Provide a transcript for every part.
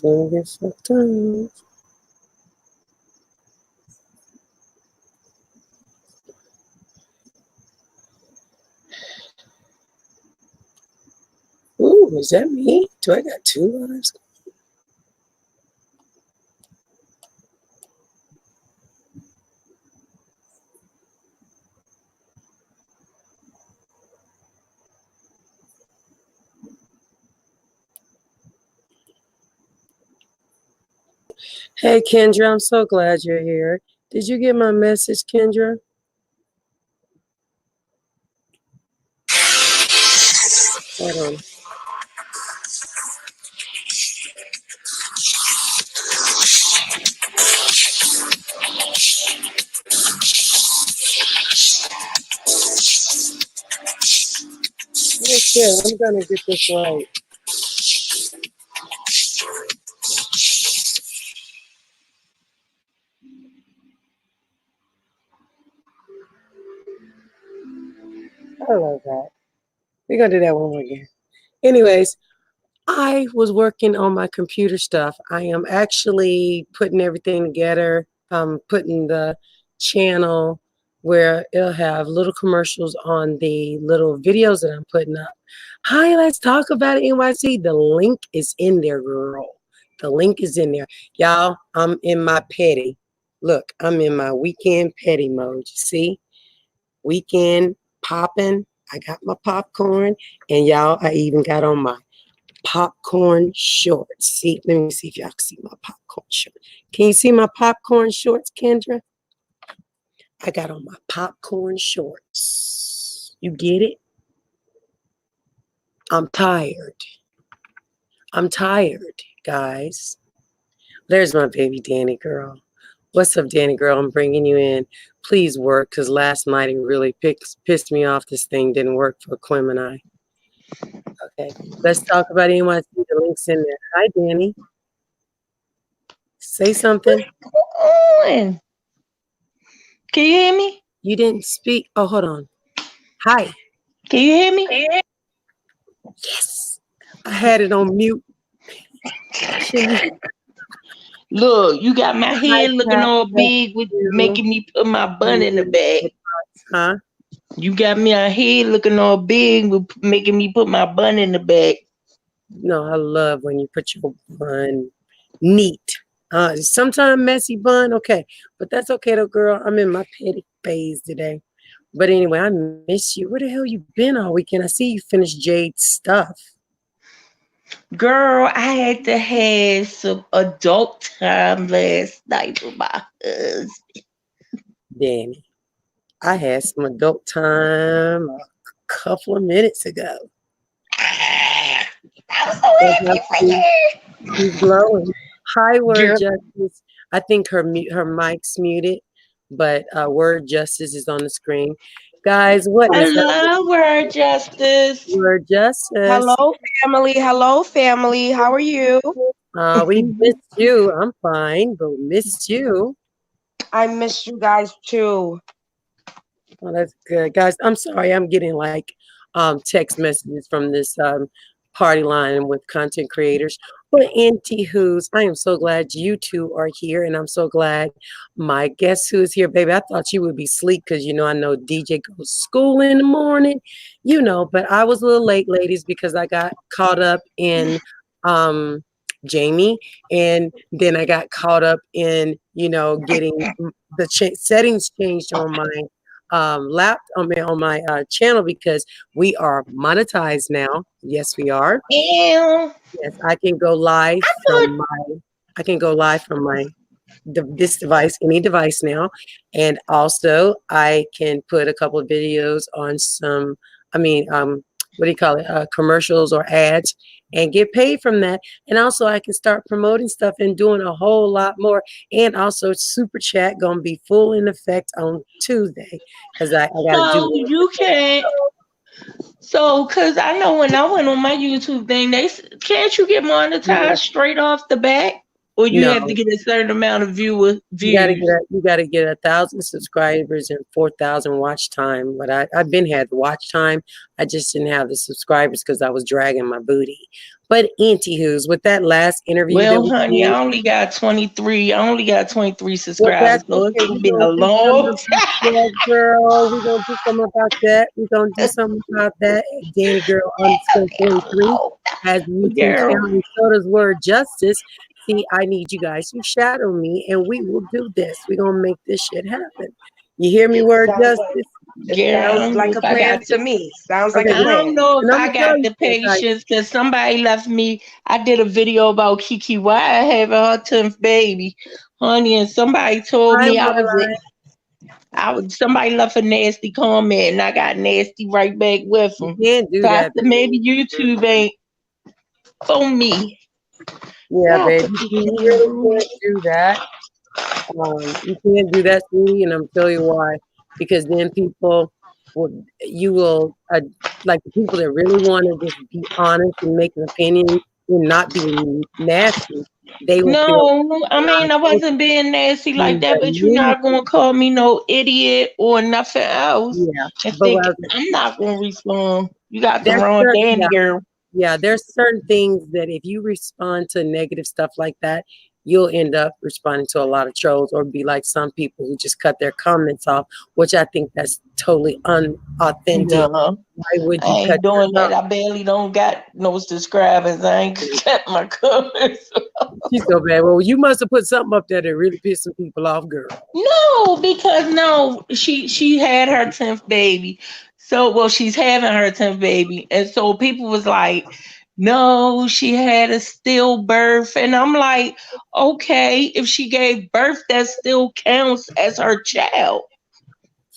gonna get fucked up. Ooh, is that me? Do I got 2 lives? Hey, Kendra, I'm so glad you're here. Did you get my message, Kendra? Hold on. Okay, I'm gonna get this right. I love that. We're gonna do that one more again. Anyways, I was working on my computer stuff. I am actually putting everything together, putting the channel where it'll have little commercials on the little videos that I'm putting up. Hi, let's talk about it, NYC. The link is in there, girl. The link is in there. Y'all, I'm in my petty. Look, I'm in my weekend petty mode. You see? Weekend popping. I got my popcorn. And y'all, I even got on my popcorn shorts. See, let me see if y'all can see my popcorn shorts. Can you see my popcorn shorts, Kendra? I got on my popcorn shorts. You get it? I'm tired. I'm tired, guys. There's my baby Danny girl. What's up, Danny girl? I'm bringing you in. Please work, because last night it really pissed me off. This thing didn't work for Quim and I. Okay, let's talk about NYC. The link's in there. Hi, Danny. Say something. What's going on? Can you hear me? You didn't speak. Oh, hold on. Hi. Can you hear me? Yes. I had it on mute. Look, you got my head looking all big with making me put my bun in the bag. Huh? You got me a head looking all big with making me put my bun in the bag. No, I love when you put your bun neat. Sometimes messy bun, okay. But that's okay though, girl. I'm in my petty phase today. But anyway, I miss you. Where the hell you been all weekend? I see you finished Jade's stuff. Girl, I had to have some adult time last night with my husband. Danny, I had some adult time a couple of minutes ago. I was so happy for you. She's glowing. Hi, Word Girl. Justice. I think her mic's muted, but Word Justice is on the screen. Guys, what is Hello, Word Justice. Word Justice? Hello, family. Hello, family. How are you? We missed you. I'm fine, but we missed you. I missed you guys too. Oh, that's good. Guys, I'm sorry. I'm getting like text messages from this party line with content creators. But anti-who's, I am so glad you two are here, and I'm so glad my guest who's here, baby. I thought you would be asleep because, you know, I know DJ goes to school in the morning, you know, but I was a little late, ladies, because I got caught up in Jamie, and then I got caught up in, you know, getting the settings changed on my on my channel, because we are monetized now. Yes, we are. Ew. Yes, I can go live from my this device, any device now, and also I can put a couple of videos on some. What do you call it? Commercials or ads, and get paid from that. And also I can start promoting stuff and doing a whole lot more. And also Super Chat gonna be full in effect on Tuesday, because I gotta So do. you can't. So, cause I know when I went on my YouTube thing, can't you get monetized straight off the bat? Or you have to No, get a certain amount of views? you gotta get 1,000 subscribers and 4,000 watch time. But I've been had the watch time. I just didn't have the subscribers because I was dragging my booty. But anywho's, with that last interview that Well, we honey, did, I only got 23. I only got 23 well, subscribers, that's so it's okay. gonna We're be a gonna do long something about that, girl. We're gonna do something about that. We're gonna do something about that. Danny girl underscore 43 has a YouTube girl. channel, and so does Word Justice. See, I need you guys to shadow me, and we will do this. We're gonna make this shit happen. You hear me, Word Sounds like Justice? Girl, I sounds don't know like if a I plan got to me. Sounds like Okay, a I plan. don't know if and I'm I gonna tell got you the this. patience because somebody left me. I did a video about Kiki Wyatt having her 10th baby, honey, and somebody told Hi, me Moreline. somebody left a nasty comment and I got nasty right back with You them. can't do So I that, said baby. maybe YouTube ain't for me. Yeah, Y'all put baby. this You in the really group. can't do that. You can't do that, sweetie, and I'm tell you why. Because then people you will, like the people that really want to just be honest and make an opinion and not being nasty, they will feel No, I out of mean I place wasn't being nasty like in that, the but you're minute. not gonna call me no idiot or nothing else Yeah, and but think what I was, I'm not gonna respond. You got the that's wrong certain, Danny yeah, girl. yeah. There's certain things that if you respond to negative stuff like that, you'll end up responding to a lot of trolls or be like some people who just cut their comments off, which I think that's totally unauthentic. No, Why would I you cut ain't doing your that. I barely don't got no subscribers. I ain't comments? cut my comments. She's so bad. Well, you must have put something up there that really pissed some people off, girl. No, because no, she had her 10th baby. So well, she's having her 10th baby. And so people was like, no, she had a stillbirth. And I'm like, okay, if she gave birth, that still counts as her child.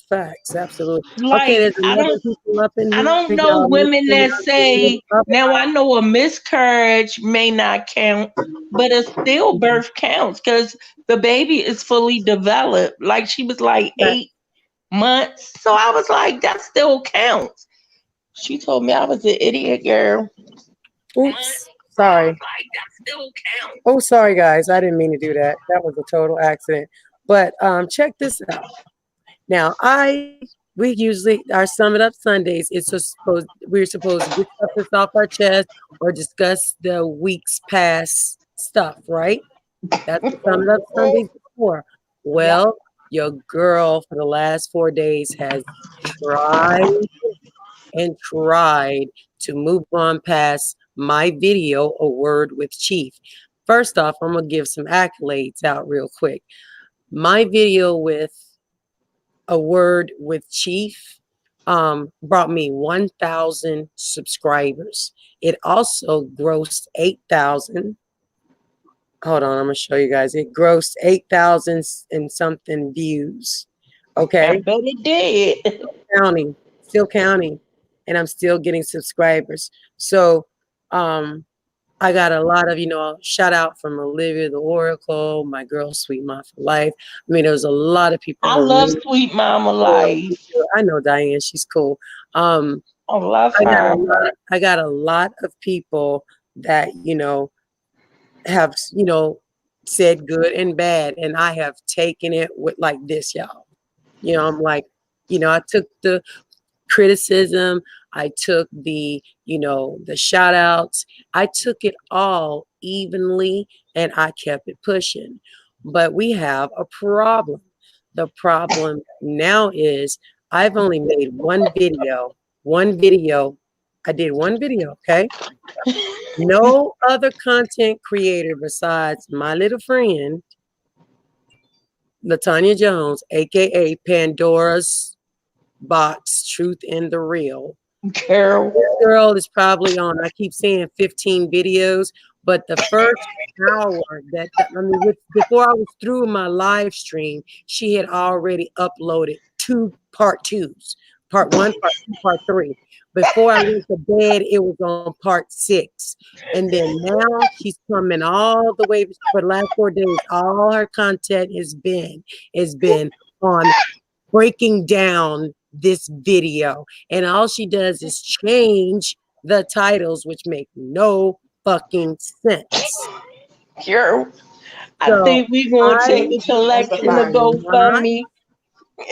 Facts, absolutely. Okay, Like there's 11 people up in I don't here, know y'all. Make women sure that y'all get say up. now I know a miscarriage may not count, but a stillbirth counts because the baby is fully developed. Like she was like Facts. 8 months. So I was like, that still counts. She told me I was an idiot girl. Oops, sorry. Oh, sorry, guys. I didn't mean to do that. That was a total accident. But check this out. Now, we usually our Sum It Up Sundays. We're supposed to get stuff that's off our chest or discuss the week's past stuff, right? That's what Sum It Up Sundays is for. Yep. Well, your girl for the last 4 days has tried and tried to move on past my video, A Word with Chief. First off, I'm gonna give some accolades out real quick. My video with A Word with Chief brought me 1,000 subscribers. It also grossed 8,000. Hold on, I'm gonna show you guys. It grossed 8,000 and something views. I Okay, bet it did. counting, still counting, and I'm still getting subscribers. So, um, I got a lot of, shout out from Olivia the Oracle, my girl Sweet Mom for Life. I mean, there was a lot of people I who love really, Sweet Mama yeah, Life. I know Diane, she's cool. I love I got a her. lot, I got a lot of people that, have, said good and bad, and I have taken it with like this, y'all. I'm like, I took the criticism, I took the shout outs, I took it all evenly and I kept it pushing. But we have a problem. The problem now is I've only made one video. I did one video, okay? No other content creator besides my little friend, Latanya Jones, aka Pandora's Box, Truth and the Real. Girl. This girl is probably on, I keep saying 15 videos, but the first hour before I was through my live stream, she had already uploaded two part twos, part one, part two, part three. Before I went to bed, it was on part six. And then now she's coming all the way for the last 4 days. All her content has been on breaking down this video. And all she does is change the titles, which make no fucking sense. Girl. I So think we're gonna I Thank take you the for collection of specifying. cannot GoFundMe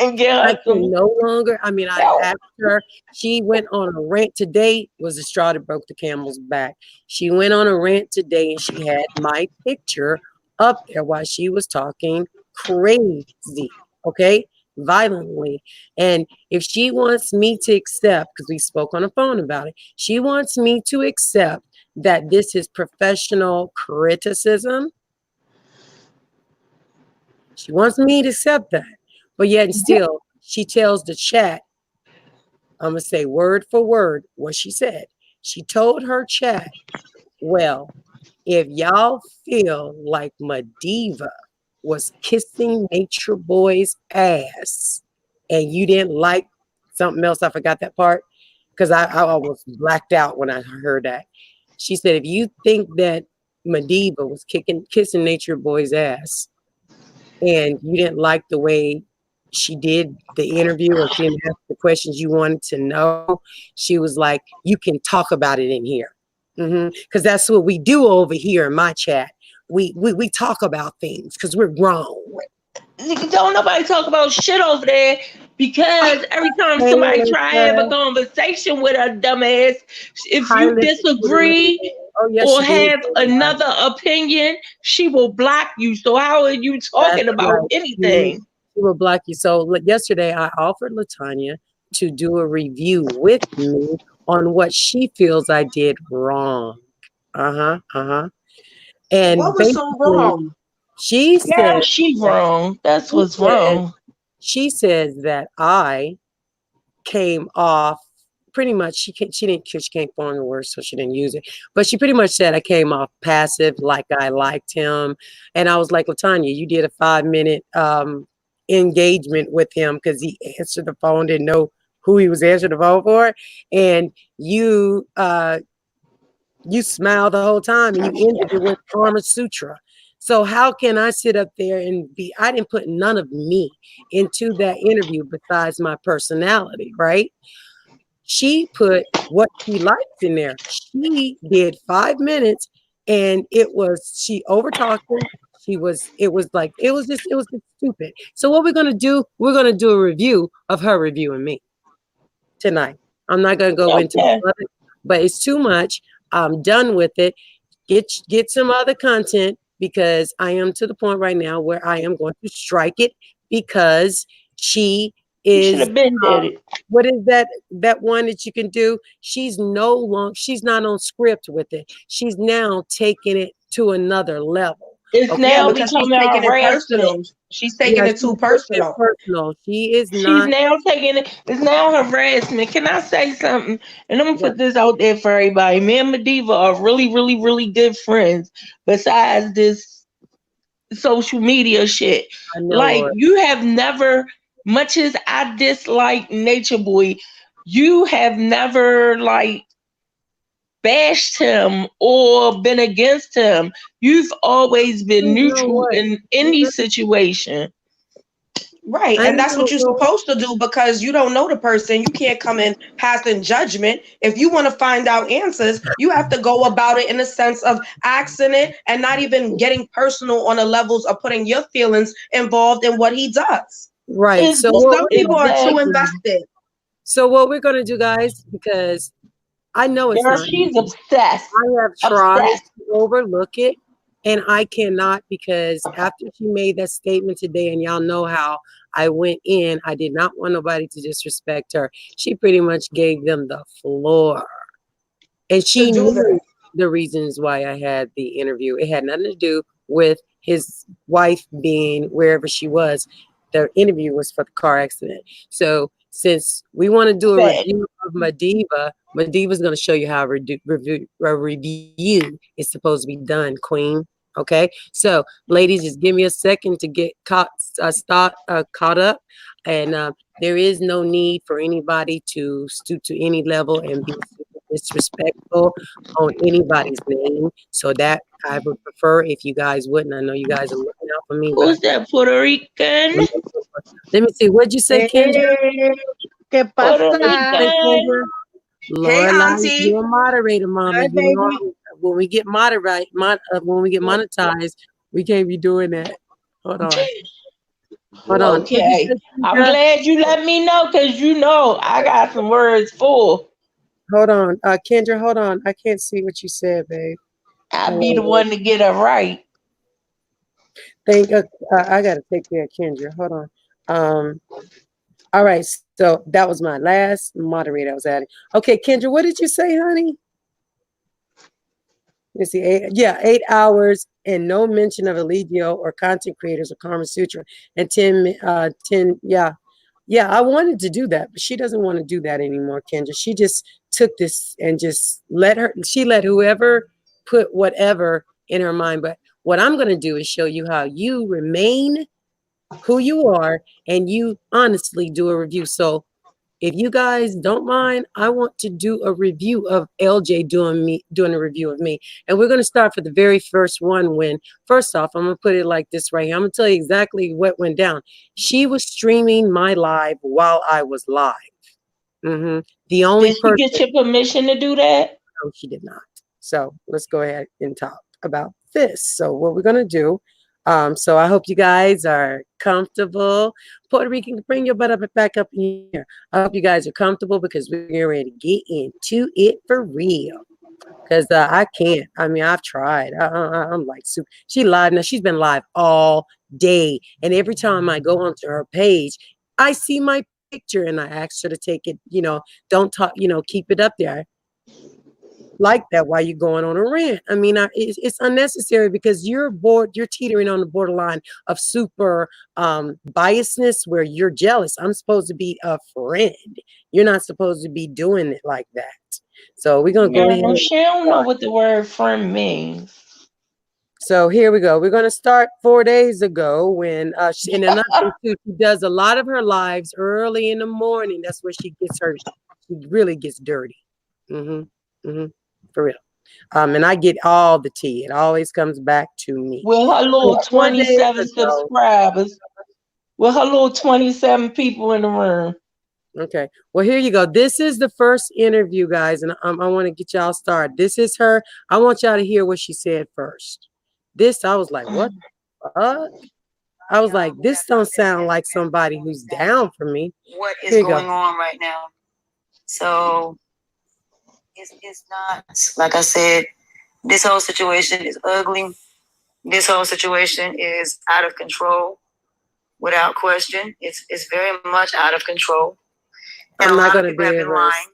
and get I her can some no longer. I mean, I help. asked her. She went on a rant today. Was the straw that broke the camel's back? She went on a rant today, and she had my picture up there while she was talking crazy. Okay, violently. And if she wants me to accept, because we spoke on the phone about it, she wants me to accept that this is professional criticism. She wants me to accept that. But yet and still, she tells the chat, I'm going to say word for word what she said. She told her chat, well, if y'all feel like MaDiva was kissing Nature Boy's ass and you didn't like something else, I forgot that part because I almost blacked out when I heard that. She said, if you think that MaDiva was kissing Nature Boy's ass and you didn't like the way she did the interview or she didn't ask the questions you wanted to know, she was like, you can talk about it in here. Because that's what we do over here in my chat. We talk about things because we're grown. Don't nobody talk about shit over there because every time Hey, somebody try to have a Alyssa. conversation with a dumbass, if Hi, you Alyssa. disagree Oh, yes, or she did. have another opinion, she will block you. So how are you That's talking about right. anything? She will block you. So yesterday I offered Latanya to do a review with me on what she feels I did wrong. Uh-huh. And What was so basically, wrong? she Yeah, said she that wrong. That's she what's says wrong. she says that I came off pretty much. She can't form the word, so she didn't use it. But she pretty much said I came off passive, like I liked him. And I was like, Latanya, you did a 5-minute engagement with him because he answered the phone, didn't know who he was answering the phone for, and you smiled the whole time and you ended it with Karma Sutra. So how can I sit up there and I didn't put none of me into that interview besides my personality, right? She put what she likes in there. She did 5 minutes and she over talked him. It was just stupid. So what we're gonna do, we're gonna do a review of her reviewing me tonight. I'm not gonna go into Okay. all of it, but it's too much. I'm done with it. Get some other content because I am to the point right now where I am going to strike it because she You should is have been did it. what is that one that you can do? She's not on script with it. She's now taking it to another level. It's Okay. Yeah, now because she's becoming taking it harassment. personal. She's Yeah, taking it she's too taking it personal. personal. She is She's not. now taking it. It's now harassment. Can I say something? And I'm gonna Yeah, put this out there for everybody. Me and MaDiva are really, really, really good friends. Besides this social media shit, I know, like Lord. you have never, much as I dislike Nature Boy, you have never like bashed him or been against him. You've always been You know neutral what? in any situation. Right. I And that's what don't you're know. supposed to do because you don't know the person. You can't come in passing judgment. If you want to find out answers, you have to go about it in a sense of asking it and not even getting personal on the levels of putting your feelings involved in what he does. Right. Is So But what some we're people gonna are too exactly. invested. so what we're gonna do, guys, because I know it's Girl, not she's easy. obsessed. I have tried Obsessed. to overlook it, and I cannot because after she made that statement today, and y'all know how I went in, I did not want nobody to disrespect her. She pretty much gave them the floor. And To she do this. knew the reasons why I had the interview. It had nothing to do with his wife being wherever she was. The interview was for the car accident. So since we want to do a Fat. review of MaDiva, MaDiva's going to show you how a review is supposed to be done, Queen. Okay, so ladies, just give me a second to get caught up, and there is no need for anybody to stoop to any level and be disrespectful on anybody's name. So that I would prefer if you guys wouldn't. I know you guys are looking out for me, but Who's that Puerto Rican? let me see. What'd you say, Kendra? Hey, ¿qué Puerto pasa? Say, Rican. Kendra? Hey, Lorelai, Auntie. you're a moderator, mama. Hi, You know baby. when we get when we get monetized, We can't be doing that. Hold on. Hold on. What'd you Okay. say, I'm Kendra? glad you let me know because you know I got some words full. Hold on. Kendra, hold on. I can't see what you said, babe. I'll be the Hello. one to get it right. I gotta take care of Kendra. Hold on. Um, all right, so that was my last moderator I was adding. Okay, Kendra, what did you say, honey? Let's see, 8 hours and no mention of Eligio or content creators or Karma Sutra. And 10, yeah, I wanted to do that, but she doesn't want to do that anymore, Kendra. She just took this and just she let whoever put whatever in her mind. But what I'm going to do is show you how you remain who you are and you honestly do a review. So if you guys don't mind, I want to do a review of LJ doing a review of me. And we're going to start for the very first one when, first off, I'm going to put it like this right here. I'm going to tell you exactly what went down. She was streaming my live while I was live. The only Did she person. get your permission to do that? No, she did not. So let's go ahead and talk about this. So what we're going to do. So I hope you guys are comfortable. Puerto Rican, bring your butt back up in here. I hope you guys are comfortable because we're getting ready to get into it for real. Because I can't. I mean, I've tried. I'm like super. She live now. She's been live all day, and every time I go onto her page, I see my picture, and I asked her to take it. Don't talk. Keep it up there like that while you're going on a rant. I mean, it's unnecessary because you're teetering on the borderline of super biasness where you're jealous. I'm supposed to be a friend. You're not supposed to be doing it like that. So we're going to go ahead No, and she don't know start. what the word friend means. So here we go. We're going to start 4 days ago when, and another thing too, she does a lot of her lives early in the morning. That's where she really gets dirty. For real. And I get all the tea. It always comes back to me. With her little 4 days 27 ago. subscribers, with her little 27 people in the room. Okay. Well, here you go. This is the first interview, guys, and I want to get y'all started. This is her. I want y'all to hear what she said first. I was like, what the fuck? I was like, this don't sound like somebody who's down for me. What is going on right now? So it's not, like I said, this whole situation is ugly. This whole situation is out of control, without question. It's very much out of control. And I'm a not lot going of to people have be been able lying.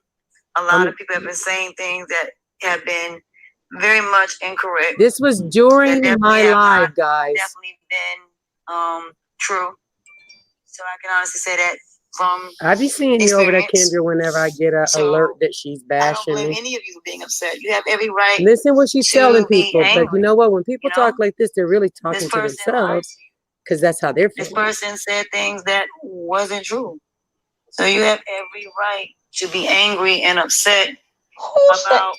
A lot I'm- of people have been saying things that have been very much incorrect. This was during my live, guys. Definitely been true. So I can honestly say that from I be seeing you over there, experience. Kendra, whenever I get an alert that she's I don't bashing blame me. any of you for being upset. You have every right. Listen what she's to telling be people. But you angry, know what? When people talk like this, they're really This talking to person lied themselves to you. because that's how they're This feeling. person said things that wasn't true. So you have every right to be angry and upset about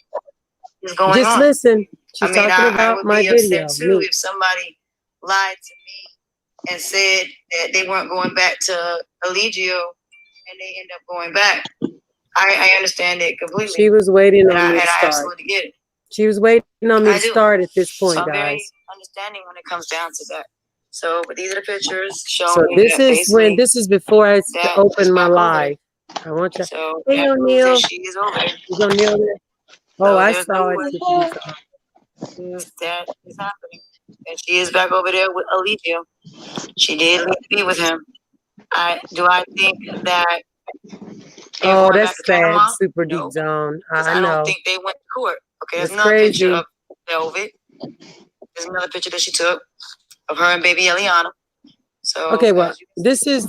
what's going Just on. listen. She's talking I about would my be video. upset too Me. if somebody lied to me and said that they weren't going back to Eligio and they end up going back. I understand it completely. She was waiting on me to I start. absolutely get it. She was waiting on me I to do. start at this So point, I'm very guys. understanding when it comes down to that. So, but these are the pictures So showing this that is when basically this is before I that open is my back over live. there. I want you. So Hey that proves O'Neil. that she is over there. Is O'Neil there? Oh, So I there's saw no it. question that is happening. And she is back over there with Eligio. She did leave to be with him. I think that Oh, that's sad. Super deep zone. I know. don't think they went to court. Okay, there's It's another crazy. picture of Velvet. There's another picture that she took of her and baby Eliana. So Okay, well, this is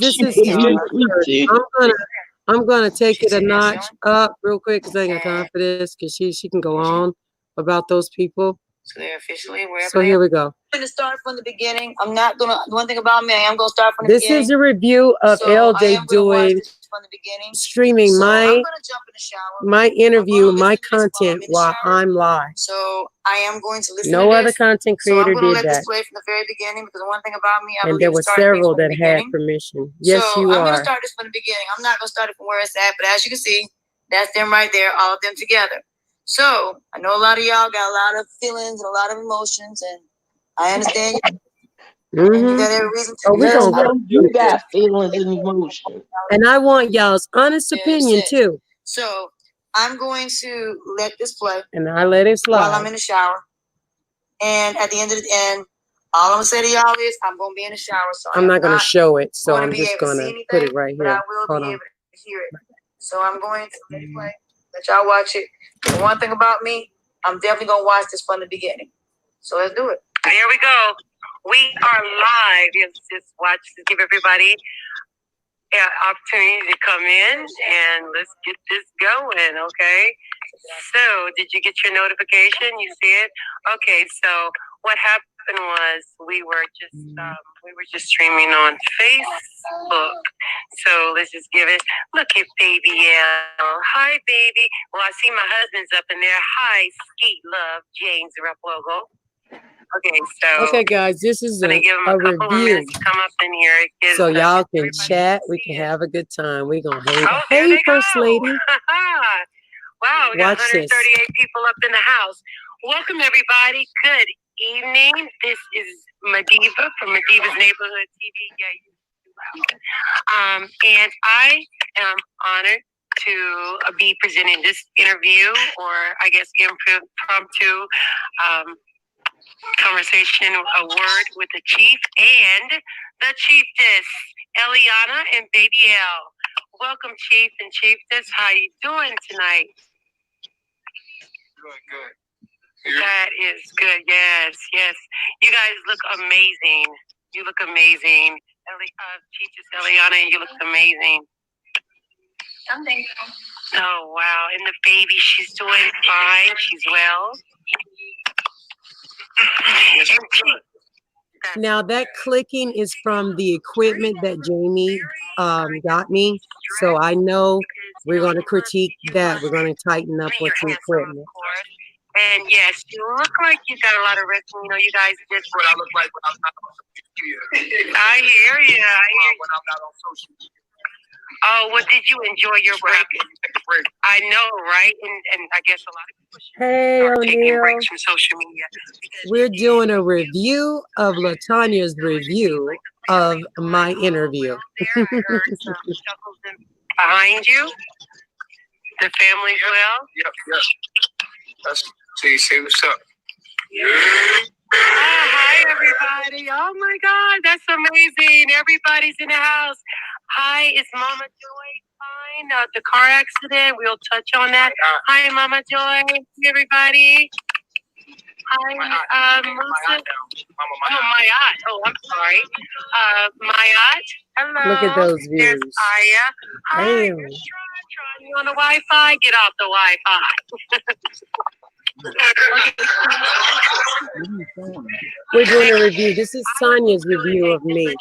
I'm gonna take it a notch up real quick because I ain't got time for this because she can go on about those people. So they're officially wherever. So here we go. I'm gonna start from the beginning. I'm not gonna. One thing about me, I am gonna start from the This beginning. is a review of LJ doing streaming my interview, my content while I'm live. So I am going to listen. No other content creator did that. This play from the very beginning because one thing about me, I And believe there in were starting things several from the that had beginning. permission. Yes, So you I'm gonna are. start this from the beginning. I'm not gonna start it from where it's at, but as you can see, that's them right there, all of them together. So I know a lot of y'all got a lot of feelings and a lot of emotions, and I understand you, and you Mm-hmm. got every reason to. Oh, we're Girl, gonna go you through this. got feelings and emotions. And I want y'all's honest opinion too. So I'm going to let this play And I let it slide. while I'm in the shower. And at the end of the end, all I'm gonna say to y'all is I'm gonna be in the shower. So I'm not gonna show it, so I'm just gonna put it right but I here. will Hold be on. able to hear it. So I'm going to let it play. Let y'all watch it. The one thing about me, I'm definitely gonna watch this from the beginning. So let's do it. Here we go. We are live. Just watch. Just give everybody an opportunity to come in and let's get this going. Okay. So, did you get your notification? You see it? Okay. So, what happened was we were just streaming on Facebook. So let's just give it. Look at baby L. Hi, baby. Well, I see my husband's up in there. Hi, Skeet Love James Rep logo. Okay, so Okay, guys, this is a review. Come up in here. So y'all can chat. We can have a good time. We're gonna hang. Oh, Hey, First Lady. Wow, we got Watch this. 138 people up in the house. Welcome, everybody. Good evening. This is MaDiva from MaDiva's Neighborhood TV. And I am honored to be presenting this interview, or I guess impromptu conversation, a word with the chief and the chiefess, Eliana and Baby L. Welcome, chief and chiefess. How you doing tonight? Good. That is good. Yes, yes. You guys look amazing. You look amazing. Chiefess Eliana, you look amazing. Something. Oh, wow. And the baby, she's doing fine. She's well. Now that clicking is from the equipment that Jamie got me. So I know we're going to critique that. We're going to tighten up with the equipment. And yes, you look like you got a lot of rest. You know, you guys just what I look like when I'm not on social media. I hear you. When I'm not on social media. Oh, what did you enjoy your break? I know, right? And I guess a lot of people should start taking breaks from social media. We're doing a review of LaTanya's review of my interview. Behind you, the family's well. Yep. So you say what's up? Yeah. Hi, everybody. Oh, my God. That's amazing. Everybody's in the house. Hi, is Mama Joy fine? The car accident, we'll touch on that. Hi, Mama Joy. Everybody. Hi, Melissa. My aunt. Oh, I'm sorry. My aunt. Hello. Look at those views. There's Aya. Hi. Tron. You on the Wi-Fi? Get off the Wi-Fi. We're doing a review. This is Tanya's review of me.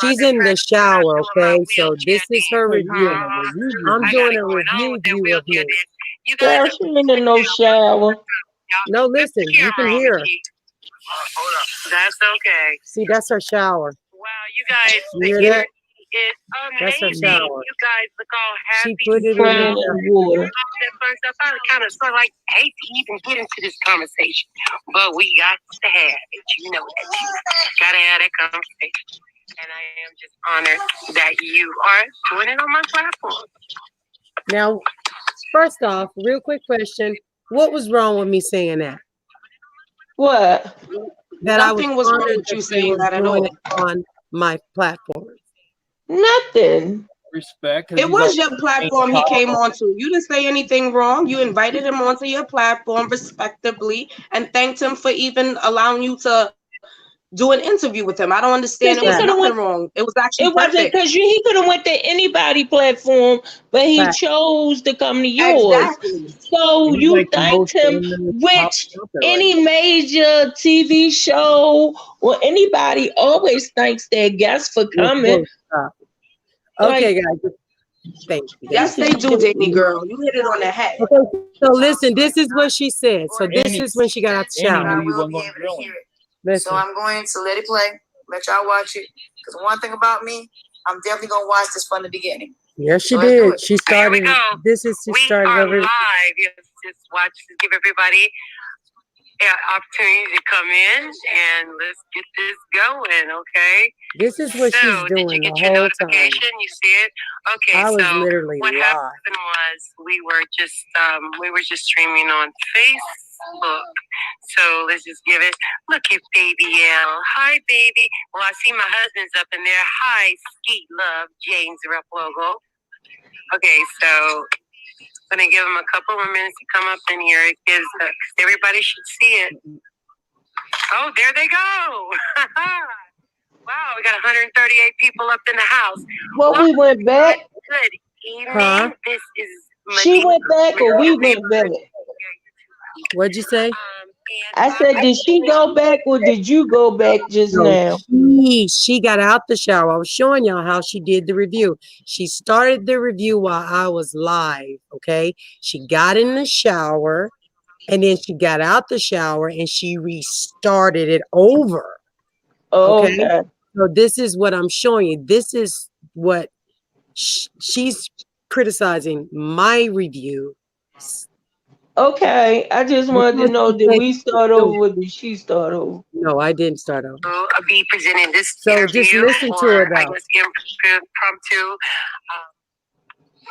She's in the shower, okay? So this is her review. I'm doing a review of me. Girl, she ain't in no shower. No, listen, you can hear her. Hold up. That's okay. See, that's her shower. Wow, you guys. You hear that? It's amazing. That's her shower. You guys look all happy. She put it in the water. I kind of sort of like hate to even get into this conversation, but we got to have it. You know that. Gotta have that conversation. And I am just honored that you are doing it on my platform. Now, first off, real quick question. What was wrong with me saying that? What? That Nothing was wrong with you saying that at all. On my platform. Nothing. Respect. It was your platform he came onto. You didn't say anything wrong. You invited him onto your platform respectably and thanked him for even allowing you to do an interview with him. I don't understand. It was nothing wrong. It was actually wasn't because he could have went to anybody platform, but he chose to come to yours. Exactly. So you thanked him, which any major TV show or anybody always thanks their guests for coming. Okay, guys. Thank you. Yes, they do, Danny girl. You hit it on the head. Okay, so listen, this is what she said. So this is when she got out the shower. So I'm going to let it play, let y'all watch it. Because one thing about me, I'm definitely gonna watch this from the beginning. Yes, she did. She started. This is she started over. over. Live. Just watch. Just give everybody opportunity to come in and let's get this going, okay? This is what she's So, did you doing the get your whole notification? time. You see it? Okay, I was so literally what live. happened was we were just streaming on Facebook. So let's just give it. Look at baby L. Hi, baby. Well, I see my husband's up in there. Hi, Skeet Love, James Replogo. Okay, so I'm gonna give him a couple more minutes to come up in here. It gives everybody should see it. Oh, there they go. Wow, we got 138 people up in the house. Well, we went back. Good evening. Huh? This is She MaDiva. went back or we went back? What'd you say? I said, did she go back or did you go back just No, now? she got out the shower. I was showing y'all how she did the review. She started the review while I was live, okay? She got in the shower, and then she got out the shower, and she restarted it over, okay? Okay. So this is what I'm showing you. This is what she's criticizing my review. Okay. I just wanted to know, did we start over or did she start over? No, I didn't start over. I'll be presenting this So interview, just listen to her, I though. guess impromptu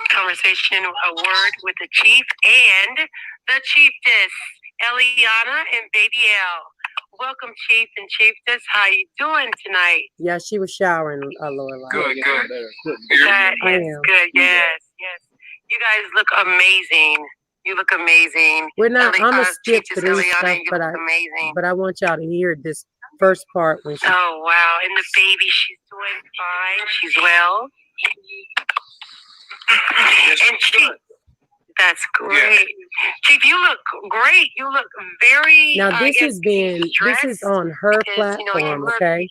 conversation, a word with the chief and the chiefess, Eliana and Baby L. Welcome, Chief and Chiefess. How you doing tonight? Yeah, she was showering, Lorelai. Good. That I is am. good. Yes. You guys look amazing. You look amazing. We're not. I'm gonna skip Chiefess through Eliana, stuff, you look amazing. but I want y'all to hear this first part when she. Oh wow! And the baby, she's doing fine. She's well. And Chief, that's great. Yeah. Chief, you look great. You look very. Now this is on her because, platform, okay?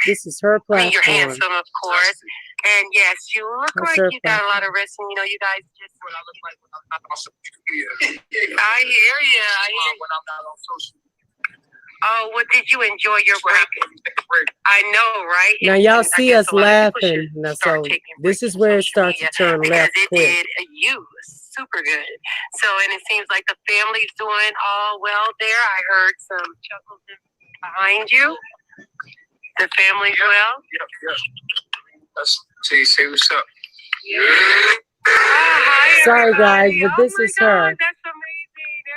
This is her I mean, you're platform. handsome, of course. And yes, you look That's like her you got a lot of risk. And, you guys just. What I look like when I'm not on social media. I hear you. When I'm not on social media. Oh, well, did you enjoy your break? I know, right? Now y'all And see us laughing. Now, so this is where it starts to turn left because quick. it did you super good. So, and it seems like the family's doing all well there. I heard some chuckles behind you. The family's well. Yep. Let's say what's up. Hi, Sorry, guys, everybody. but this is her. That's amazing.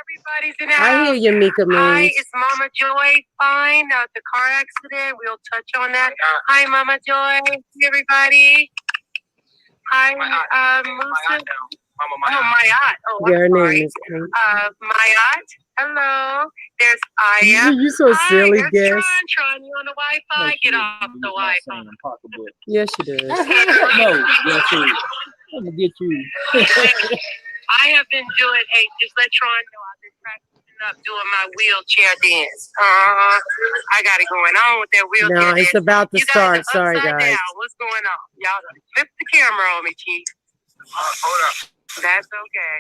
Everybody's in the house. I hear you, Mika Hi, Means. is Mama Joy fine? The car accident. We'll touch on that. Hi, Mama Joy. Hey, everybody. Hi, Musa. Mayat. Oh, Your I'm sorry. name is. Mayat. Hello. There's Aya. You so silly, Hi, guess. there's Tron, you on the Wi-Fi? Get off the Wi-Fi. Yes, she does. No, yes, I'm gonna get you. I have been doing, just let Tron know I've been practicing up doing my wheelchair dance. I got it going on with that wheelchair No, dance. it's about to You guys start. are Sorry, upside guys. down. What's going on? Y'all done flip the camera on me, Chief. Hold up. That's okay.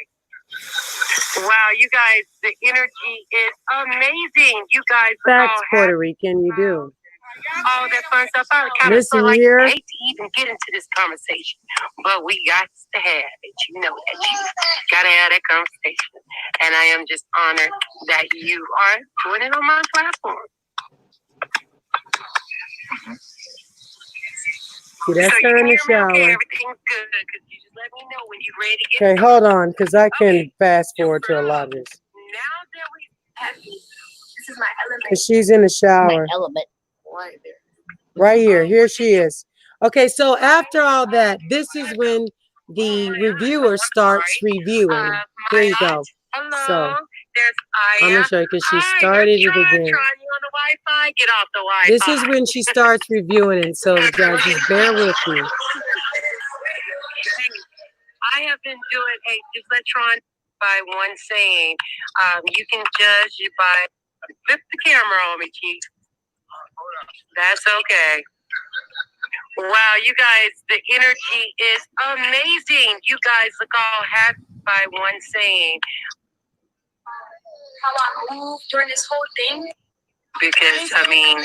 Wow, you guys, the energy is amazing. You guys Facts, all Puerto Rican, you do. all that fun stuff. I kind of Listen feel like here. I hate to even get into this conversation, but we got to have it. You know that you got to have that conversation, and I am just honored that you are doing it on my platform. See, that's so her in the you can hear me okay? shower. Everything's good because you just let me know when you're ready to get Okay, hold on, because I can fast forward to a lot of this. Now that we have this is my element. Because she's in the shower. My element. Right there. Right here. Here she is. Okay, so after all that, this is when the reviewer starts reviewing. Here you go. So I'm going to show you because she started it again. Get off the Wi-Fi. This is when she starts reviewing it. So guys, just bear with me. I have been doing just let Tron by one saying, you can judge it by flip the camera on me, Chief. That's okay. Wow, you guys, the energy is amazing. You guys look all happy by one saying. How I moved during this whole thing. Because, I mean,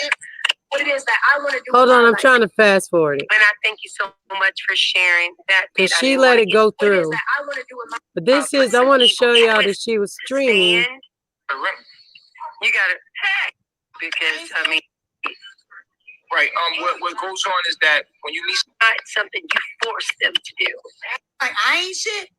what it is that I want to do. Hold on, I'm trying to fast forward it. And I thank you so much for sharing that. Because she let it go through. But this is, I want to show y'all that she was streaming. You got it. Because I mean, right. What goes on is that when you meet something, you force them to do. Like I ain't shit.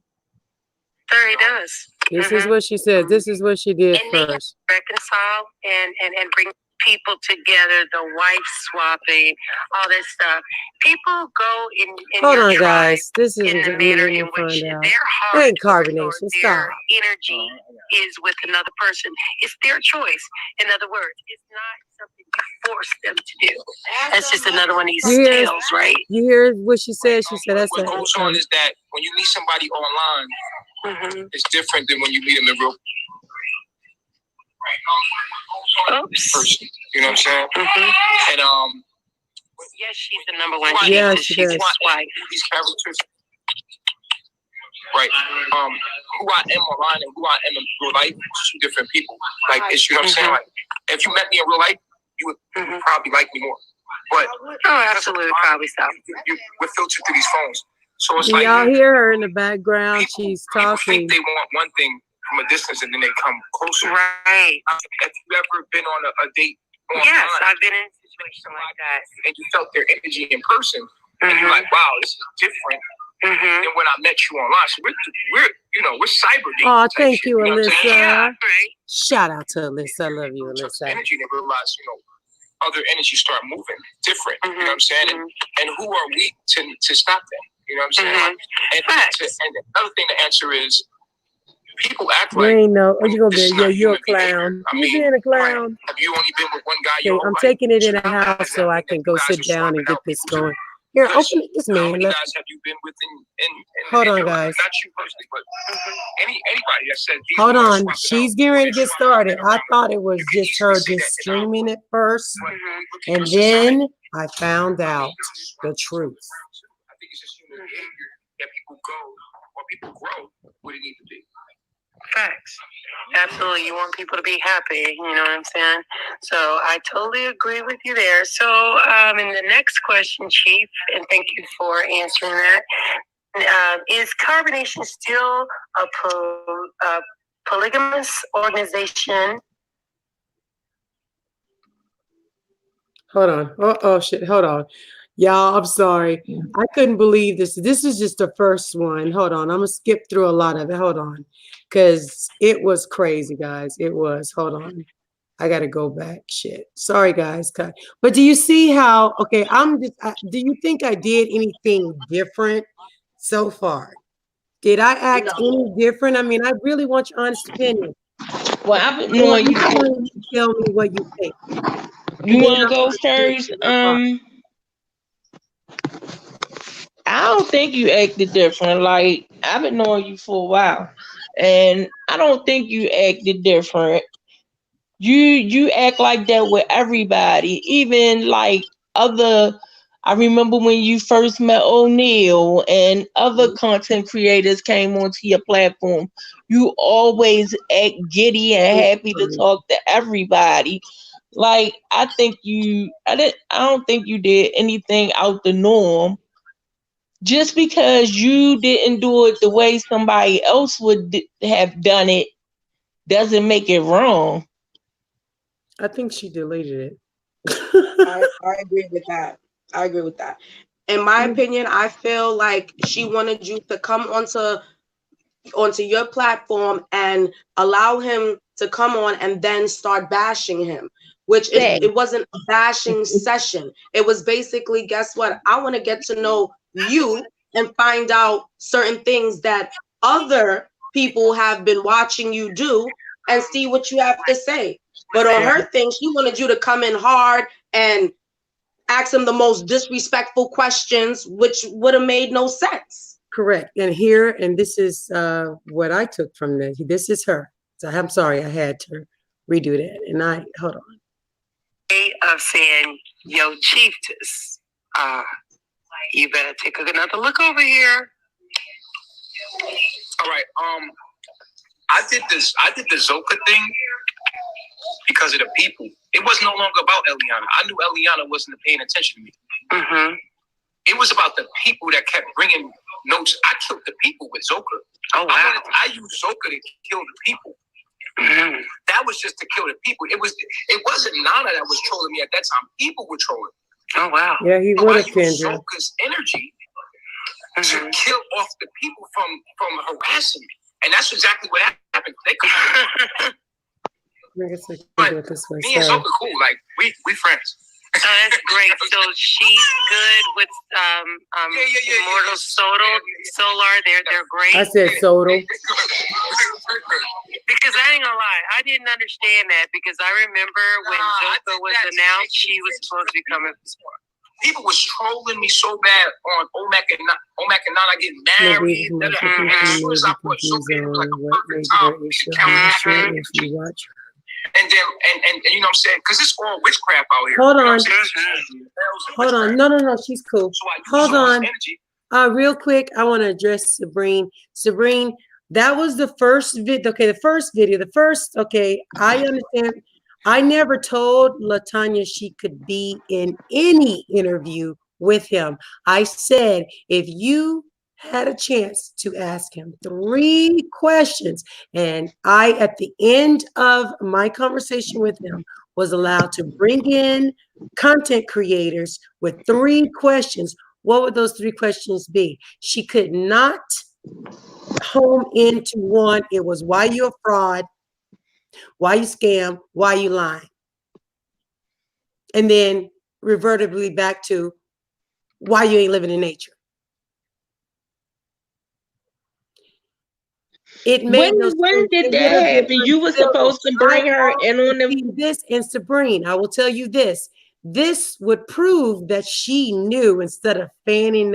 Sure, he does. This is what she said. This is what she did And they have first. to reconcile and bring people together, the wife swapping, all that stuff. People go in Hold your on, tribe guys. This is in the what manner we in which find out. their heart Ain't or carbonation. their Stop. energy is with another person. It's their choice. In other words, it's not something you force them to do. That's just another one of these You hear- tales, right? You hear what she said? She said that's what goes on is that when you meet somebody online, it's different than when you meet them in real person. You know what I'm saying? And yes, she's the number one. Yeah, she's she his does. wife. these characters, right? Who I am online and who I am in real life is two different people. Like, it's, you know what I'm saying? Like, if you met me in real life, you would probably like me more. But Absolutely, probably so. We're filtered through these phones, so it's Do like y'all hear her in the background? She's people talking. think they want one thing from a distance and then they come closer. Right. Have you ever been on a date? Yes, I've been in a situation like that. And you felt their energy in person, and you're like, wow, this is different than when I met you online. So we're cyber dating. Oh, type thank shit, you, know what I'm saying? Alyssa. Yeah, right. Shout out to Alyssa. I love you, Touch Alyssa. energy and realize, other energy start moving different. You know what I'm saying? And who are we to stop that? You know what I'm saying? And another thing to answer is, people act You like ain't know. Oh, you gonna be? this is Yeah, not you're a human behavior. clown. I You mean, being a clown? have you only been with one guy Okay, your whole I'm life? taking it in So the now house so I can go you guys sit are down and swapping get out this people. going. Here, Because open it. This how man. many Let's, guys have you been with in hold on, your life? guys. Not you personally, but anybody that said these Hold are on. swapping She's out, getting ready to they're get swapping started. out I around. thought it was You can just her easily say just that in our streaming it first, But when we look at and your society, then I found out the truth. I think it's just human behavior that people go or people grow where they need to be. Facts. Absolutely. You want people to be happy. You know what I'm saying? So I totally agree with you there. So in the next question, Chief, and thank you for answering that, is carbonation still a polygamous organization? Hold on. Oh shit. Hold on. Y'all, I'm sorry. I couldn't believe this. This is just the first one. Hold on. I'm gonna skip through a lot of it. Hold on. Because it was crazy, guys. It was. Hold on. I gotta go back. Shit. Sorry, guys. But do you see how, okay, do you think I did anything different so far? Did I act any different? I mean, I really want your honest opinion. Well, I've been I want knowing you to tell me what you think. you want to go first. I don't think you acted different. Like, I've been knowing you for a while, and I don't think you acted different. You act like that with everybody, even like other. I remember when you first met O'Neal and other content creators came onto your platform. You always act giddy and happy to talk to everybody. Like, I don't think you did anything out the norm. Just because you didn't do it the way somebody else would have done it doesn't make it wrong. I think she deleted it. I agree with that. I agree with that. In my opinion, I feel like she wanted you to come onto your platform and allow him to come on and then start bashing him, which it wasn't a bashing session. It was basically, guess what? I want to get to know you and find out certain things that other people have been watching you do and see what you have to say. But on her thing, she wanted you to come in hard and ask him the most disrespectful questions, which would have made no sense. Correct. And this is what I took from this. This is her. So I'm sorry, I had to redo that. And hold on. Way of saying, yo, Chiefess, you better take another look over here. All right. I did the Zoka thing because of the people. It was no longer about Eliana. I knew Eliana wasn't paying attention to me. Mm-hmm. It was about the people that kept bringing notes. I killed the people with Zoka. Oh, wow. I used Zoka to kill the people. That was just to kill the people. It wasn't Nana that was trolling me at that time. People were trolling. Oh wow. Yeah, he So would why have pinned you her. focus energy to kill off the people from harassing me? And that's exactly what happened. They could. I guess I can But do it this way. me and Sorry. Zoka cool. Like we friends. Oh, that's great. So she's good with Immortal Solar. They're great. I said Soto. Because I ain't gonna lie, I didn't understand that because I remember when Zoka was announced, she was supposed to be coming for support. People was trolling me so bad on Omac and Nana getting married. As soon as I put Zoka, it was like a perfect time for me to count. If you watch. And then, and you know what I'm saying? Because it's all witchcraft out here. Hold You know on. what I'm saying? Hold on. No, she's cool. So I use Hold all this on. energy. Real quick, I want to address Sabrine. Sabrine, that was the first video. Okay, the first video. Okay, I understand. I never told LaTanya she could be in any interview with him. I said, if you had a chance to ask him 3 questions, and I, at the end of my conversation with him, was allowed to bring in content creators with 3 questions, what would those 3 questions be? She could not home into one. It was, why you a fraud? Why you scam? Why you lying? And then revertedly back to why you ain't living in nature. It made when did that happen? You were supposed to bring her in on this. And Sabrine, I will tell you this. This would prove that she knew, instead of fanning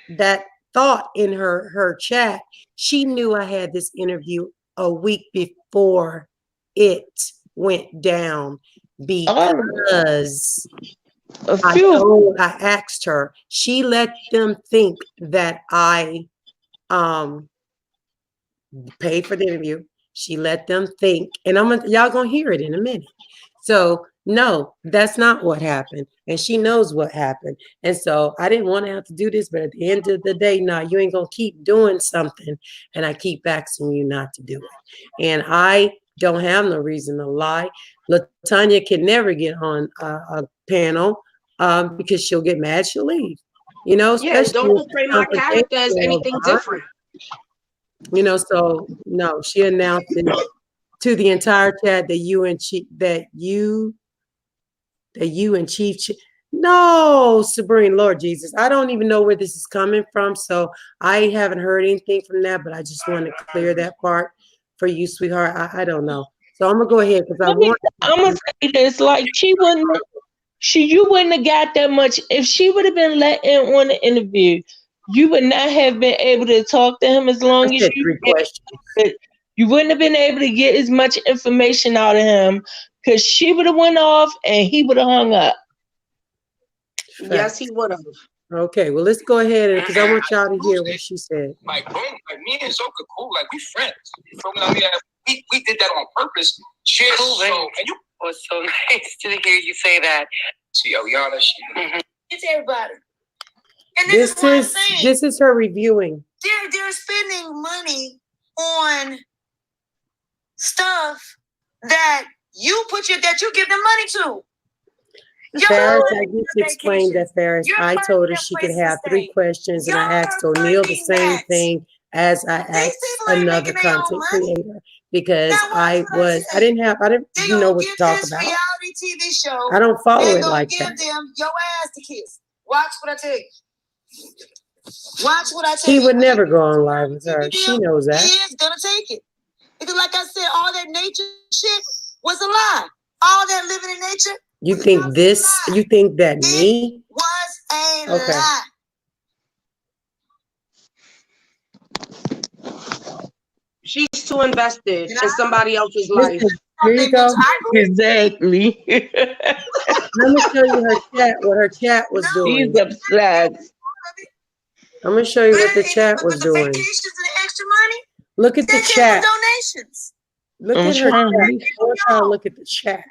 that thought in her chat, she knew I had this interview a week before it went down, because I asked her. She let them think that I paid for the interview. She let them think, and y'all gonna hear it in a minute. So no, that's not what happened, and she knows what happened. And so I didn't want to have to do this, but at the end of the day, no, you ain't gonna keep doing something, and I keep asking you not to do it. And I don't have no reason to lie. LaTanya can never get on a panel because she'll get mad. She'll leave. You know, yeah, don't portray my character as anything different. You know, so no, she announced it to the entire chat that you and Chief. No, Sabrine, Lord Jesus, I don't even know where this is coming from. So I haven't heard anything from that, but I just want to clear that part for you, sweetheart. I don't know. So I'm gonna go ahead because I'm gonna say this: like you wouldn't have got that much if she would have been let in on the interview. You would not have been able to talk to him as long as you wouldn't have been able to get as much information out of him, because she would have went off and he would have hung up. Yes, he would have. Okay, well, let's go ahead, because I want y'all to hear what she said. Like, boom, like me and Zoka cool, like we friends. You feel me? I mean, we did that on purpose. Cheers. Cool, so, and you was so nice to hear you say that. See, Eliana, It's everybody. And this is her reviewing. They're spending money on stuff that you give them money to. Ferris, I just explained that, Ferris. I told her she could have 3 questions, and I asked O'Neal the same thing as I asked another content creator, because I didn't know what to talk about. Reality TV show. I don't follow it like that. Give them your ass to kiss. Watch what I tell you. Watch what I tell you. He would never go on live with her. She knows that. He is gonna take it. Because like I said, all that nature shit was a lie. All that living in nature. You think that me? Was a lie. She's too invested in somebody else's life. Here you go. Exactly. Let me show you her chat, what her chat was doing. She's upset. I'm going to show you what the chat was doing. Look at the chat. Donations. Look at her chat. I want y'all to look at the chat.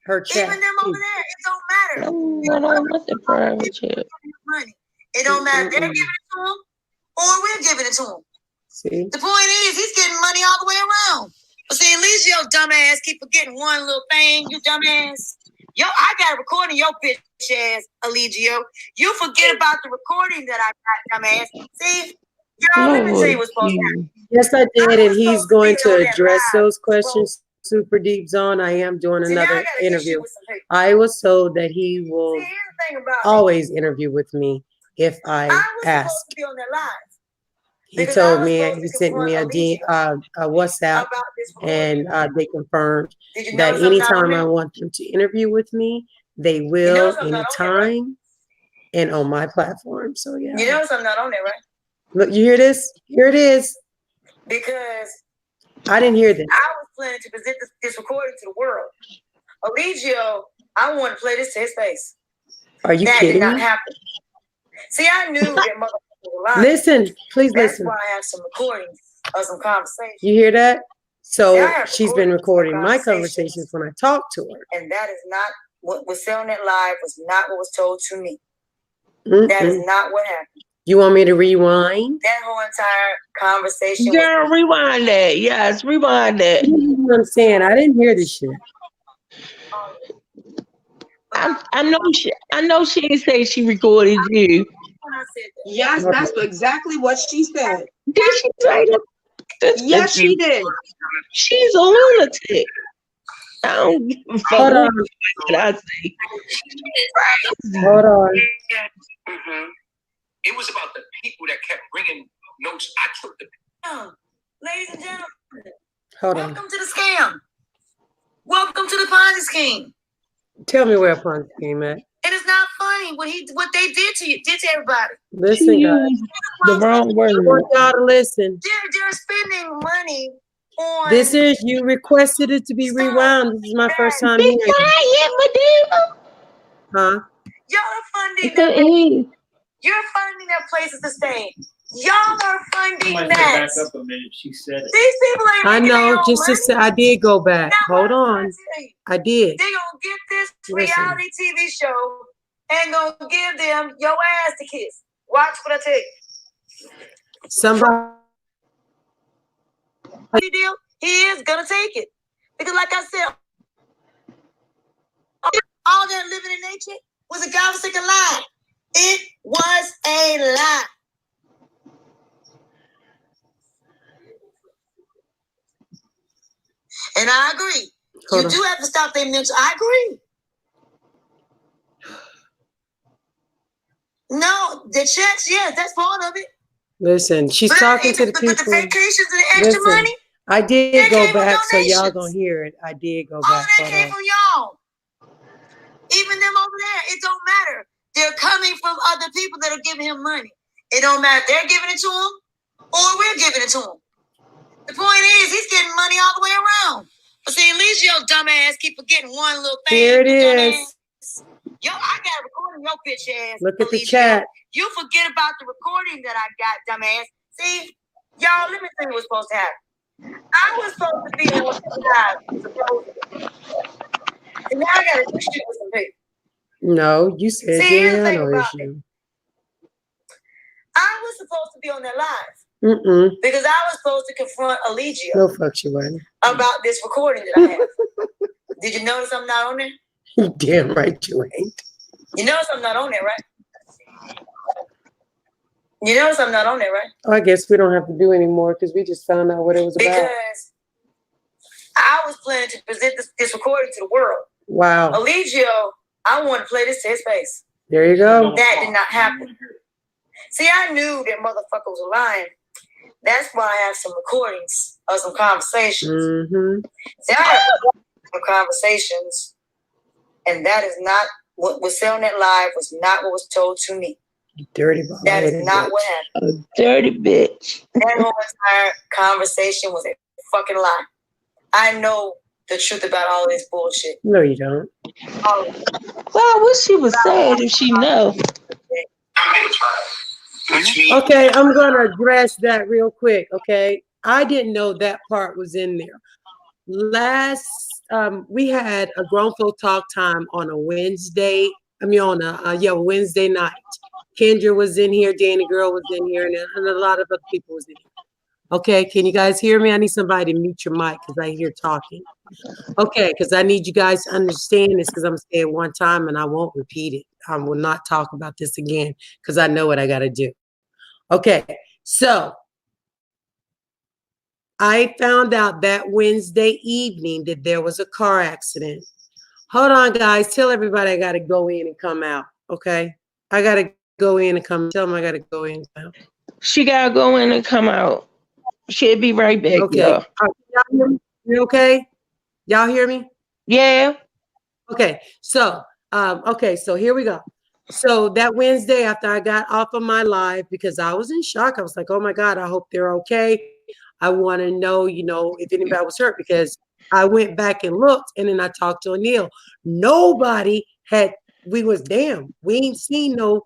Her chat. Even them over there, it don't matter. I don't want the private chat. Money. It don't matter. They're giving it to him, or we're giving it to him. See? The point is, he's getting money all the way around. But see, at least your dumbass keep forgetting one little thing, you dumbass. Yo, I got a recording your bitch ass, Eligio. You forget about the recording that I got, dumbass. See, y'all, let me tell you what's supposed to happen. Yes, I did, and he's going to address those questions super deep zone. I am doing another interview. I was told that he will always interview with me if I ask. He told me, he sent me a WhatsApp, and they confirmed that anytime I want them to interview with me, they will, anytime, and on my platform. So yeah. You know I'm not on there, right? Look, you hear this? Here it is. Because I didn't hear this. I was planning to present this recording to the world. Eligio, I want to play this to his face. Are you that kidding did not me? happen. See, I knew that motherfucker was lying. Listen, please That's listen. why I have some recordings of some conversations. You hear that? So Yeah, she's been recording my conversations when I talk to her. And that is not what was said on that live, was not what was told to me. That is not what happened. You want me to rewind? That whole entire conversation. Girl, rewind that. Yes, rewind that. You know what I'm saying? I didn't hear this shit. I know she didn't say she recorded you. Yes, that's exactly what she said. Did she say that? Yes, she did. She's a lunatic. I don't give a fuck. Hold on. What I say. Hold on. Mm-hmm. It was about the people that kept bringing notes. I took the. Ladies and gentlemen, Hold welcome to the scam. Welcome to the Ponzi scheme. Tell me where Ponzi scheme at. It is not funny what they did to you, did to everybody. Listen, guys. The wrong word. I want y'all to listen. They're spending money on. This is, you requested it to be rewound. This is my first time hearing it. MaDiva. Huh? Y'all are funding you're funding their places to stay. Y'all are funding that. Back up a minute. She said it. These people ain't. I know. Just to say, I did go back. Hold on. I did. They gonna get this reality TV show and gonna give them your ass to kiss. Watch what I tell you. Somebody. He is gonna take it because, like I said, all that living in nature was a godforsaken lie. It was a lie. And I agree. You do have to stop their mental. I agree. No, the checks, yes, that's part of it. Listen, she's talking to the people. But the vacations and the extra money. I did go back, so y'all gonna hear it. I did go back. All that came from y'all. Even them over there, it don't matter. They're coming from other people that are giving him money. It don't matter if they're giving it to him or we're giving it to him. The point is, he's getting money all the way around. But see, at least your dumbass keep forgetting one little thing. Here it is. Yo, I got a recording your bitch ass. Look at the chat. You forget about the recording that I got, dumbass. See, y'all, let me tell you what's supposed to happen. I was supposed to be on live, and now I got to do shit with some people. No, you said you had no issue. I was supposed to be on that live. Because I was supposed to confront Eligio. No fuck you wasn't. About this recording that I have. Did you notice I'm not on there? You damn right you ain't. You notice I'm not on there, right? You notice I'm not on there, right? Oh, I guess we don't have to do anymore because we just found out what it was about. Because I was planning to present this recording to the world. Wow. Eligio, I want to play this to his face. There you go. That did not happen. See, I knew that motherfucker was lying. That's why I have some recordings of some conversations. See, I have some conversations, and that is not what was said on that live. Was not what was told to me. You dirty bitch. That is not what happened. A dirty bitch. That whole entire conversation was a fucking lie. I know the truth about all this bullshit. No, you don't. Well, I wish she was sad if she know. Okay, I'm going to address that real quick, okay? I didn't know that part was in there. We had a Grown Folk Talk Time on a Wednesday. On a Wednesday night. Kendra was in here, Danny Girl was in here, and a lot of other people was in here. Okay, can you guys hear me? I need somebody to mute your mic because I hear talking. Okay, because I need you guys to understand this because I'm saying it one time and I won't repeat it. I will not talk about this again because I know what I got to do. Okay, so I found out that Wednesday evening that there was a car accident. Hold on, guys. Tell everybody I got to go in and come out. Okay, I got to go in and come. Tell them I got to go in and come out. She gotta go in and come out. She'll be right back, Okay. y'all. Y'all hear me? You okay? Y'all hear me? Yeah. Okay, so here we go. So that Wednesday after I got off of my live, because I was in shock, I was like, oh my God, I hope they're okay. I want to know, if anybody was hurt because I went back and looked and then I talked to O'Neill. Nobody we ain't seen no,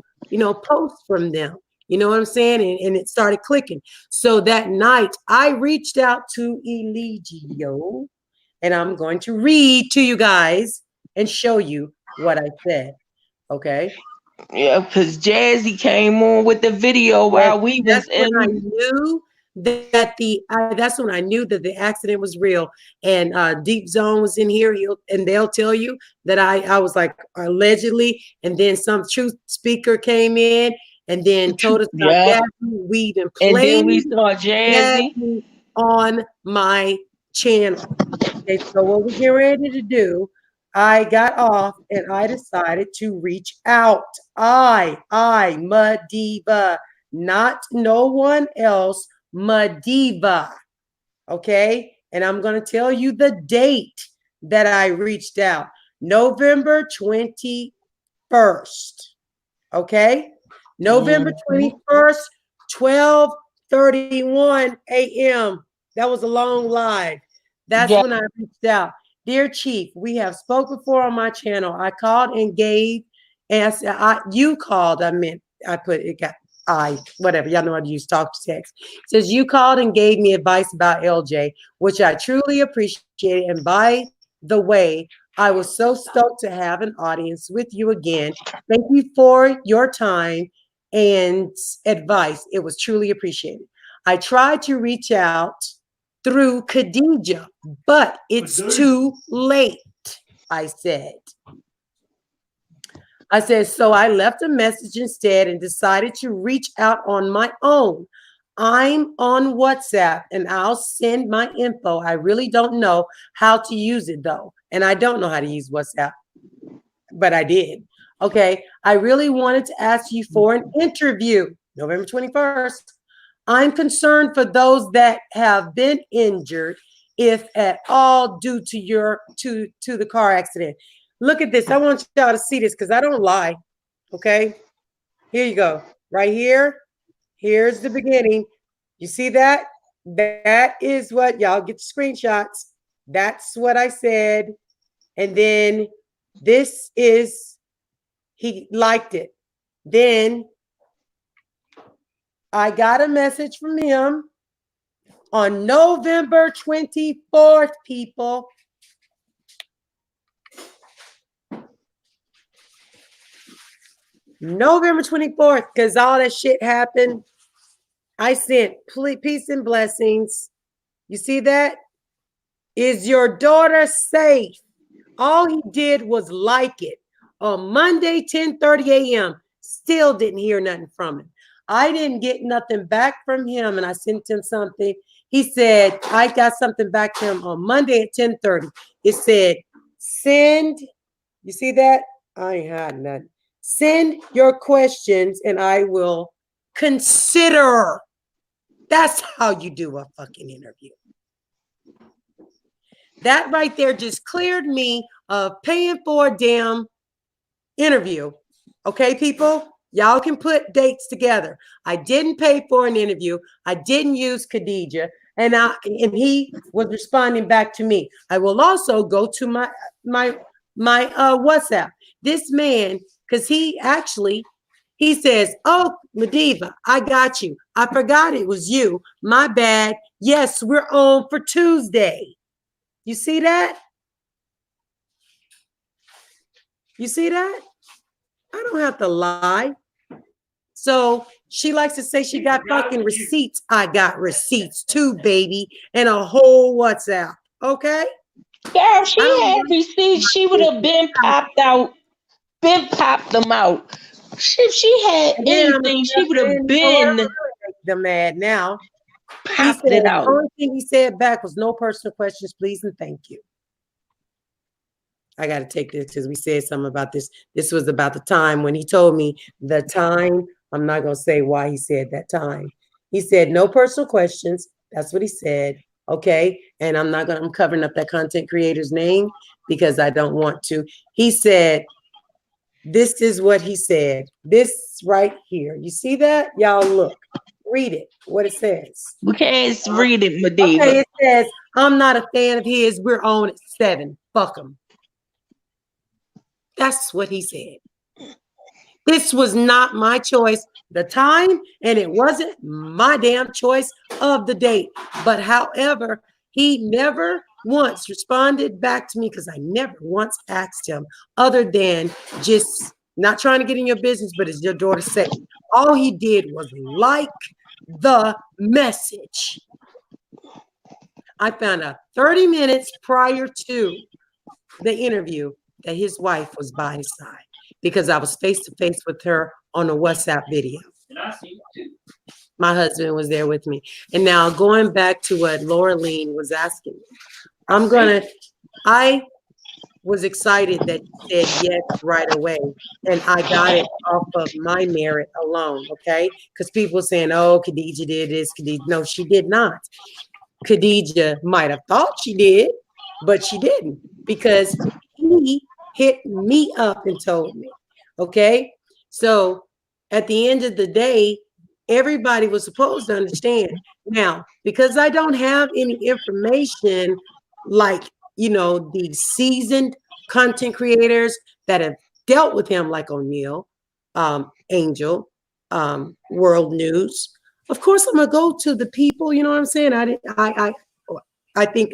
posts from them. You know what I'm saying? And it started clicking. So that night I reached out to Eligio and I'm going to read to you guys and show you what I said. Okay. Yeah, because Jazzy came on with the video while we That's was when I in. knew that's when I knew that the accident was real. And Deep Zone was in here. And they'll tell you that I was like allegedly, and then some truth speaker came in and then told us about Yeah. Yasmin. We even And then played we saw Jazzy. Yasmin on my channel. Okay, so what we get ready to do, I got off and I decided to reach out. MaDiva, not no one else, MaDiva. Okay, and I'm going to tell you the date that I reached out, November 21st. Okay, November 21st, 12:31 a.m. That was a long live. That's Yeah. when I reached out. Dear Chief, we have spoke before on my channel. I called and gave, and I said, you called. I meant, I put it, got, whatever. Y'all know how to use talk to text. It says, you called and gave me advice about LJ, which I truly appreciate. And by the way, I was so stoked to have an audience with you again. Thank you for your time and advice. It was truly appreciated. I tried to reach out through Khadija, but it's too late, I said. So I left a message instead and decided to reach out on my own. I'm on WhatsApp and I'll send my info. I really don't know how to use it though. And I don't know how to use WhatsApp, but I did. Okay. I really wanted to ask you for an interview, November 21st. I'm concerned for those that have been injured, if at all, due to to the car accident. Look at this. I want y'all to see this because I don't lie. Okay. Here you go. Right here. Here's the beginning. You see that? That is what y'all get the screenshots. That's what I said. And then this is, he liked it. Then I got a message from him on November 24th, people. November 24th, because all that shit happened. I sent peace and blessings. You see that? Is your daughter safe? All he did was like it. On Monday, 10:30 a.m., still didn't hear nothing from him. I didn't get nothing back from him, and I sent him something. He said, I got something back to him on Monday at 10:30. It said, send, you see that? I ain't had nothing. Send your questions, and I will consider. That's how you do a fucking interview. That right there just cleared me of paying for a damn interview. Okay, people? Y'all can put dates together. I didn't pay for an interview. I didn't use Khadija. And he was responding back to me. I will also go to my WhatsApp. This man, because he says, oh, MaDiva, I got you. I forgot it was you. My bad. Yes, we're on for Tuesday. You see that? You see that? I don't have to lie. So she likes to say she got fucking receipts. I got receipts too, baby, and a whole WhatsApp. Okay? Girl, I she don't had want receipts. She would have been popped them out. If she had and then I'm anything, she would have and you know what? I'm been gonna make them mad now. He said popped it the out. only thing he said back was no personal questions, please and thank you. I got to take this because we said something about this. This was about the time when he told me the time. I'm not going to say why he said that time. He said no personal questions. That's what he said. Okay. And I'm covering up that content creator's name because I don't want to. He said, this is what he said. This right here. You see that? Y'all look, read it, what it says. We can't read it, MaDiva. Okay, it says, I'm not a fan of his. We're on at 7. Fuck him. That's what he said. This was not my choice, the time, and it wasn't my damn choice of the date. But however, he never once responded back to me because I never once asked him other than just not trying to get in your business, but as your daughter said, all he did was like the message. I found out 30 minutes prior to the interview that his wife was by his side because I was face to face with her on a WhatsApp video. My husband was there with me. And now going back to what Laureline was asking me, I was excited that you said yes right away. And I got it off of my merit alone, okay? Because people were saying, oh, Khadijah did this, Khadijah. No, she did not. Khadijah might have thought she did, but she didn't because he hit me up and told me. Okay. So at the end of the day, everybody was supposed to understand. Now, because I don't have any information like, the seasoned content creators that have dealt with him, like O'Neal, Angel, World News. Of course, I'm gonna go to the people. You know what I'm saying? I think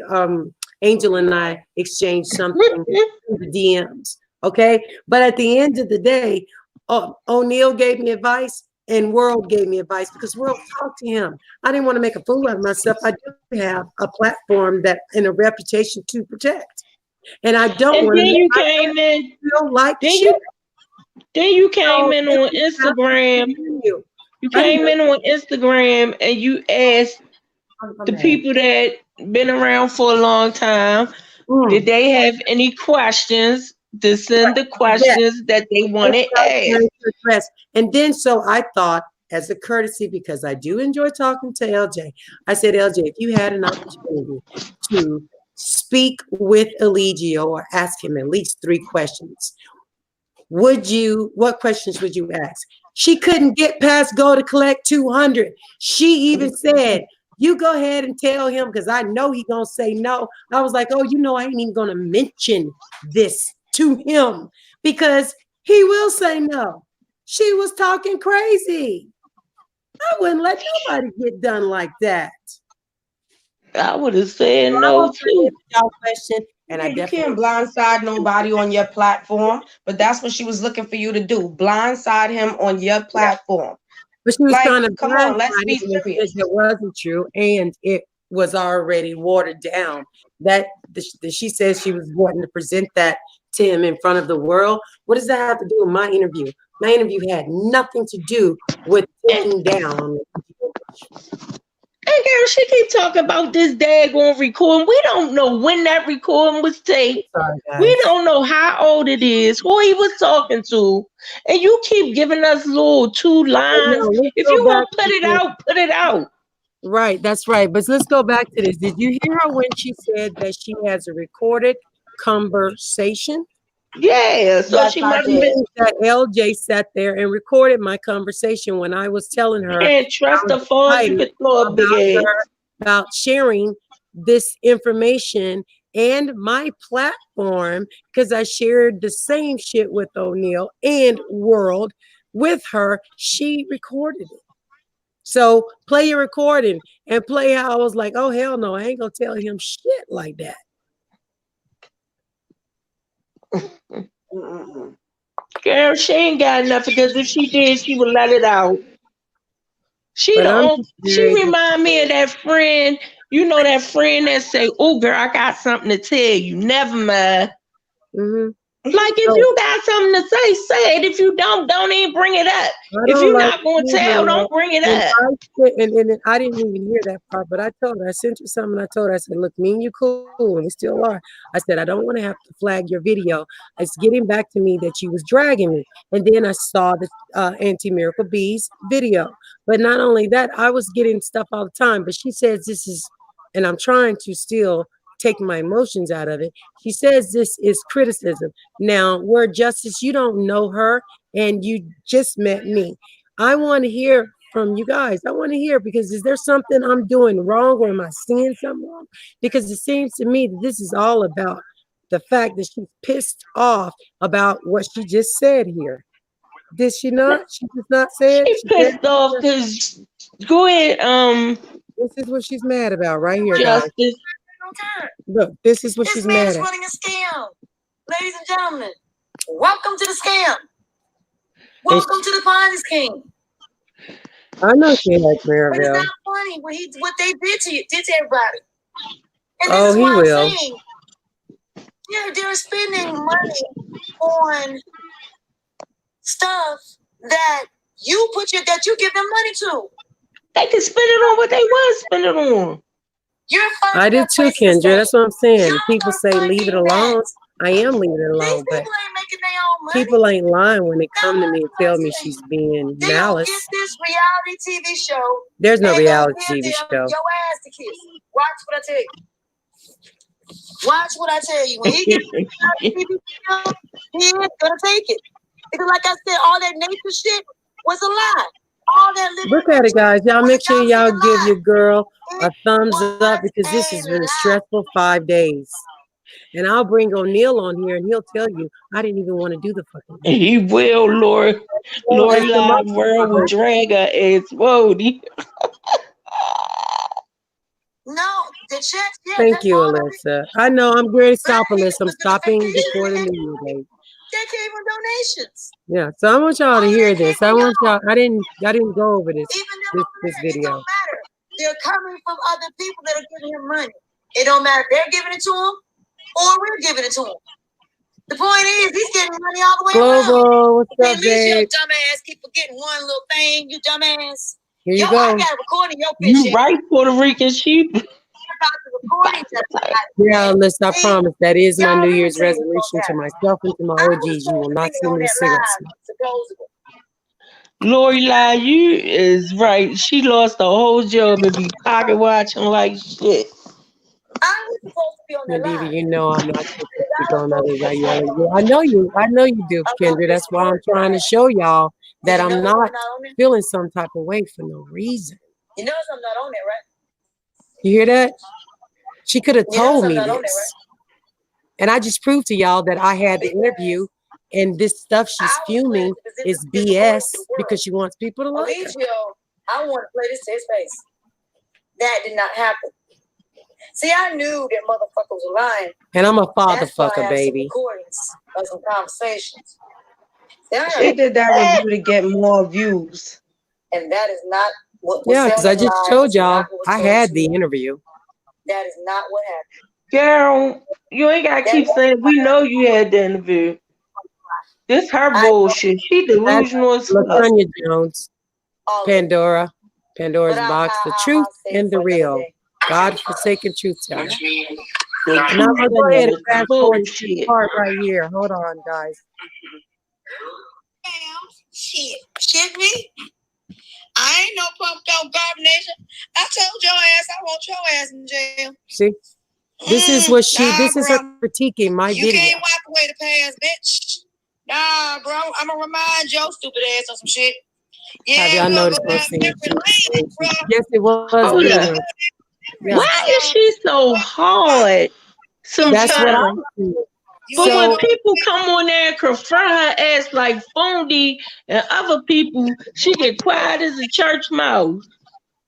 Angel and I exchanged something in the DMs. Okay, but at the end of the day, O'Neal gave me advice and World gave me advice because World talked to him. I didn't want to make a fool out of myself. I do have a platform that and a reputation to protect, and I don't want to. Then you came in. Feel like Then shit. you came in on Instagram. You came in on Instagram and you asked the people that been around for a long time, did they have any questions to send the questions that they wanted asked? And then so I thought, as a courtesy, because I do enjoy talking to LJ, I said, LJ, if you had an opportunity to speak with Eligio or ask him at least 3 questions, what questions would you ask? She couldn't get past go to collect 200. She even said, you go ahead and tell him because I know he's going to say no. I was like, oh, I ain't even going to mention this to him because he will say no. She was talking crazy. I wouldn't let nobody get done like that. I would have said no too. Question, and you can't blindside nobody on your platform, but that's what she was looking for you to do. Blindside him on your platform. But she was trying to come on, let's be serious. It wasn't true, and it was already watered down. That she says she was wanting to present that to him in front of the world. What does that have to do with my interview? My interview had nothing to do with taking down. And girl, she keep talking about this daggone recording. We don't know when that recording was taped. We don't know how old it is, who he was talking to. And you keep giving us little 2 lines. If you want to put it out, put it out. Right, that's right. But let's go back to this. Did you hear her when she said that she has a recorded conversation? Yeah, so she must have been. That LJ sat there and recorded my conversation when I was telling her. Can't trust the phone. You could throw a big about sharing this information and my platform because I shared the same shit with O'Neal and World with her. She recorded it. So play your recording and play how I was like, oh, hell no, I ain't going to tell him shit like that. Girl, Girl, she ain't got nothing because if she did, she would let it out. But I'm just She curious. remind me of that friend, that friend that say, "Oh, girl, I got something to tell you." Never mind. Mm-hmm. Like if you got something to say it. If you don't even bring it up. I If don't you're like not gonna tell, hearing that. don't bring it And up. I didn't even hear that part, but I told her, I sent her something. I told her, I said, look, me and you cool, and we still are. I said, I don't want to have to flag your video. It's getting back to me that you was dragging me. And then I saw the Anti-Miracle Bees video. But not only that, I was getting stuff all the time. But she says this is, and I'm trying to still take my emotions out of it. She says this is criticism. Now, where Justice, you don't know her and you just met me. I want to hear from you guys. I want to hear, because is there something I'm doing wrong, or am I seeing something wrong? Because it seems to me that this is all about the fact that she's pissed off about what she just said here. Did she not? She did not say it. She pissed off because go ahead, this is what she's mad about right here, guys. Justice. Look, this is what This she's man mad is at. running a scam. Ladies and gentlemen, welcome to the scam. Welcome to the Ponzi scheme. I know she like But it's Maribel. not funny what they did to everybody. And this Oh, is he why I'm will. saying, they're spending money on stuff that you give them money to. They can spend it on what they want to spend it on. I did too, Kendra. That's what I'm saying. People say leave it alone. I am leaving it alone, but people ain't lying when they come to me and tell me she's being malice. Get this reality TV show. There's no reality TV show. Your ass to kiss. Watch what I tell you. Watch what I tell you. When he gets the reality TV show, he ain't gonna take it. Because like I said, all that nature shit was a lie. All that Look at it, guys. Y'all make sure y'all give your girl a thumbs up, because this has been a stressful 5 days. And I'll bring O'Neal on here and he'll tell you I didn't even want to do the fucking thing. He will, Lord Live World will drag her ass. Whoa. No, the checks. Yeah, thank you, Alyssa. I know I'm very stopperless. I'm stopping before the New Year date. They came from donations. Yeah, so I want y'all to hear this. I want y'all. I didn't go over this video. It don't matter. They're coming from other people that are giving him money. It don't matter if they're giving it to him or we're giving it to him. The point is, he's getting money all the way around. Global, what's up, At least your babe? dumbass keep forgetting one little thing, you dumbass. Here you I go. got a recording your bitch. You right, Puerto Rican sheep. Yeah, Alyssa, I promise that is my New Year's resolution to myself and to my OGs. You will not see me cigarettes. Lori Lie, you is right. She lost the whole job and be pocket watching like shit. I was supposed to be on that MaDiva, line. you know I'm not supposed to speak on others. I know you do, Kendra. That's why I'm trying to show y'all that I'm not feeling some type of way for no reason. You know I'm not on there, right? You hear that? She could have told me I'm not on there, this. right? And I just proved to y'all that I had the interview, and this stuff she's fuming is BS because she wants people to like her. I want to play this to his face. That did not happen. See, I knew that motherfucker was lying. And I'm a father fucker, baby. Recordings of some conversations. She did that review to get more views. And that is not what was Yeah, because I just told y'all I had the interview. That is not what happened. Girl, you ain't gotta keep saying we know you had the interview. This her bullshit. She delusional as fuck. LaTonya Jones, Pandora's Box, the truth and the real. God-forsaken truth teller. And I'm gonna go ahead and fast forward to the part right here. Hold on, guys. Shit me. I ain't no pumped up garbination. I told your ass I want your ass in jail. See? This is what this is her critiquing my video. You can't wipe away the past, bitch. Nah, bro. I'm gonna remind your stupid ass of some shit. Yeah, have y'all noticed those things? Yes, it was. Yeah. Why is she so hard? That's what I see. But when people come on there and confront her ass like Fondy and other people, she get quiet as a church mouse.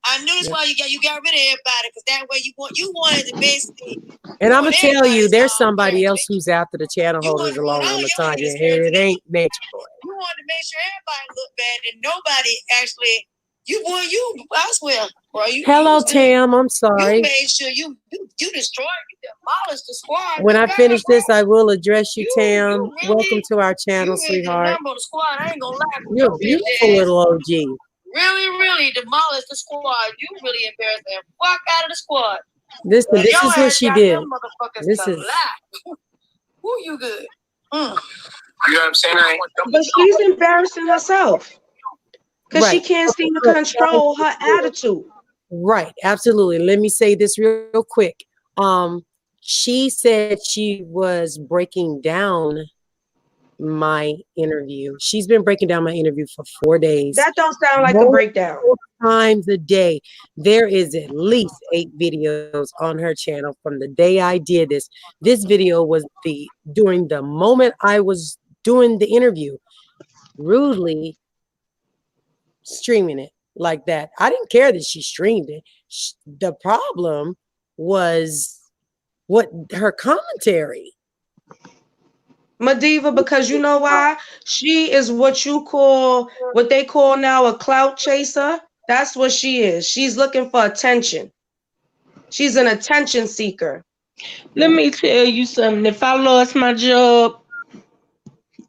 I knew that's why you got rid of everybody, because that way you wanted to basically. And I'm gonna tell you, there's somebody else who's after the channel holders along on the time. It ain't Nature Boy. You wanted to make sure everybody looked bad and nobody actually. I swear, bro. Hello, Tam. I'm sorry. You made sure you destroyed, you demolished the squad. When I finish this, I will address you, Tam. really, welcome to our channel, sweetheart. Number the squad. I ain't gonna lie. You're a beautiful little OG. Really demolished the squad. You really embarrassed the fuck out of the squad. This is what she did. This is. Who you good? You know what I'm saying? Right. But she's embarrassing herself because she can't seem to control her attitude. Right, absolutely. Let me say this real quick. She said she was breaking down my interview. She's been breaking down my interview for 4 days. That don't sound like a breakdown. 4 times a day. There is at least 8 videos on her channel from the day I did this. This video was during the moment I was doing the interview, rudely streaming it like that. I didn't care that she streamed it. The problem was what her commentary. MaDiva, because you know why? She is what they call now a clout chaser. That's what she is. She's looking for attention. She's an attention seeker. Let me tell you something. If I lost my job,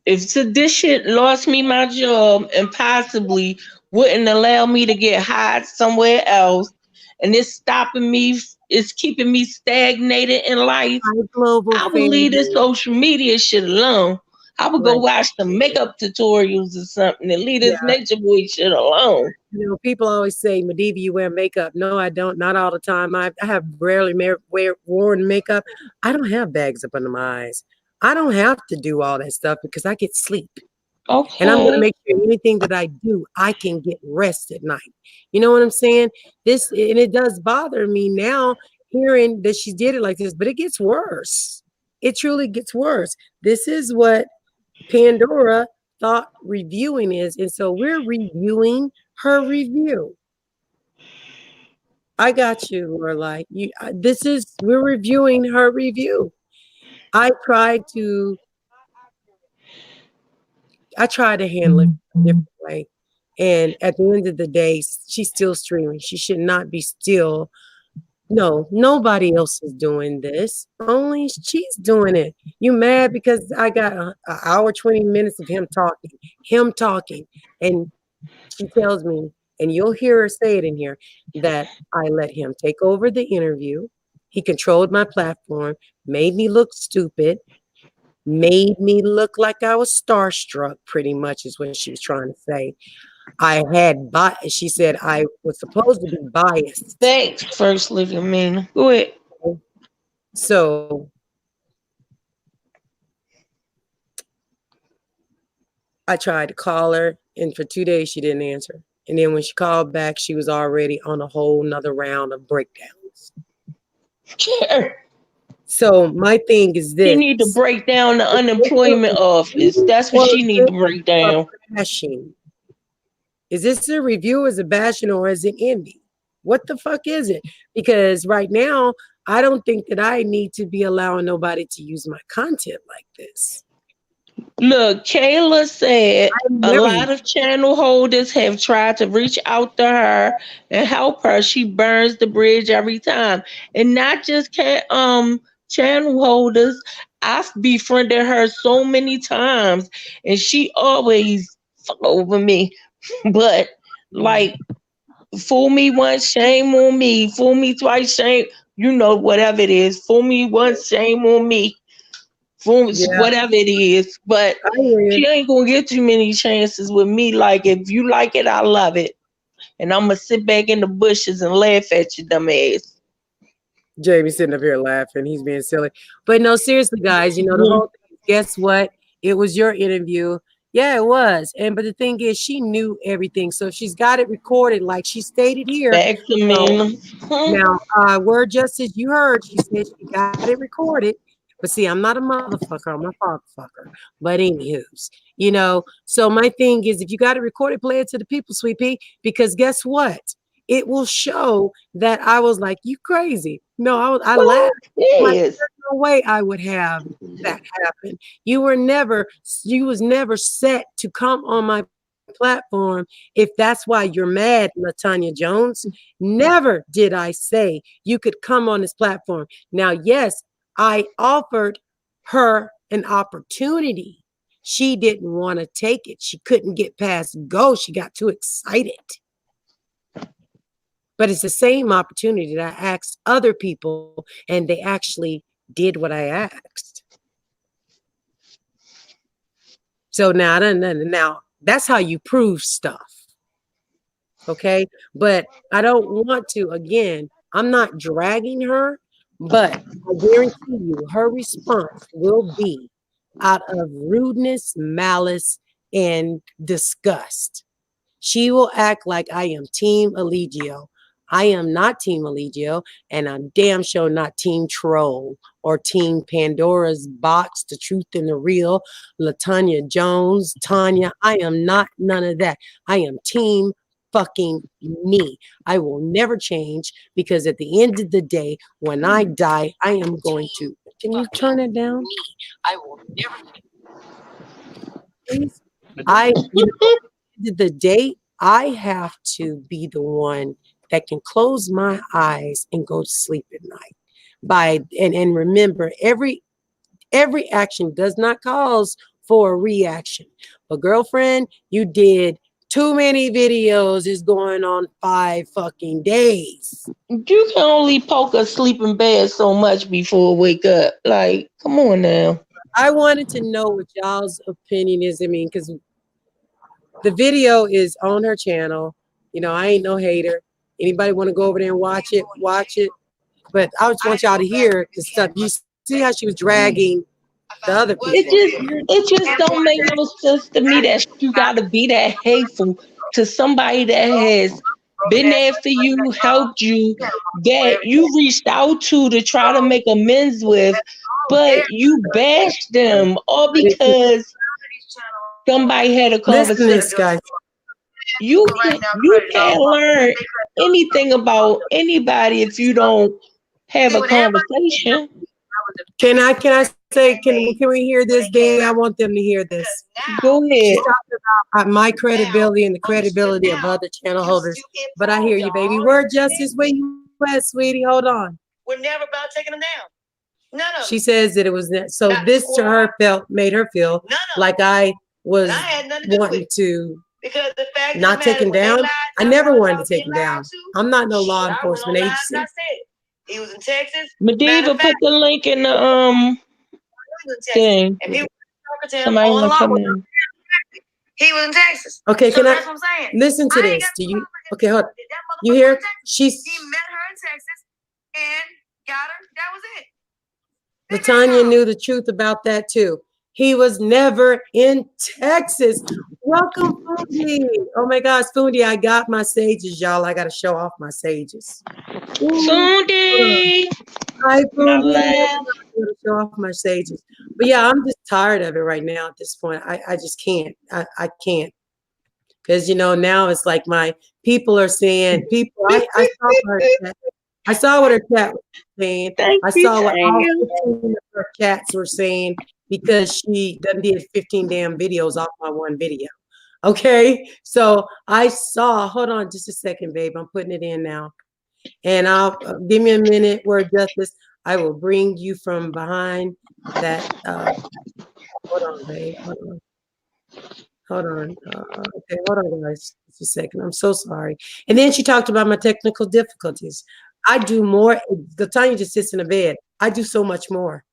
if this shit lost me my job and possibly wouldn't allow me to get hired somewhere else, and it's stopping me, it's keeping me stagnated in life, I would leave this social media shit alone. I would go watch some makeup tutorials or something and leave this Nature Boy shit alone. You know, people always say, MaDiva, you wear makeup. No, I don't. Not all the time. I have rarely worn makeup. I don't have bags up under my eyes. I don't have to do all that stuff because I get sleep. Okay. And I'm going to make sure anything that I do, I can get rest at night. You know what I'm saying? And it does bother me now hearing that she did it like this, but it gets worse. It truly gets worse. This is what Pandora thought reviewing is. And so we're reviewing her review. I got you, Lorelai. We're reviewing her review. I tried to handle it a different way. And at the end of the day, she's still streaming. She should not be still. No, nobody else is doing this. Only she's doing it. You mad because I got an hour, 20 minutes of him talking. And she tells me, and you'll hear her say it in here, that I let him take over the interview. He controlled my platform, made me look stupid, made me look like I was starstruck, pretty much is what she was trying to say. She said I was supposed to be biased. Thanks, First Lady Amina. Go ahead. So I tried to call her, and for 2 days she didn't answer. And then when she called back, she was already on a whole nother round of breakdowns. Sure. So my thing is this. She need to break down the unemployment office. That's what she need to break down. Bashing. Is this a review, is it bashing, or is it envy? What the fuck is it? Because right now, I don't think that I need to be allowing nobody to use my content like this. Look, Kayla said a lot of channel holders have tried to reach out to her and help her. She burns the bridge every time. And not just channel holders. I've befriended her so many times and she always fuck over me. But like, fool me once, shame on me. Fool me twice, shame, whatever it is. Fool me once, shame on me. Whatever it is, but she ain't gonna get too many chances with me. Like, if you like it, I love it, and I'm gonna sit back in the bushes and laugh at you, dumb ass. Jamie's sitting up here laughing. He's being silly, but no, seriously, guys. The whole thing. Guess what? It was your interview. Yeah, it was. But the thing is, she knew everything, so she's got it recorded, like she stated here. Back to me. Now, word justice, you heard. She said she got it recorded. But see, I'm not a motherfucker. I'm a fatherfucker. But anywho's, so my thing is, if you got it recorded, play it to the people, Sweet Pea. Because guess what? it will show that I was like, you crazy. No, I Well, laughed. Like, yes. there's no way I would have that happen. You was never set to come on my platform if that's why you're mad, LaTanya Jones. Never did I say you could come on this platform. Now, yes, I offered her an opportunity. She didn't want to take it. She couldn't get past go. She got too excited. But it's the same opportunity that I asked other people, and they actually did what I asked. So now that's how you prove stuff. Okay. But I don't want to, again, I'm not dragging her, but I guarantee you her response will be out of rudeness, malice, and disgust. She will act like I am Team Allegio. I am not Team Allegio, and I'm damn sure not Team Troll or Team Pandora's Box, The Truth and the Real, LaTanya Jones, Tanya. I am not none of that. I am Team fucking me. I will never change because at the end of the day, when I die, I am going to. Can you turn it down? I will never. Please. At the end of the day, I have to be the one that can close my eyes and go to sleep at night. And remember, every action does not cause for a reaction. But girlfriend, you did too many videos. Is going on 5 fucking days. You can only poke a sleeping bed so much before wake up. Like, come on now. I wanted to know what y'all's opinion is. I mean, because the video is on her channel. You know, I ain't no hater. Anybody want to go over there and watch it? Watch it. But I just want y'all to hear the stuff. You see how she was dragging the other people. It just don't make no sense to me that you gotta be that hateful to somebody that has been there for you, helped you, that you reached out to try to make amends with, but you bashed them all because somebody had a Listen to conversation. this, guys. You can't learn anything about anybody if you don't have a conversation. Can I say, can we hear this, Danny? I want them to hear this. Go ahead. She talked about my credibility and the credibility of other channel holders. But I hear you, baby. Word justice, where you at, sweetie? Hold on. We're never about taking them down. None of She says that it was so this to her made her feel like I was wanting to because the fact not take him down. I never wanted to take him down. I'm not no law enforcement agency. He was in Texas. MaDiva, put the link in the thing. And people talking to him Somebody on wanna come law. in. He was in Texas. Okay, So can that's I what I'm saying. listen to I ain't this? got Do no you? problem with Okay, hold. that. That You motherfucker hear? in Texas, She's he met her in Texas and got her. That was it. LaTanya knew the truth about that too. He was never in Texas. Welcome, Fundi. Oh my gosh, Fundi, I got my sages, y'all. I got to show off my sages. Fundi. Hi, My Fundi. love. Show off my sages. But yeah, I'm just tired of it right now at this point. I just can't. I can't. Because, you know, now it's like my people are saying, I saw what her chat was saying. Thank I you, saw what all Tanya. 15 of her chats were saying because she done did 15 damn videos off my one video. Okay. So I saw, hold on just a second, babe. I'm putting it in now. And I'll give me a minute, word justice. I will bring you from behind that. Hold on, babe. Hold on. Okay, hold on, guys. Just a second. I'm so sorry. And then she talked about my technical difficulties. I do more. The time you just sits in a bed, I do so much more.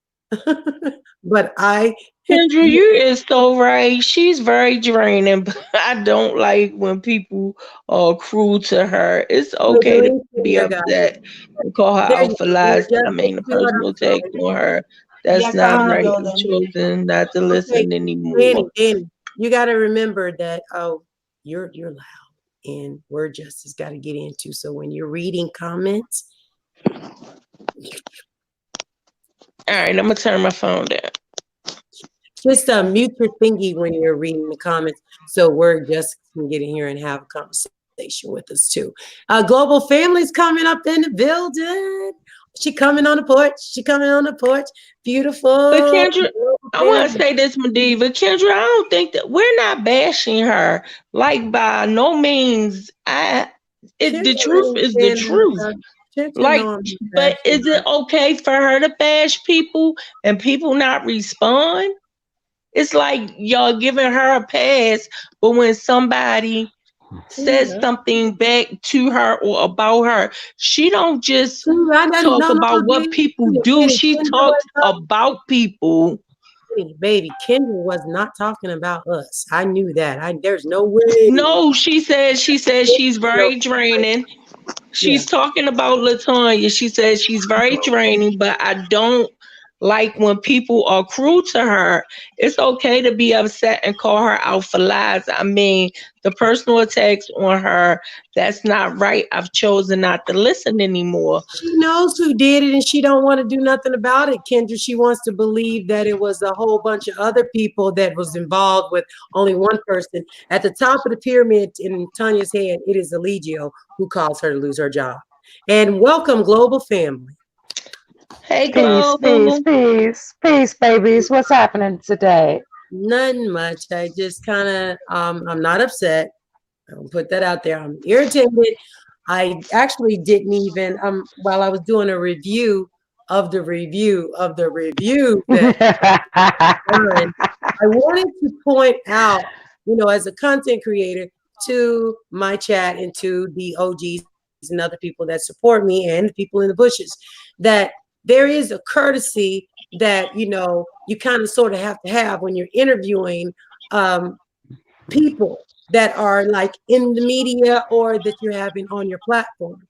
But Kendra, you is so right. She's very draining, but I don't like when people are cruel to her. It's okay to be upset and call her out for lies. I mean, a personal attack on her. That's Yes, not I have, right. I'm Golden. choosing not to listen anymore. Danny, you got to remember that. Oh, you're loud, and word justice got to get into. So when you're reading comments, all right, I'm gonna turn my phone down. Just mute your thingy when you're reading the comments, so word justice can get in here and have a conversation. with us too. Global Family's coming up in the building. She coming on the porch. She coming on the porch. But Beautiful. Kendra, I want to say this, MaDiva. Kendra, I don't think that we're not bashing her. Like by no means. The truth is the truth. Like, but is it okay for her to bash people and people not respond? It's like y'all giving her a pass, but when somebody says something back to her or about her, she don't just talk about what people do. She talks about people. Baby, Kendra was not talking about us. I knew that. There's no way. No, she says she's very draining. She's talking about LaTanya. She says she's very draining, but I don't like when people are cruel to her. It's okay to be upset and call her out for lies. I mean, the personal attacks on her, that's not right. I've chosen not to listen anymore. She knows who did it and she don't want to do nothing about it, Kendra. She wants to believe that it was a whole bunch of other people that was involved with only one person. At the top of the pyramid in Tanya's head, it is Eligio who caused her to lose her job. And welcome, Global Family. Hey, peace, babies. What's happening today? Nothing much. I just kind of, I'm not upset. I'll put that out there. I'm irritated. I actually didn't even, while I was doing a review of the review that I wanted to point out, as a content creator, to my chat and to the OGs and other people that support me and the people in the bushes, that there is a courtesy that, you kind of sort of have to have when you're interviewing people that are like in the media or that you're having on your platform.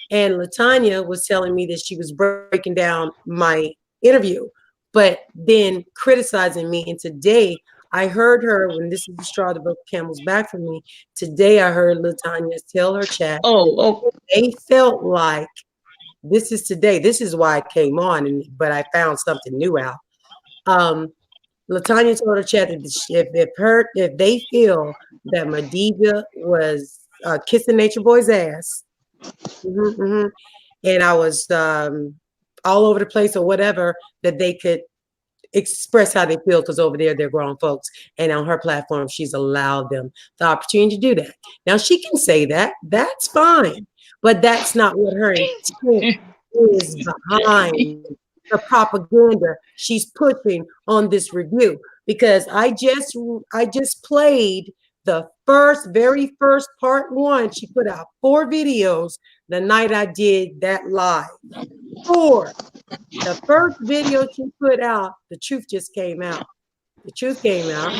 And LaTanya was telling me that she was breaking down my interview, but then criticizing me. And today I heard her, when this is the straw that broke the camel's back for me, today I heard LaTanya tell her chat, they felt like, this is today, this is why I came on, but I found something new out. LaTanya told her chat that if they feel that MaDiva was kissing Nature Boy's ass, and I was all over the place or whatever, that they could express how they feel, because over there they're grown folks, and on her platform she's allowed them the opportunity to do that. Now she can say that, that's fine, but that's not what her intent is behind the propaganda she's pushing on this review. Because I just played the very first part one. She put out 4 videos the night I did that live. 4. The first video she put out, the truth just came out. The truth came out,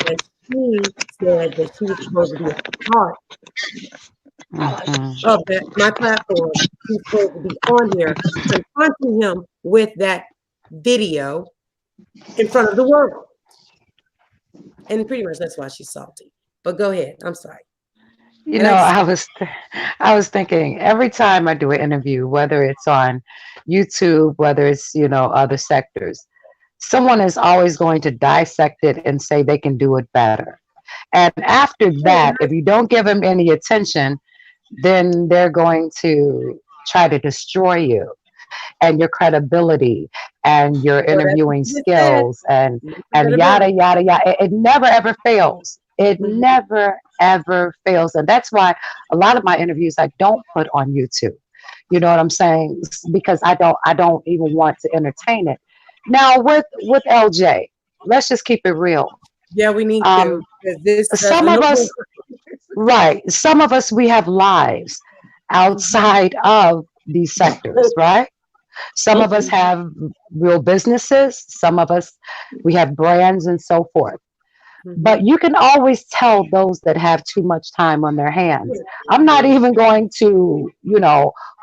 and she said that she was supposed to be a part of my platform. She's supposed to be on here confronting him with that video in front of the world. And pretty much that's why she's salty. But go ahead. I'm sorry. I was thinking every time I do an interview, whether it's on YouTube, whether it's, other sectors, someone is always going to dissect it and say they can do it better. And after that, if you don't give them any attention, then they're going to try to destroy you and your credibility and your interviewing skills and yada, yada, yada. It never, ever fails. It never, ever fails. And that's why a lot of my interviews I don't put on YouTube. You know what I'm saying? Because I don't even want to entertain it. Now with LJ, let's just keep it real. Yeah, we need to. Some of us, right? Some of us, we have lives outside of these sectors, right? Some of us have real businesses. Some of us, we have brands and so forth. But you can always tell those that have too much time on their hands. I'm not even going to,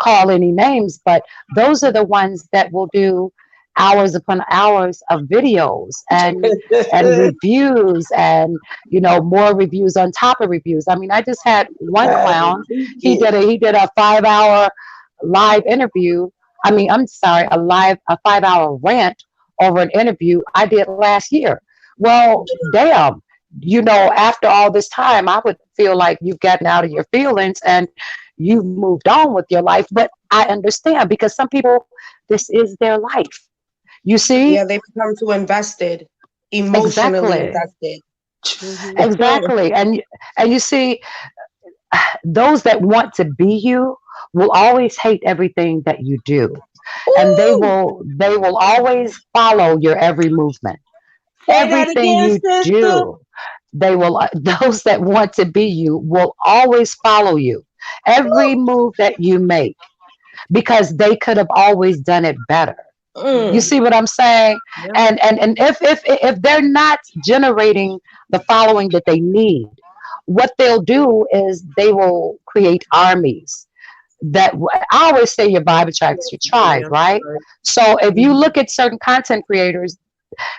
call any names, but those are the ones that will do hours upon hours of videos and reviews and, more reviews on top of reviews. I mean, I just had one clown. He did a 5-hour live interview. I mean, I'm sorry, a 5-hour rant over an interview I did last year. Well, damn, after all this time, I would feel like you've gotten out of your feelings and you've moved on with your life. But I understand because some people, this is their life. You see? Yeah, they become too invested, emotionally Exactly. invested. Mhm. Exactly. And you see, those that want to be you will always hate everything that you do. And Ooh, they will always follow your every movement. say that Everything again, you sister. do, they will those that want to be you will always follow you. Every move that you make because they could have always done it better. You Mm. see what I'm saying? Yeah. And if they're not generating the following that they need, what they'll do is they will create armies that I always say your vibe attracts your tribe, Yeah. right? Right. So if you Mhm. look at certain content creators,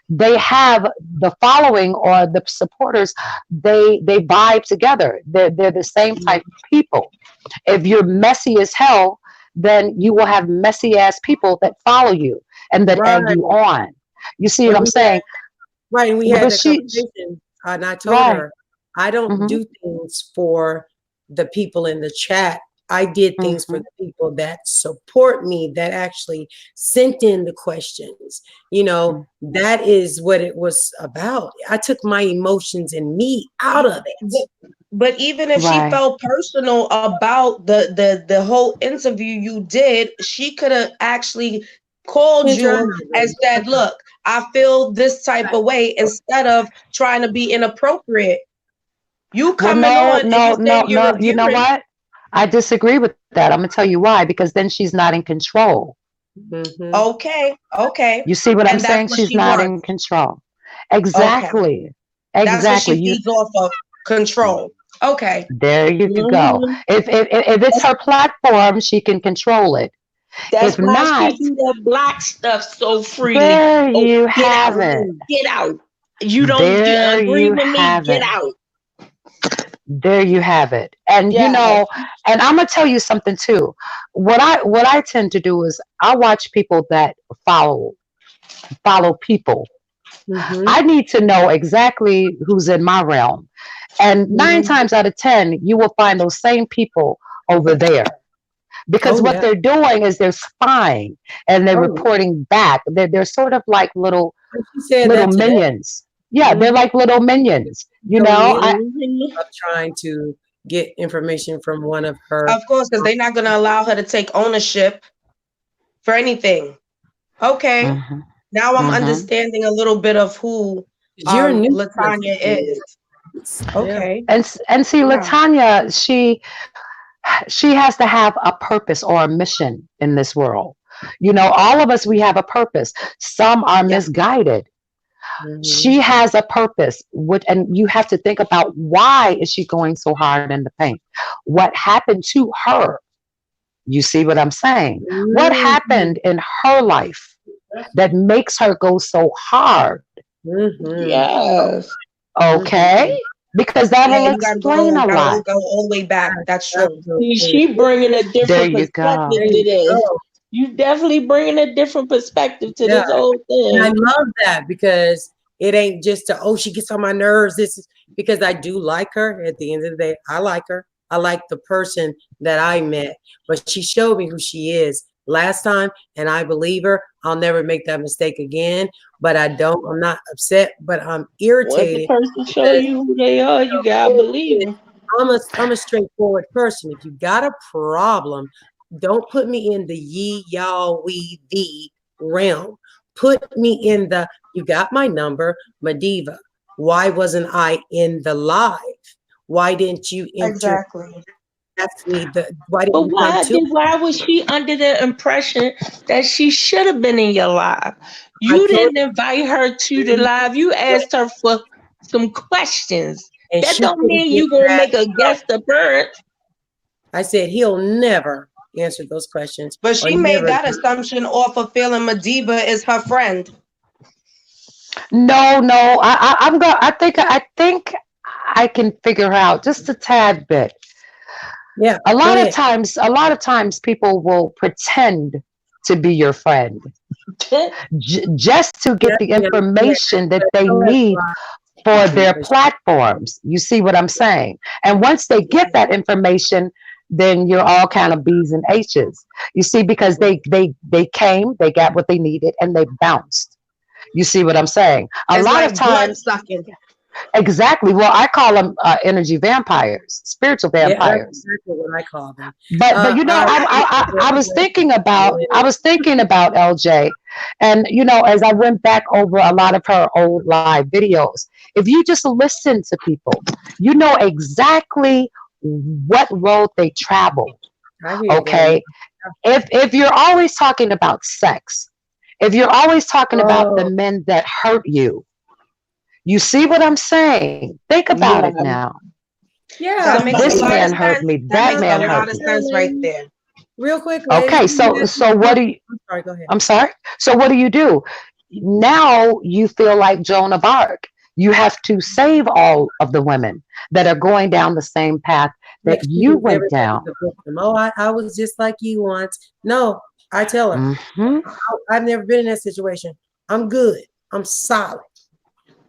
they have the following or the supporters, they vibe together. They're the same type of people. If you're messy as hell, then you will have messy ass people that follow you and that egg Right. you on. You see what And I'm we had saying? right, and we had Because that conversation, and I told right. her, I don't Mm-hmm, do things for the people in the chat. I did things for mm-hmm, the people that support me, that actually sent in the questions. That is what it was about. I took my emotions and me out of it. But even if she right. felt personal about the whole interview you did, she could have actually called Kendra, you and said, "Look, I feel this type of way," instead of trying to be inappropriate. You Well, coming no, on and you no, no, saying you're no. You know reviewing. what? I disagree with that. I'm gonna tell you why. Because then she's not in control. mm-hmm. Okay, okay. You see what I'm And that's saying? what She's she not in wants. control. Okay. Exactly. That's what Exactly. she feeds off of, control. Okay. There you go. Hmm. If it's her platform, she can control it. That's If why not, she do that black stuff so freely. there Oh, you get out, have it. get out. You don't There agree you with me? have Get it. out. There you have it. And Yeah. and I'm gonna tell you something too. What I tend to do is I watch people that follow follow people. Mm-hmm. I need to know exactly who's in my realm. And nine Mm-hmm. times out of 10, you will find those same people over there. Because Oh what yeah. they're doing is they're spying and they're Oh yeah. reporting back. They're sort of like little And she said little that today. minions. Yeah, they're Mm-hmm. like little minions. Showing me I Hmm. of trying to get information from one of her. Of course, because they're not going to allow her to take ownership for anything. Okay. hmm Now I'm hmm understanding a little bit of who You're new to the Latanya is. people. Yeah. Okay. and see, Yeah. Latanya, she has to have a purpose or a mission in this world. All of us, we have a purpose. Some are Yeah. misguided. Mm-hmm. She has a purpose, and you have to think about why is she going so hard in the paint? What happened to her? You see what I'm saying? What Mm-hmm. happened in her life that makes her go so hard? Mm-hmm. Yes. Okay, Mm-hmm. because that Yeah, will you explain a lot. go all the way back. That's true. See, Absolutely. she bringing a There different you perspective go. There to you this. go. You definitely bringing a different perspective to Yeah. this whole And I thing. love that because it ain't just she gets on my nerves. This is because I do like her. At the end of the day, I like her. I like the person that I met, but she showed me who she is last time, and I believe her. I'll never make that mistake again. But I'm not upset, but I'm Once the irritated person show because you who they are, you gotta believe them. I'm a straightforward person. If you got a problem, don't put me in the ye, y'all, we, thee realm. Put me in the you got my number, MaDiva. Why wasn't I in the live? Why didn't you Exactly. ask me why didn't But you come to why was she under the impression that she should have been in your live? I You told didn't invite her to the live. You asked her for some questions. and That she don't couldn't mean get you gonna that. make a guest appearance. I said he'll never answer those questions But or she made never. that assumption off of feeling MaDiva is her friend. No, no, I'm going. I think I can figure out just a tad bit. Yeah, A go lot of ahead. times, a lot of times, people will pretend to be your friend just to get Yeah, the yeah, yeah. information that they Go ahead, need Ron. for their platforms. You see what I'm saying? And once they get that information, then you're all kind of B's and H's. You see, because they came, they got what they needed, and they bounced. You see what I'm saying? A It's lot like of blood times, sucking. exactly. Well, I call them energy vampires, spiritual Yeah, that's vampires. exactly what I call them. But you know, I was thinking about LJ, and you know, as I went back over a lot of her old live videos, if you just listen to people, you know exactly what road they traveled. I hear you, baby. Okay, if you're always talking about sex, if you're always talking about the Oh, men that hurt you, you see what I'm saying? Think about it Yeah, now. that yeah. makes a This lot of man Somebody, hurt sense. me. That That makes a man somebody hurt lot of me. sense right ladies, there. real quick, ladies. Okay, Let me ask you so what one. do you? I'm sorry. Go ahead. I'm sorry. So what do? Now you feel like Joan of Arc. You have to save all of the women that are going down the same path that you Accuse went everybody down. the victim. Oh, I was just like you once. No, I tell her Hmm. I've never been in that situation. I'm good. I'm solid.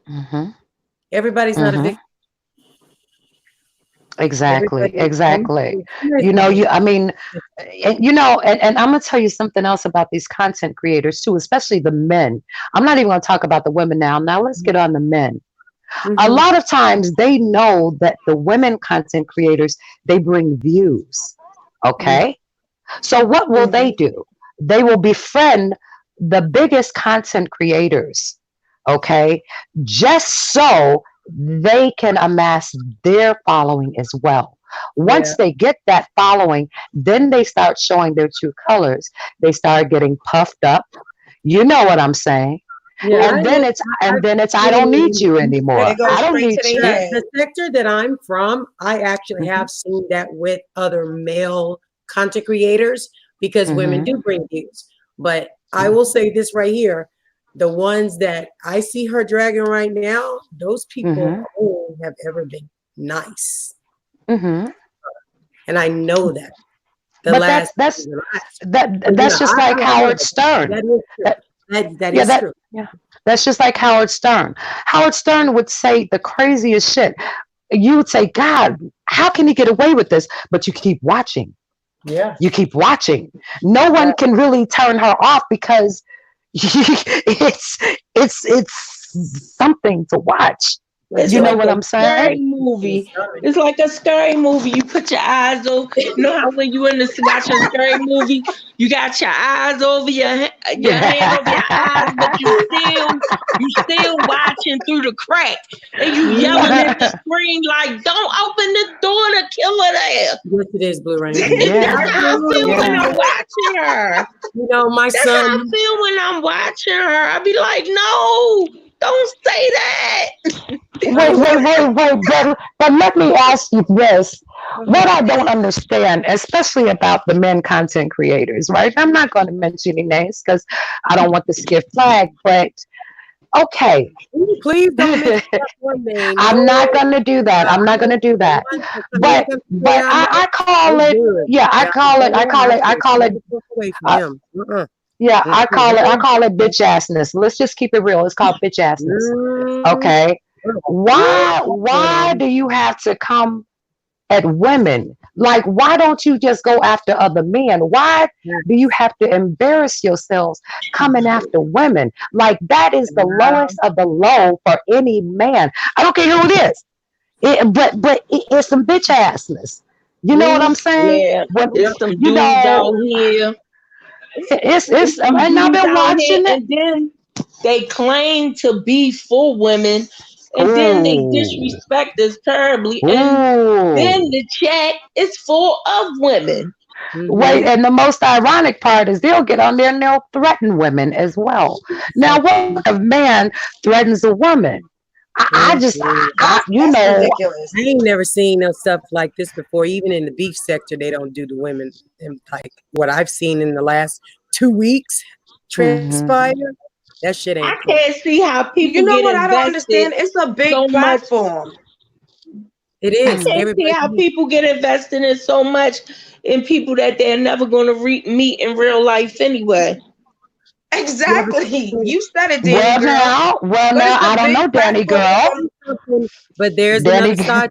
Hmm. Everybody's not a Hmm. victim. Exactly. Everybody Exactly. You experienced know, it. I mean, and I'm gonna tell you something else about these content creators too, especially the men. I'm not even gonna talk about the women now. Now let's get on the men. A Mm-hmm. lot of times they know that the women content creators, they bring views. Okay. So what will they Mm-hmm. do? They will befriend the biggest content creators, okay, just so they can amass their following as well. Yeah. Once they get that following, then they start showing their true colors. They start getting puffed up. You know what I'm saying? Yeah. And I then know. it's I I've don't been need in you the anymore. It sector. goes I don't straight need to their you. head. The sector that I'm from, I actually Hmm. have seen that with other male content creators because women Hmm. do bring views. But I will say this right here. The ones that I see her dragging right now, those people Hmm. only have ever been nice. Hmm. And I know that. The But last the last. So yeah, that's just like I know Howard that. Stern. That is true. That, That yeah, is true. that's just like Howard Stern. Howard Stern would say the craziest shit. You would say, God, how can he get away with this? But you keep watching. Yeah. You keep watching. No one can really turn her off because it's something to watch. It's You know like what a I'm saying? scary movie. It's like a scary movie. You put your eyes over. You know how when you in this watching a scary movie, you got your eyes over your hand over your eyes, but you still watching through the crack, and you yelling at the screen like, "Don't open the door, the killer there." Yes, it is, Blue Rain. And that's Yeah, how I feel when yeah. I'm watching her. You know, my That's how I son, feel when I'm watching her. I be like, "No, don't say that." my But let me ask you this. What I don't understand, especially about the men content creators, right? I'm not going to mention any names because I don't want this to get flagged, but okay. please don't mention that one name. I'm not No, going to do that. I'm not going to do the that. one, the men But can say I know. I They call it, good. yeah, Now, I call stay it, the fuck away from uh, him. yeah, I Mm-mm. call it bitch assness. Let's just keep it real. It's called bitch assness. Mm. Okay. Woo. Why do you have to come at women? Like, why don't you just go after other men? Why do you have to embarrass yourselves coming after women? Like, that is the lowest of the low for any man. I don't care who it is. It's some bitch assness. You know what Mm. I'm saying? Yeah, When Yep. it's some you dudes know, out here. It's some and I've dudes been out here, watching it. and then they claim to be for women, and then they Ooh, disrespect us terribly, and then ooh. the chat is full of women. Wait, Mm-hmm. and the most ironic part is they'll get on there and they'll threaten women as well. Now, what kind of man threatens a woman? You That's know, ridiculous. I ain't never seen no stuff like this before. Even in the beef sector, they don't do the women. And like what I've seen in the last 2 weeks mhm, transpire, that shit I ain't cool. can't see how You people know get what I don't invested understand? It's a big so much. platform. It I is. mhm. can't see Everybody. how people get invested in so much in people that they're never going to meet in real life anyway. Exactly. You said it, Danny girl. Well, But now, it's a I don't big know, Danny platform. girl. something, but there's Danny, another side.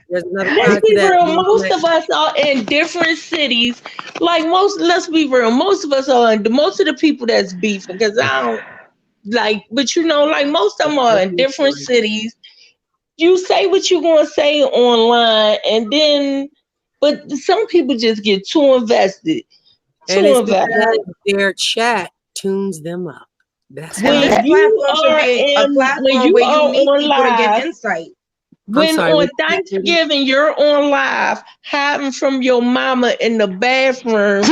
There's another Let's side to be that. real. Most of us are in different cities. Like most, let's be real. Most of us are in most of the people that's beefing because I don't like. But you know, like most of them are in different cities. You say what you're gonna say online, and then, but some people just get too invested. And Too it's invested. because their chat tunes them up. That's And why. this When you platform should are be a in, when platform you where you are meet on people to get live. insight. I'm When sorry. on Thanksgiving you're on live, hiding from your mama in the bathroom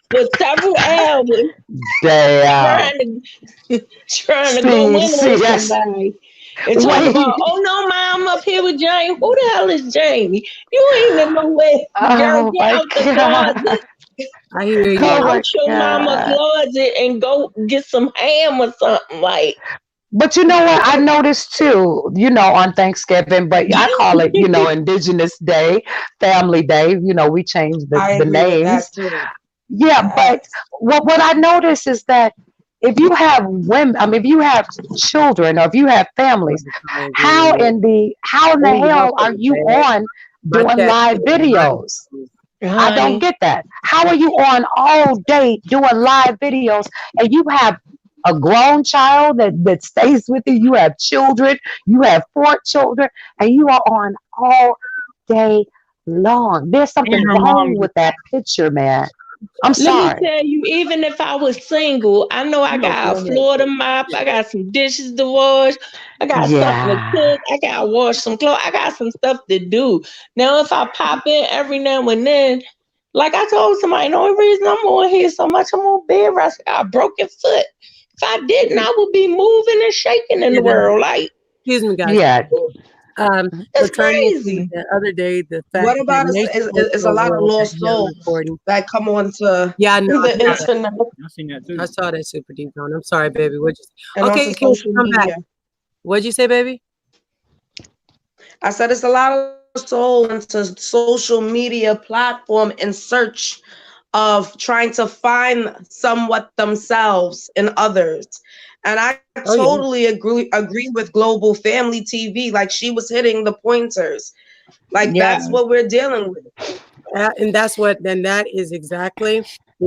for several hours, damn. trying to go in See, on that's somebody, and talk about, wait. oh no, ma, I'm up here with Jamie. Who the hell is Jamie? You ain't in no way. Girl, Oh get my out the god. closet. I hear Get you. Oh out my your mama god. closet and go get some ham or something like. But you know what? I noticed too, on Thanksgiving, but I call it, Indigenous Day, Family Day. We changed I the agree with names. that too. Yeah, but Facts. what I notice is that if you have women, I mean, if you have children or if you have families, I agree with you. how in the Oh, y'all hell are so you bad. on My doing chat live said my videos? I don't Honey, get that. How are you on all day doing live videos and you have a grown child that stays with you? You have children, you have 4 children, and you are on all day long. There's something and her wrong mom. with that picture, man. I'm Let me sorry. tell you, even if I was single, I know I no, got a go ahead. floor to mop, I got some dishes to wash, I got something to Yeah. cook, I gotta wash some clothes, I got some stuff to do. Now, if I pop in every now and then, like I told somebody, the only reason I'm on here so much, I'm on bed rest, I got a broken foot. If I didn't, I would be moving and shaking in Yeah, the world. Like, excuse me, guys. Yeah. it's Latanya said crazy. the other day the fact What that about nature is is a so lot of world that lost you're souls recording. that come onto Yeah, I know. the internet I seen that too. I saw that super deep tone. I'm sorry, baby. What'd you say? and onto Okay, Kim, social come back. media. What'd you say, baby? I said it's a lot of souls into social media platform in search of trying to find somewhat themselves in others. And I Oh yeah. totally agree with Global Family TV. Like she was hitting the pointers. Like Yeah. that's what we're dealing with. And that's what, then that is exactly,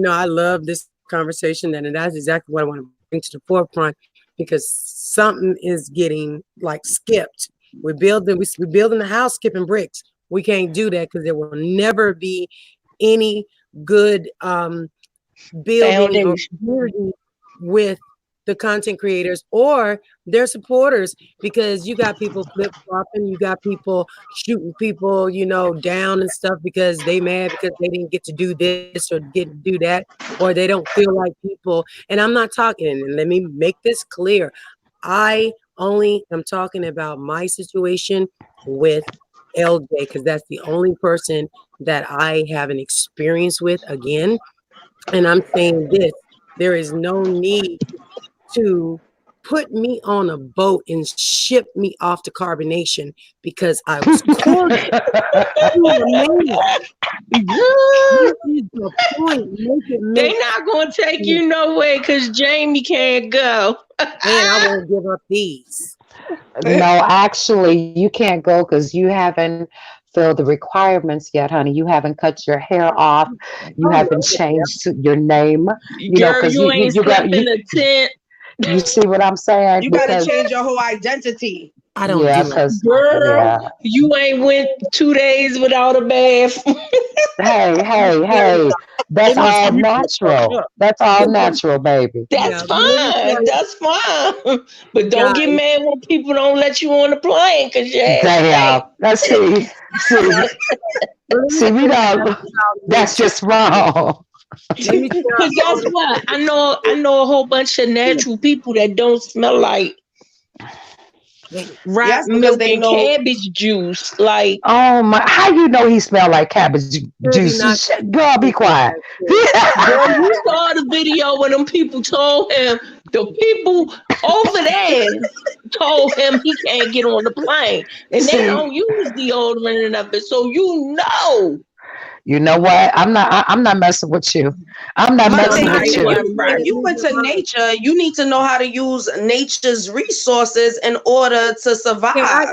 I love this conversation, and that's exactly what I want to bring to the forefront, because something is getting like skipped. We're building the house skipping bricks. We can't do that because there will never be any good building or Foundation. community with the content creators or their supporters, because you got people flip-flopping, you got people shooting people, down and stuff because they mad because they didn't get to do this or get to do that, or they don't feel like people. And I'm not talking, and let me make this clear, I only am talking about my situation with LJ, because that's the only person that I have an experience with. Again, and I'm saying this, there is no need to put me on a boat and ship me off to carbonation because I was cordial to a man. Good. This is the point. Make it They make not gonna take sense. you nowhere because Jamie can't go. And I won't give up these. No, actually, you can't go because you haven't filled the requirements yet, honey. You haven't cut your hair off. You Oh haven't no. changed your name, Girl, because you ain't you got slept in a tent. you see what I'm saying? You got to Because change your whole identity. I don't yeah, do it. because Girl, yeah. you ain't went 2 days without a bath. Hey, Let that's me all You get fucked natural. up. That's all let me- natural, baby. That's yeah, but let me tell fine. you That's fine. But don't get guys. mad when people don't let you on the plane because your ass Damn. stank. Let's see, But let me see, we tell you about don't. the child That's nature. just wrong. Let me Cause guess tell what? I know a whole bunch of you. natural people that don't smell like Yes, rotten because milk they and know. cabbage juice. Like, Oh my! How you know he smelled like cabbage Really not. juice? Girl, be quiet. girl, you saw the video when them people told him, the people over there told him he can't get on the plane. And they See, don't use deodorant and nothing. So you know. You know what? I'm not messing with you. I'm not My No, messing thing not with is, you. one, if right? you went to nature, you need to know how to use nature's resources in order to Okay, survive.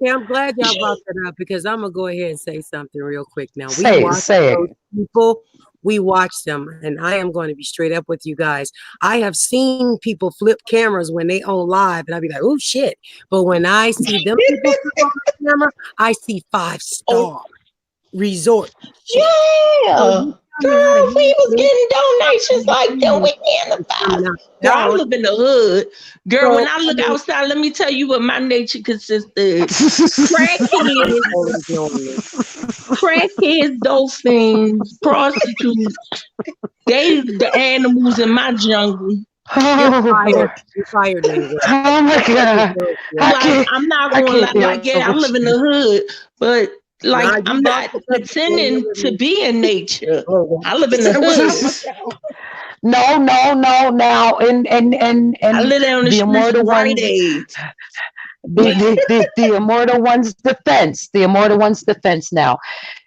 I'm glad y'all brought that up because I'm gonna go ahead and say something real quick now. We Say it, watch say those it. people, we watch them, and I am going to be straight up with you guys. I have seen people flip cameras when they on live, and I'll be like, oh shit. But when I see them people flip on the camera, I see Oh, 5-star resort shit. So Yeah. you tell me how to Girl, if we use was this, getting donations like that, we in the I mean, five. Girl, I now, live in the hood. Girl, when so I I look mean, outside, let me tell you what my nature consists of. I'm Crackheads, totally ignoring it. crackheads, dolphins, prostitutes. They the animals in my jungle. You're Oh, fired. You're fired, Lady Girl. oh my God. Yeah. I Like can't, I'm not I gonna lie, can't deal like yeah, I with live in you. the hood, but Nah, like you I'm brought not this up before. You're pretending to living. be in nature. Oh, I live he in the said, "What's hood. up?" No, no, no. Now, I in live down the the street immortal from Rite ones, Aid. the immortal one's defense, the immortal one's defense. Now,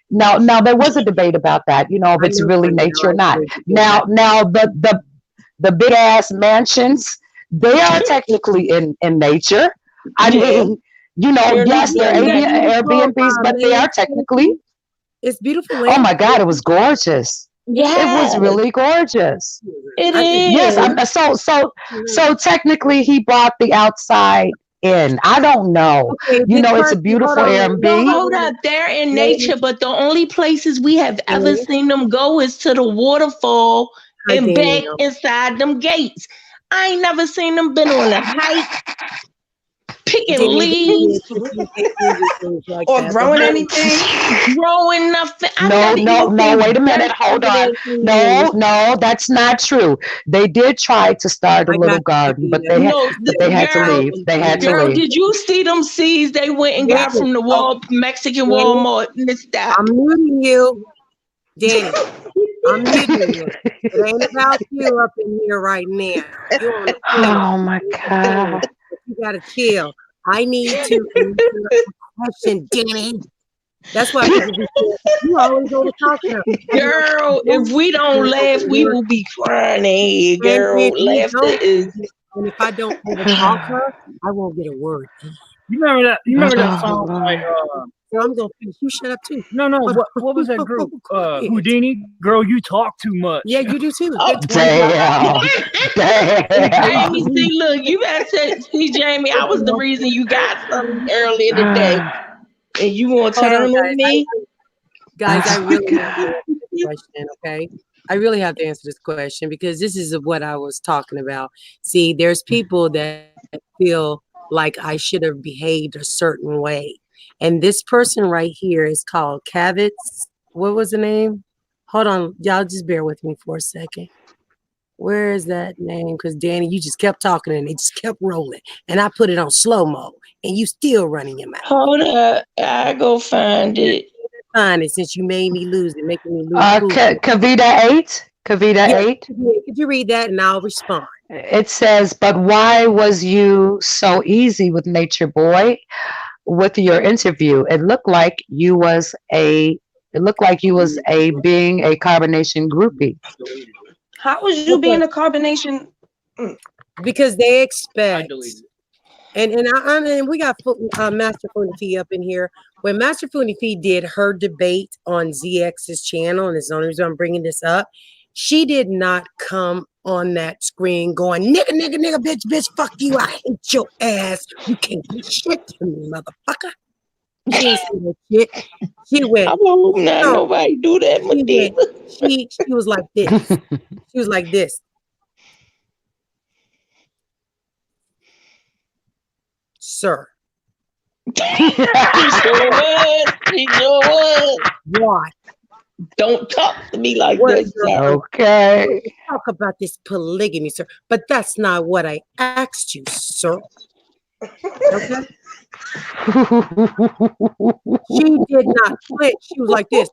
there was a debate about that. You know, if I it's know, really honey. nature or I not. agree with that. Now, the big ass mansions, they are technically in nature. I Yeah. mean, you know, Girl, It's this yes, they're one got beautiful, Airbnbs, but they are technically. landscaping. It's beautiful Oh my God, it was landscaping. gorgeous. It was yes, really gorgeous. it I think Yes, is. so technically he brought the outside in. I don't know. okay, You this know, it's a person, hold beautiful on, lady. No, Airbnb. Hold hold on, up. They're in lady. nature, but the only places we have ever Lady. seen them go is to the waterfall Hi, and back Danielle. inside them gates. I ain't never seen them been on a hike, picking Danielle, leaves, they do do things like Or that. But growing honey, anything. growing nothing. I've No, never no, even no, seen wait a minute. dirt Hold under on. their No, shoes. no, that's not true. They did try to start a I little got you, garden, Davina. No, but they had to girl, leave. They had to girl, leave. did you see them seeds they went and got Danny, from the Oh, Mexican Danny, Walmart in the stop? I'm muting you. Danny, I'm muting you. It ain't about you up in here right now. You on the panel. Oh my You understand? God. But you gotta chill. I need to answer a question, Danny. That's why people be saying, you always over talking to her. And Girl, if we don't laugh, we will be crying here, girl. if you Laughter don't, is and if I don't over talk her, I won't get a word in. You remember that? You remember that Oh song by Lord. So I'm gonna finish. You shut up too. no, what was that group? Go ahead. Houdini. Girl, you talk too much. Yeah, you do too. oh, 25. Damn. Jamie, Damn. see, look, you better see, Jamie, I was the reason you got something earlier today, and you want to Hold on, turn on me? guys. I Oh my really have to God. answer this question, okay? I really have to answer this question because this is what I was talking about. See, there's people that feel like I should have behaved a certain way. And this person right here is called Kavitz. What was the name? Hold on, y'all just bear with me for a second. Where is that name? Because Danny, you just kept talking and it just kept rolling. And I put it on slow mo and you still running your mouth. Hold up, I go find it. Find it since you made me lose it, making me lose food. Kavita 8. Kavita Yeah, 8. could you read that and I'll respond? It says, but why was you so easy with Nature Boy with your interview? It looked like you was a being a carbonation groupie. how was you Okay. being a carbonation? Because they I expect, deleted it. and we got Master Funifee up in here. When Master Funifee did her debate on ZX's channel, and it's the only reason I'm bringing this up, she did not come on that screen going, nigga, nigga, nigga, bitch, bitch, fuck you, I hate your ass. You can't do shit to me, motherfucker. She didn't say that shit. She went, I won't not no, nobody do that, she went, MaDiva. she was like this. She was like this. Sir. She sure was. She sure was. Why? Don't talk to me like What, that, sir? sir. Okay. Talk about this polygamy, sir. But that's not what I asked you, sir. Okay? She did not flinch. She was like this.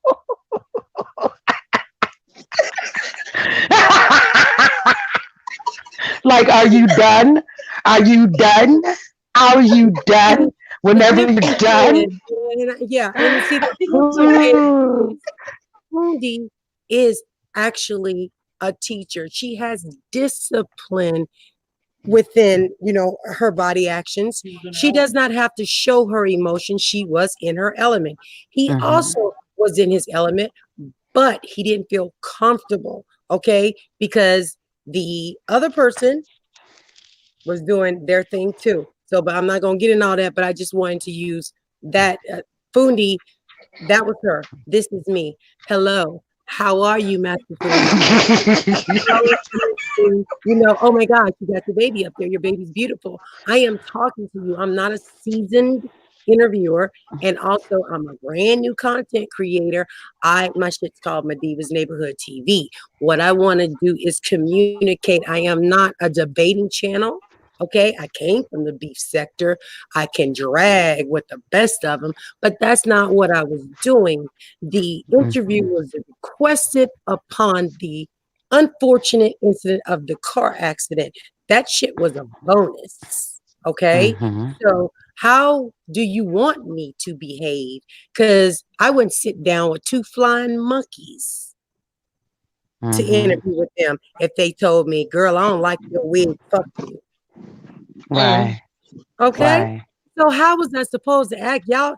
Like, are you done? Are you done? Are you done? Whenever you're done. Yeah, and see, the people who say Fundi is actually a teacher. She has discipline within, her body actions. She does not have to show her emotions. She was in her element. He Mhm. also was in his element, but he didn't feel comfortable, okay? Because the other person was doing their thing too. So, but I'm not going to get in all that, but I just wanted to use that. Fundi, that was her. This is me. Hello. How are you, Master Fundi? Oh my gosh, you got your baby up there. Your baby's beautiful. I am talking to you. I'm not a seasoned interviewer. And also I'm a brand new content creator. My shit's called MaDiva's Neighborhood TV. What I want to do is communicate. I am not a debating channel. Okay, I came from the beef sector. I can drag with the best of them, but that's not what I was doing. The interview was requested upon the unfortunate incident of the car accident. That shit was a bonus. Okay. Mhm. So how do you want me to behave? Because I wouldn't sit down with two flying monkeys to Mhm. interview with them if they told me, girl, I don't like your wig. Fuck you. Right. Okay. Right. So how was I supposed to act? Y'all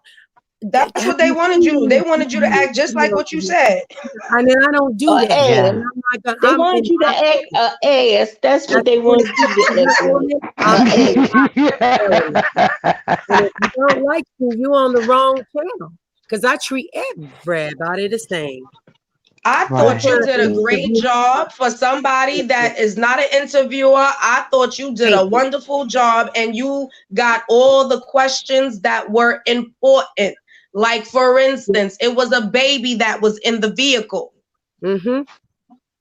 That's have what they you wanted you. They seen wanted you to act just like what you said. I mean, I don't do that. Ass. Yeah. And I'm not gonna, They I'm want in you to my act a ass. That's what That's they what want it you is. to You act know what like. I mean? I'm A in ass. my element. And if you don't like me, you on the wrong channel. Because I treat everybody the same. I That's thought Right. why you I did a great interview job for somebody that is not an interviewer. I thought you did a thank you. wonderful job and you got all the questions that were important. Like, for instance, it was a baby that was in the vehicle. Mm-hmm. It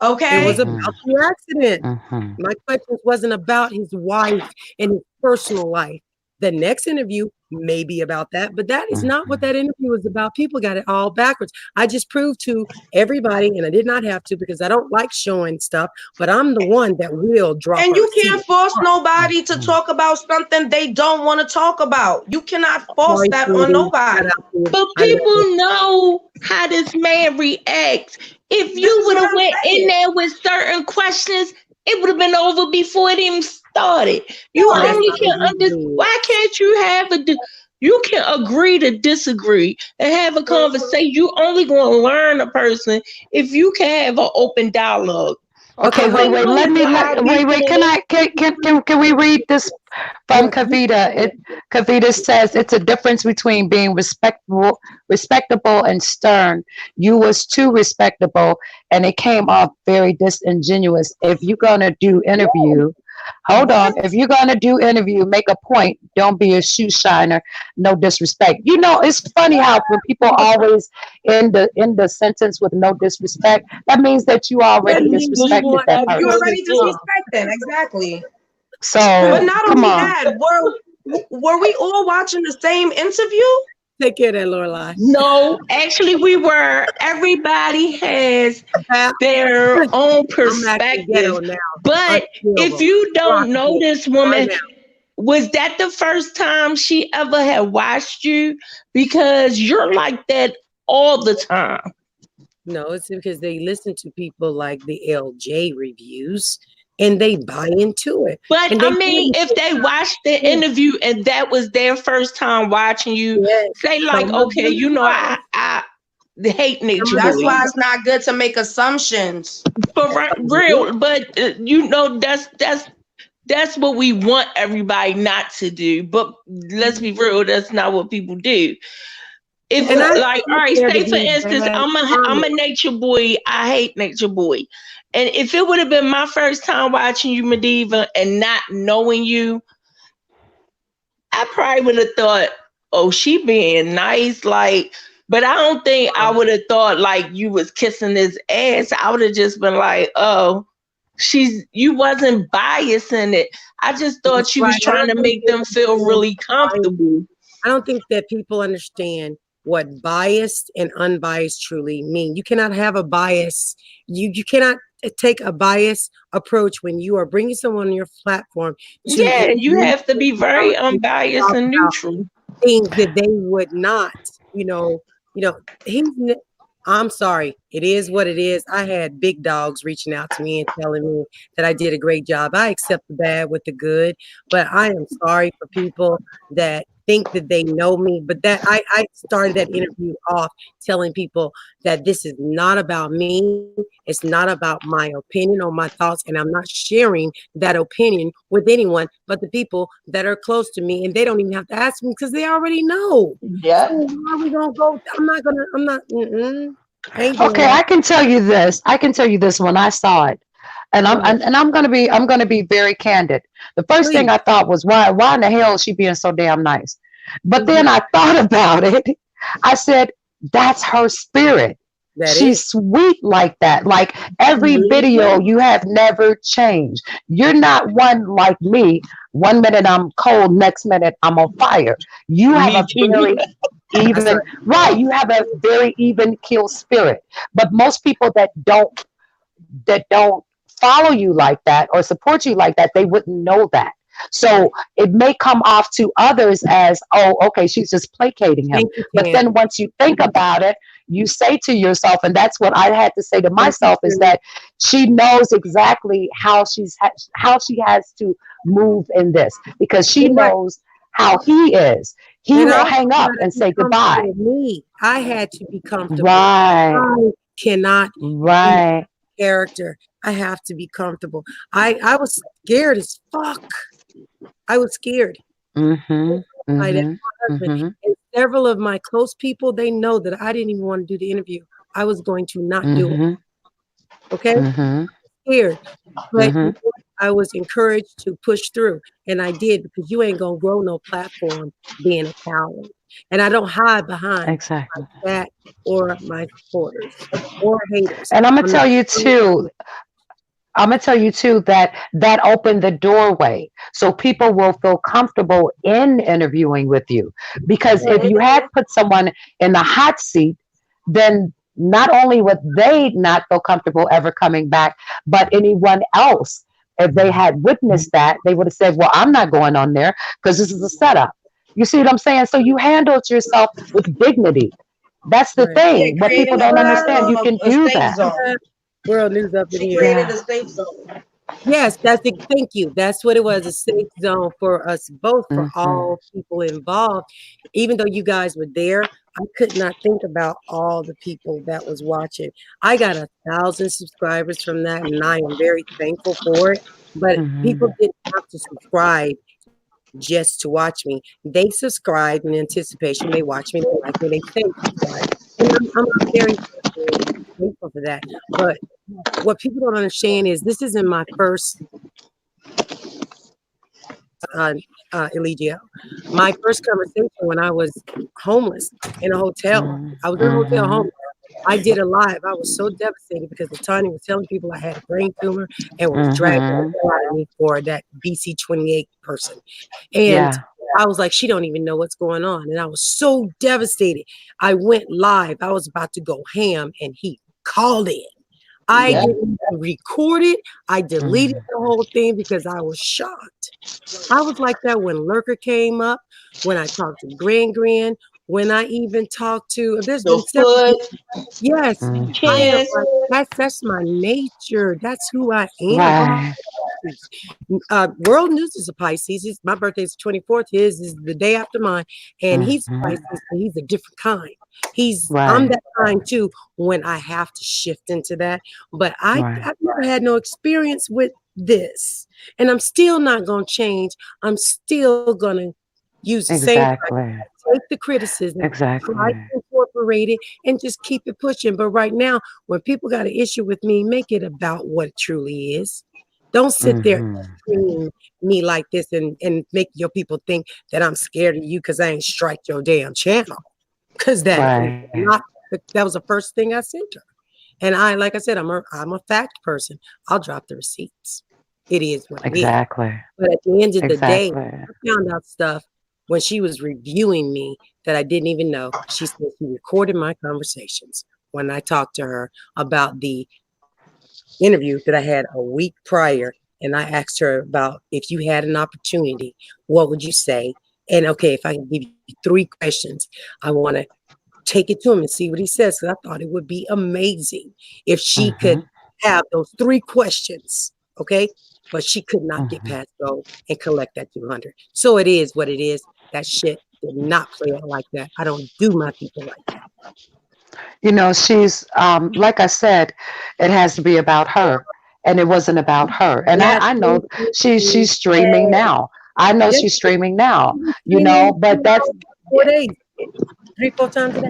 was Okay. Mhm. about the accident. Mhm. My questions wasn't about his wife and his personal life. The next interview may be about that, but that is not what Mhm. that interview is about. People got it all backwards. I just proved to everybody, and I did not have to because I don't like showing stuff, but I'm the one that will drop And a you receipt. can't force nobody to Mhm. talk about something they don't want to talk about. You cannot force Sorry, that on Cindy. Shout nobody. out to you. But I love you. people know how this man reacts. If This you is would what have I'm went in saying. there with certain questions, it would have been over before it even started. You And that's only not can what we understand. did. Why can't you have you can agree to disagree and have a conversation. You only going to learn a person if you can have an open dialogue. Okay, Okay, People wait, hold wait. on. know Let me how wait, people wait. Can is. I can we read this from Yes, Kavita? Kavita says it's a difference between being respectable and stern. You was too respectable, and it came off very disingenuous. If you're gonna do interview, hold on. What? If you're gonna do interview, make a point. Don't be a shoe shiner. No disrespect. It's funny how when people always end the sentence with no disrespect, that means that you that already means you disrespected want that to You know person. the already truth. disrespecting, exactly. But So not come only on. that, were we all watching the same interview? Take care of that, Lorelai. No, actually, we were. Everybody has Pap, their own I'm acting perspective. ghetto now. But if Unskillable. you don't Clock know it this right woman, now. was that the first time she ever had watched you? Because you're like that all the time. No, it's because they listen to people like the LJ reviews and they buy into it. But And they I tell mean, you if they watched the things. interview and that was their first time watching you, Yes, say like, some of okay, them are. I hate Some Nature of That's them Boy why are. it's not good to make assumptions. for That's all you do. real. But that's what we want everybody not to do. But let's be real, that's not what people do. If And I don't like, all want right, there to say for be a instance, bad I'm a comment. Nature Boy. I hate Nature Boy, and if it would have been my first time watching you, MaDiva, and not knowing you, I probably would have thought, oh, she being nice, like. But I don't think I would have thought like you was kissing his ass. I would have just been like, oh, you wasn't biased in it. I just That's thought you was right. I trying don't to think make they them feel understand really bias. comfortable. I don't think that people understand what biased and unbiased truly mean. You cannot have a bias. You cannot take a bias approach when you are bringing someone on your platform to Yeah, you engage have to be very and unbiased talk and about neutral. things that they would not, you know, he's I'm sorry. It is what it is. I had big dogs reaching out to me and telling me that I did a great job. I accept the bad with the good, but I am sorry for people that think that they know me. But that I started that interview off telling people that this is not about me. It's not about my opinion or my thoughts, and I'm not sharing that opinion with anyone but the people that are close to me, and they don't even have to ask me because they already know. So Yep. why are we gonna go? I'm not. I ain't doing Okay, that. I can tell you this. I can tell you this when I saw it. And Go ahead, I'm gonna be very candid. The first thing please. I thought was why in the hell is she being so damn nice? But Mhm. then I thought about it. I said, that's her spirit. That is. She's sweet like that. Like every video Mhm. you have never changed. You're not one like me. One minute I'm cold, next minute I'm on fire. You have Me a too. very That's even right. right, you have a very even kill spirit. But most people that don't follow you like that or support you like that, they wouldn't know that. So it may come off to others as, oh, okay, she's just placating him. Thank you, But Tam. then once you think about it, you say to yourself, and that's what I had to say to Thank you, myself, is Tam. that she knows exactly how she has to move in this because she You're right. knows how he is. He And I will also hang up gotta and be say comfortable goodbye. with me. I had to be comfortable. Right, I cannot be right. character. I have to be comfortable. I was scared as fuck. I was scared. Mm-hmm. I did Mm-hmm. my husband. Mm-hmm. And several of my close people, they know that I didn't even want to do the interview. I was going to not do it. Mm-hmm. Okay? Mm-hmm. Scared. But you Mm-hmm. know what? I was encouraged to push through. And I did because you ain't gonna grow no platform being a coward. And I don't hide behind Exactly. that or my supporters or haters. And I'm not I'm gonna tell you too that that opened the doorway so people will feel comfortable in interviewing with you. Because if you had put someone in the hot seat, then not only would they not feel comfortable ever coming back, but anyone else, if they had witnessed that, they would have said, well, I'm not going on there because this is a setup. You see what I'm saying? So you handled yourself with dignity. That's the right. Yeah, thing. What people creating don't understand, you can a do safe that. zone. World news up in She here. created Yeah. a safe zone. Yes, that's it. Thank you. That's what it was, a safe zone for us both, for Hmm. all people involved. Even though you guys were there, I could not think about all the people that was watching. I got 1,000 subscribers from that, and I am very thankful for it. But people Hmm. didn't have to subscribe just to watch me. They subscribed in anticipation. They watch me, they like me, they stay subscribed. And I'm very thankful for that. But what people don't understand is this isn't my first Eligio. My first conversation when I was homeless in a hotel. I was in a hotel Hmm. homeless. I did a live. I was so devastated because Latanya was telling people I had a brain tumor and was dragging the Hmm. hell out of me for that BC28 person. And Yeah. I was like, she don't even know what's going on. And I was so devastated. I went live. I was about to go ham and he called in. I Yep. didn't even record it. I deleted Mm. the whole thing because I was shocked. I was like that when Lurker came up, when I talked to Gran, when I even talked to, there's The been several foot, people. Yes, I am Hmm. kiss. like, that's my nature. That's who I am. I'm Right. Pisces. World News is a Pisces. My birthday is 24th. His is the day after mine. And he's Hmm. Pisces, but he's a different kind. I'm Right. that kind too when I have to shift into that. But Right. I've never had no experience with this. And I'm still not gonna change. I'm still gonna use the same Exactly. take the criticism, try to Exactly. incorporate it, and just keep it pushing. But right now, when people got an issue with me, make it about what it truly is. Don't sit there and Hmm. scream me like this and make your people think that I'm scared of you because I ain't strike your damn channel. Because that is Right. not, that was the first thing I sent her. And like I said, I'm a fact person. I'll drop the receipts. It is what it is. Exactly. But at the end of the day, Exactly. I found out stuff when she was reviewing me that I didn't even know. She said she recorded my conversations when I talked to her about the interview that I had a week prior. And I asked her about if you had an opportunity, what would you say? And okay, if I can give you 3 questions, I want to take it to him and see what he says. Because I thought it would be amazing if she could have those 3 questions, okay? But she could not get past those and collect that 200. So it is what it is. That shit did not play out like that. I don't do my people like that. You know, she's like I said, it has to be about her, and it wasn't about her. And I know she's streaming now. I know Yes, she's streaming now. You know, streaming but that's 4 days, 3, 4 times a day.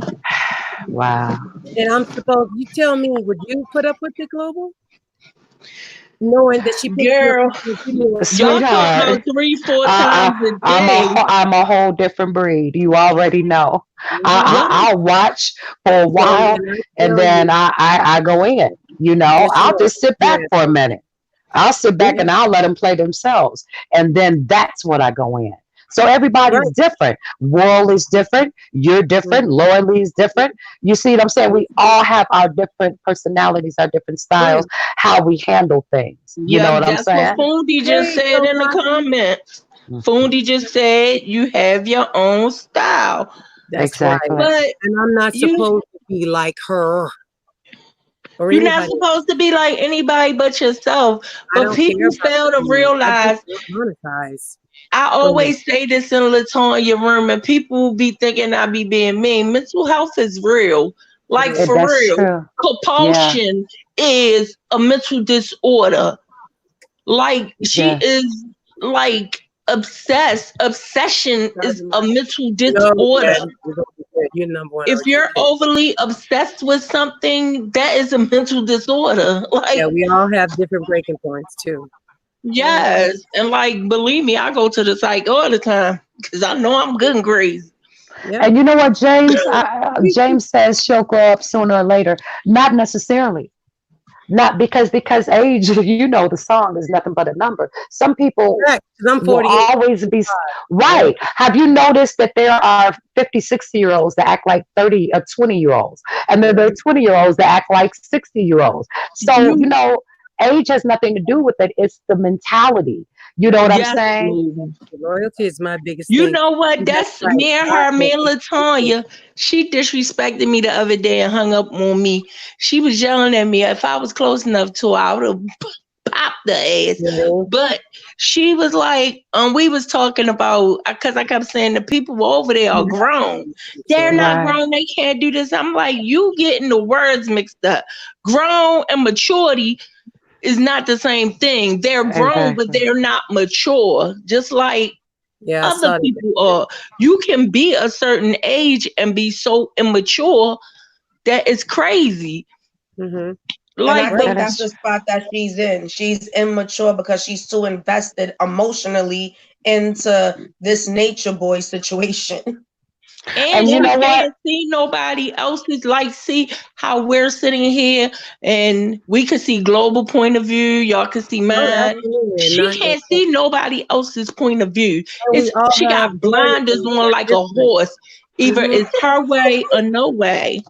wow. And I'm supposed, you tell me, would you put up with it, Global? Knowing that she puts you Girl, up with video. y'all talk about Sweetheart, 3-4 times a day. I'm a whole different breed. You already know. What? I'll watch for a So while, when I and tell then you, I go in. You know, yes, you I'll are. just sit back Yes. for a minute. I'll sit back Yeah. and I'll let them play themselves, and then that's when I go in. So everybody's Right. different. World is different. You're different. Loyalty is different. You see what I'm saying? We all have our different personalities, our different styles, Right. how we handle things. You know Yep, what I'm that's what saying? Fundi just Hey, said so in the Tati. comments. Fundi just said you have your own style. That's right. Exactly. But And I'm not supposed to be like her or you're not anybody. supposed to be like anybody but yourself. I But don't care people about fail to you. I realize, just want monetize. I Go ahead. always say this in Latonya room, and people be thinking I be being mean. Mental health is real. Like It is. for That's real. true. Yeah. Compulsion is a mental disorder. Like she Yes. is like obsessed. Obsession is a mental No, disorder. Daddy, you're gonna be good. You're number one If you're OG. overly obsessed with something, that is a mental disorder. Like, Yeah, we all have different breaking points too. yes. And like, believe me, I go to the psych all the time because I know I'm good and crazy. Yeah. And you know what, James? James says she'll grow up sooner or later. Not necessarily. Not because age, you know, the song is nothing but a number. Some people Correct. Because I'm will 48. always be Yeah. right. Have you noticed that there are 50, 60-year-olds that act like 30 or 20-year-olds? And then there are 20-year-olds that act like 60-year-olds. So, you You, know, age has nothing to do with it. It's the mentality. You know what I'm yes, saying? baby. Loyalty is my biggest You thing. know what? And that's That's right. me and I her, will me and appreciate Latonya. She disrespected me the other day and hung up on me. She was yelling at me. If I was close enough to her, I would have popped the ass. you. But she was like, we was talking about, because I kept saying the people over there are grown. They're not Right. grown. They can't do this. I'm like, you getting the words mixed up. Grown and maturity is not the same thing. They're grown, but Exactly. they're not mature. Just like Yeah, I other saw that. people are. You can be a certain age and be so immature that it's crazy. Mm-hmm. And I Like think That the that's the is spot that she's in. She's immature because she's too invested emotionally into this nature boy situation. and and you she know what? can't see nobody else's, like, see how we're sitting here and we can see global point of view, y'all can see Oh, mine. absolutely. She Not, can't see nobody else's point of view. and we It's all she have got blinders loyalties on that like are a different. horse. Either Mm-hmm. it's her way or no way.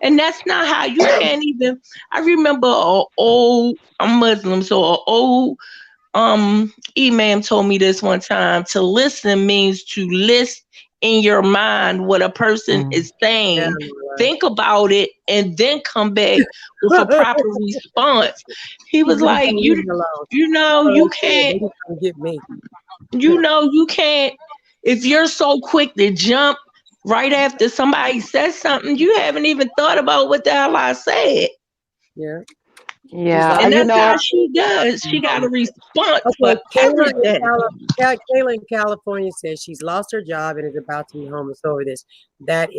And that's not how you can't even. I remember a old, I'm Muslim, so an old imam told me this one time. To listen means to list in your mind what a person Mm. is Yeah, saying, my think about it, and then come back with a life. proper response. He was Please like, don't leave you me alone. you know Oh, you they said can't they just come get me. you can't, if you're so quick to jump right after somebody says something, you haven't even thought about what the hell I said. Yeah. She's Yeah, like, And you that's how know, she does. She got a response for okay, everything. Kayla in California says she's lost her job and is about to be homeless over this. That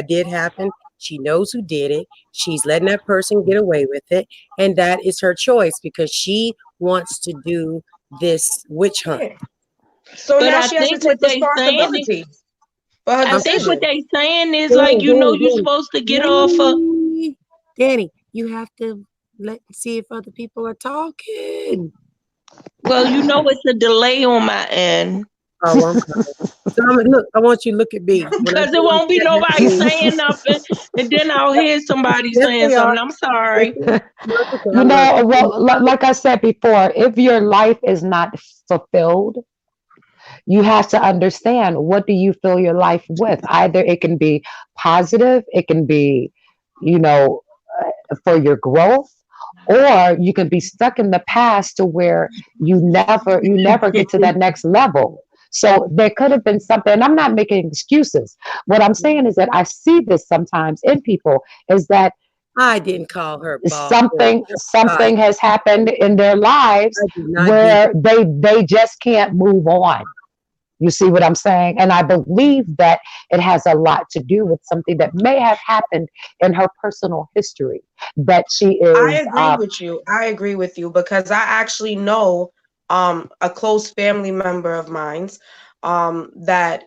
did happen. She knows who did it. She's letting that person get away with it, and that is her choice because she wants to do this witch hunt. Yeah. So But now I she has to think what take they saying is, responsibility for her I I'm think what decision. they saying is like, you know, you're supposed to get off of. Danny, you have to see if other people are talking. Well, you know, it's a delay on my end Oh, I'm coming. So look, I want you to look at me. When I because get it on won't be set next nobody week, saying nothing, and then I'll hear somebody yes, saying they are. something. I'm Yes, sorry. they are. No, it's okay. I you love know, you. well, like I said before, if your life is not fulfilled, You have to understand, what do you fill your life with? Either it can be positive, it can be, you know, for your growth, or you can be stuck in the past to where you never get to that next level. So there could have been something, and I'm not making excuses. What I'm saying is that I see this sometimes in people, is that I didn't call her bald. something has happened in their lives I did not do where they just can't move on. You see what I'm saying? And I believe that it has a lot to do with something that may have happened in her personal history, that she I is agree with you. I agree with you because I actually know a close family member of mine's that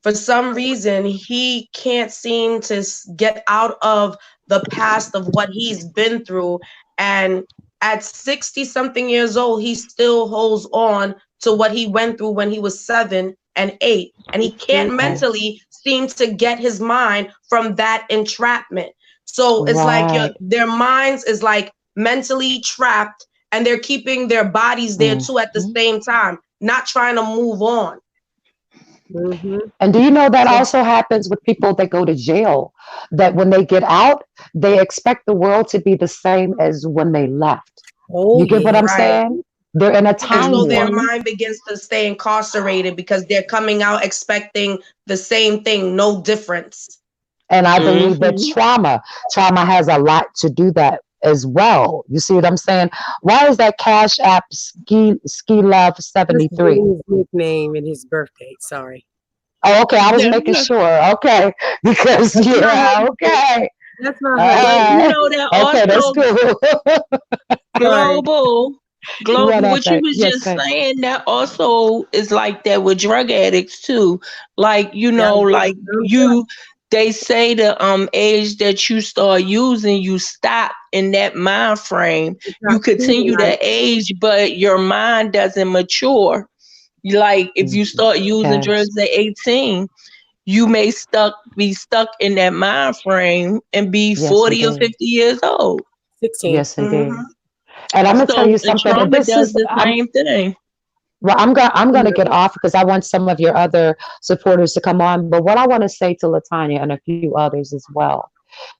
for some reason he can't seem to get out of the past of what he's been through, and at 60 something years old he still holds on to what he went through when he was 7 and 8, and he can't okay. mentally seem to get his mind from that entrapment. So it's like Right. their minds is like mentally trapped, and they're keeping their bodies there too at the Mhm. same time, not trying to move on. Mm-hmm. And do you know that So also happens with people that go to jail? That when they get out, they expect the world to be the same as when they left. Oh You get what yeah. I'm right. saying? They're in a And time so their warp. Mhm. mind begins to stay incarcerated because they're coming out expecting the same thing, no difference. And I believe that Mhm. trauma has a lot to do that as well. You see what I'm saying? Why is that Cash App Ski Love That's 73? Danny's nickname and his birthday. Sorry. Oh, okay. I was making That's sure. Okay. Because That's my yeah, husband. okay. That's my but husband. you Uh, know that okay, that's also cool. Sorry. global What what you happened? was Yes, just babe. saying, that also is like that with drug addicts too. Like, Yeah, yeah. like you, they say the age that you start using, you stop in that mind frame. It's You not continue penalized. to age, but your mind doesn't mature. Like if you start using Yes. drugs at 18, you may be stuck in that mind frame and be Yes, 40 or indeed. 50 years old. 16. Yes, indeed. Hmm. And I'm gonna tell So you and something. trauma This does is the same thing. well, I'm gonna Yeah. get off because I want some of your other supporters to come on. But what I want to say to Latanya and a few others as well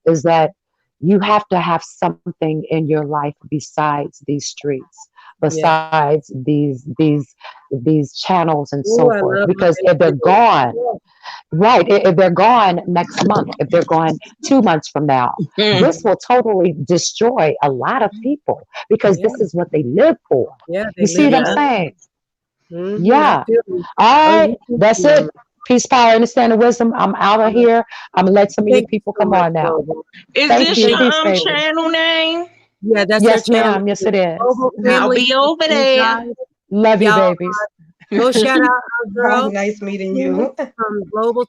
is that you have to have something in your life besides these streets, Yeah. besides these channels and Oh, so I forth. love my Because if they're baby. gone, right, if they're gone next month, if they're gone 2 months from now, Mm. this will totally destroy a lot of people because Yeah. this is what they live for. Yeah. They You see live what I'm Yeah. for it. saying? Mm-hmm. I Yeah. feel you. All Oh, right. you too, That's it. Mama. Peace, power, understanding, wisdom. I'm out All of right. here. I'm gonna let some of you Thank you people so come much, on now. Global. Is Thank this you. your Peace, baby. channel name? Yeah, that's their Yes, channel. ma'am. Yes, it is. Global I'll Family be over TV, there. guys. Love you, Y'all babies. go shout out our girl. Nice meeting Tina you. from Global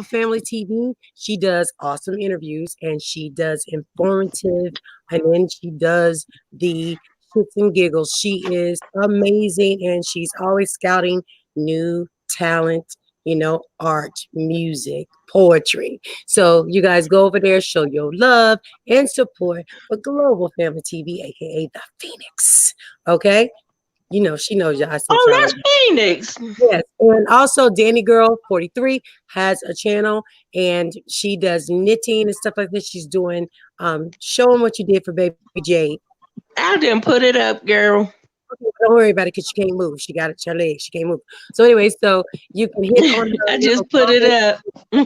Family TV. She does awesome interviews and she does informative, and then she does the shits and giggles. She is amazing and she's always scouting new talent, art, music, poetry. So you guys go over there, show your love and support for Global Family TV, aka the Phoenix. Okay? She knows y'all. I sent Oh, y'all. that's Phoenix. Yes, and also Danny Girl 43 has a channel and she does knitting and stuff like this. She's doing showing what you did for baby Jade. I didn't put it up, girl. Okay, don't worry about it because she can't move. She got it, her legs. She can't move. So anyway, so you can hit on her I little just put it up.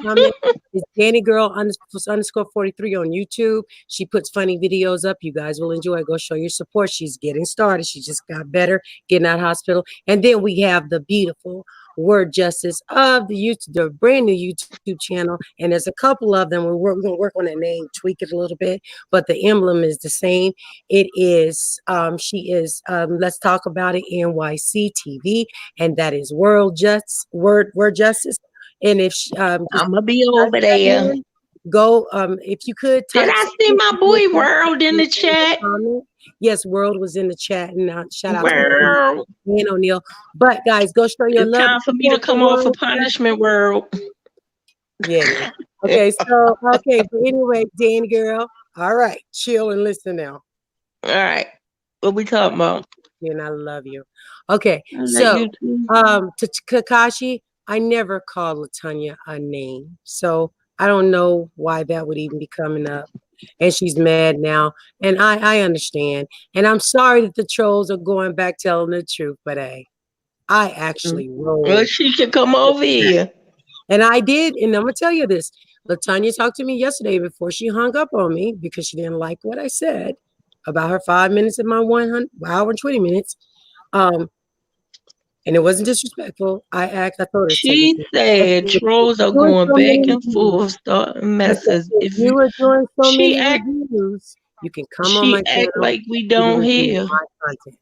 comment. It's Danny Girl underscore 43 on YouTube. She puts funny videos up. You guys will enjoy it. Go show your support. She's getting started. She just got better, getting out of hospital. And then we have the beautiful Word Justice of the brand new YouTube channel. And there's a couple of them. We're going to work on that name, tweak it a little bit, but the emblem is the same. It is, she is, let's talk about it, NYC TV, and that is Word Justice. And if just I'm gonna be type over that there. in, go, if you could Did type I see something my with boy that World in in the the chat? comment. Yes, World was in the chat, and shout out to him World. and O'Neill. But guys, go show your It's love time and for me to support for come off Word of punishment, Justice. World. Yeah, it is. Okay, so but anyway, Dan girl. All right, chill and listen now. All right. What we talking about? And I love you. Okay, I like so you too. to Kakashi, I never called Latanya a name, so I don't know why that would even be coming up. And she's mad now, and I understand, and I'm sorry that the trolls are going back telling the truth, but hey, I actually Well, rolled. she can come over here. And I did, and I'm gonna tell you this. Latanya talked to me yesterday before she hung up on me because she didn't like what I said about her 5 minutes and my 1 hour and 20 minutes. Um, and it wasn't disrespectful. I told her, take it. She said If trolls you're are doing going so back many and reviews, forth starting I said, messes. if If you, you are doing so she many act reviews, you can come on my she act channel like we and don't review hear. my content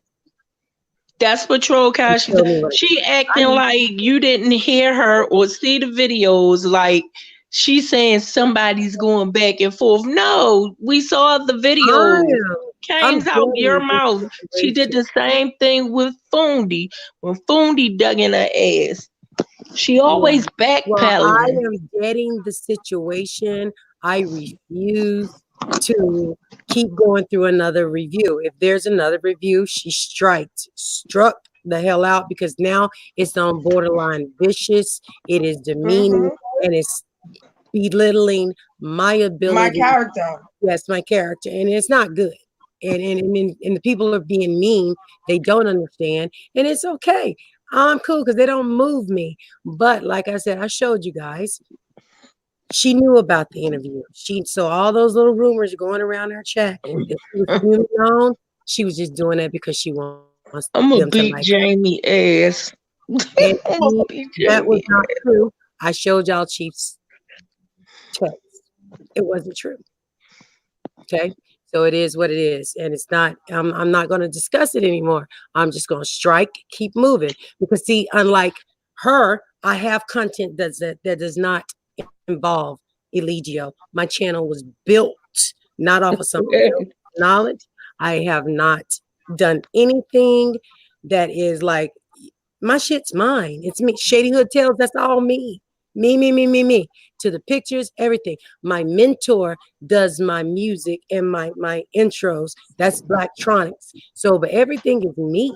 That's what troll and Kashi tell said. me what it She is. I acting like you didn't hear her or see the videos. Like she's saying somebody's going back and forth. No, we saw the I videos. am. I'm Came out your getting this mouth. She did situation. the same thing with Fundi when Fundi dug in her ass. She Yeah. always Well, I backpedaling. am getting the situation. I refuse to keep going through another review. If there's another review, she struck the hell out because now it's on borderline vicious. It is demeaning Mm-hmm. and it's belittling my My ability. character. Yes, my character, and it's not good. And the people are being mean. They don't understand, and it's okay. I'm cool because they don't move me. But like I said, I showed you guys. She knew about the interview. She saw all those little rumors going around her chat that she was spewing on. She was just doing that because she wants them I'm to gonna like beat her. Jamie ass. And I'm gonna she, beat that was Jamie. not true. I showed y'all Chief's text. It wasn't true. Okay. So it is what it is. And it's not, I'm not going to discuss it anymore. I'm just going to strike, keep moving. Because see, unlike her, I have content that does not involve Eligio. My channel was built not off of somebody else's knowledge. I have not done anything that is like, my shit's mine. It's me. Shady Hood Tales, that's all me. Me. To the pictures, everything. My mentor does my music and my intros. That's Blacktronics. So, but everything is me.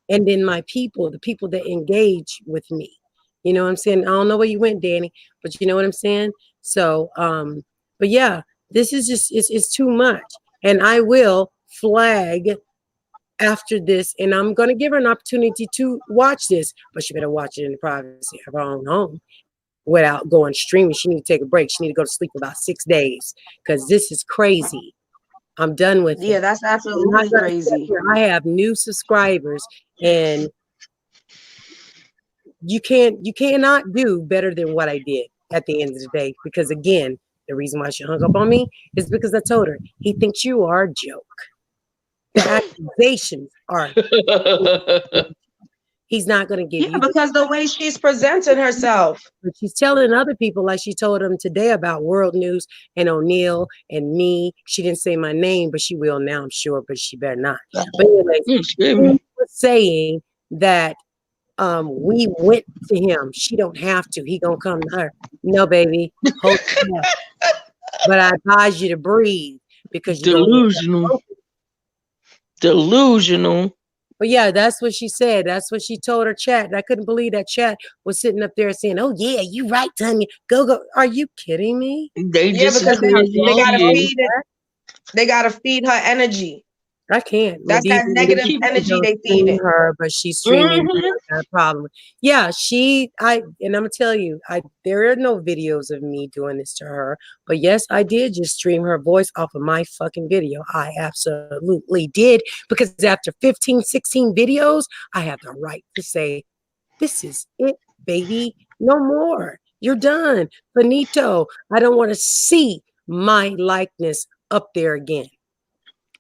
And then my people, the people that engage with me. You know what I'm saying? I don't know where you went, Danny, but you know what I'm saying? So, but yeah, this is just it's too much. And I will flag after this, and I'm going to give her an opportunity to watch this, but she better watch it in the privacy of her own home without going streaming. She need to take a break. She need to go to sleep for about 6 days because this is crazy. I'm done with Yeah, it. that's I'm not absolutely going to sit crazy. here. I have new subscribers, and you cannot do better than what I did at the end of the day. Because again, the reason why she hung up on me is because I told her he thinks you are a joke. The accusations are. He's not going to give Yeah, you the. because the way she's presenting herself. But she's telling other people, like she told them today about World News and O'Neill and me. She didn't say my name, but she will now, I'm sure, but she better not. But anyways, she was saying that we went to him. She don't have to. He gonna come to her. No, baby, hold your breath. But I advise you to breathe because you're gonna get Delusional. that. Delusional. But yeah, that's what she said. That's what she told her chat. And I couldn't believe that chat was sitting up there saying, "Oh yeah, you right, Tanya. Go." Are you kidding me? They Yeah, because That's disagree how with they strong gotta she you. is. feed it. They gotta feed her energy. I can't. That's that They negative keep. energy Don't they feed stream it. her, but she's streaming me. Mm-hmm. I got a problem. Yeah, and I'm gonna tell you, there are no videos of me doing this to her. But yes, I did just stream her voice off of my fucking video. I absolutely did because after 15, 16 videos, I have the right to say, this is it, baby. No more. You're done. Finito. I don't want to see my likeness up there again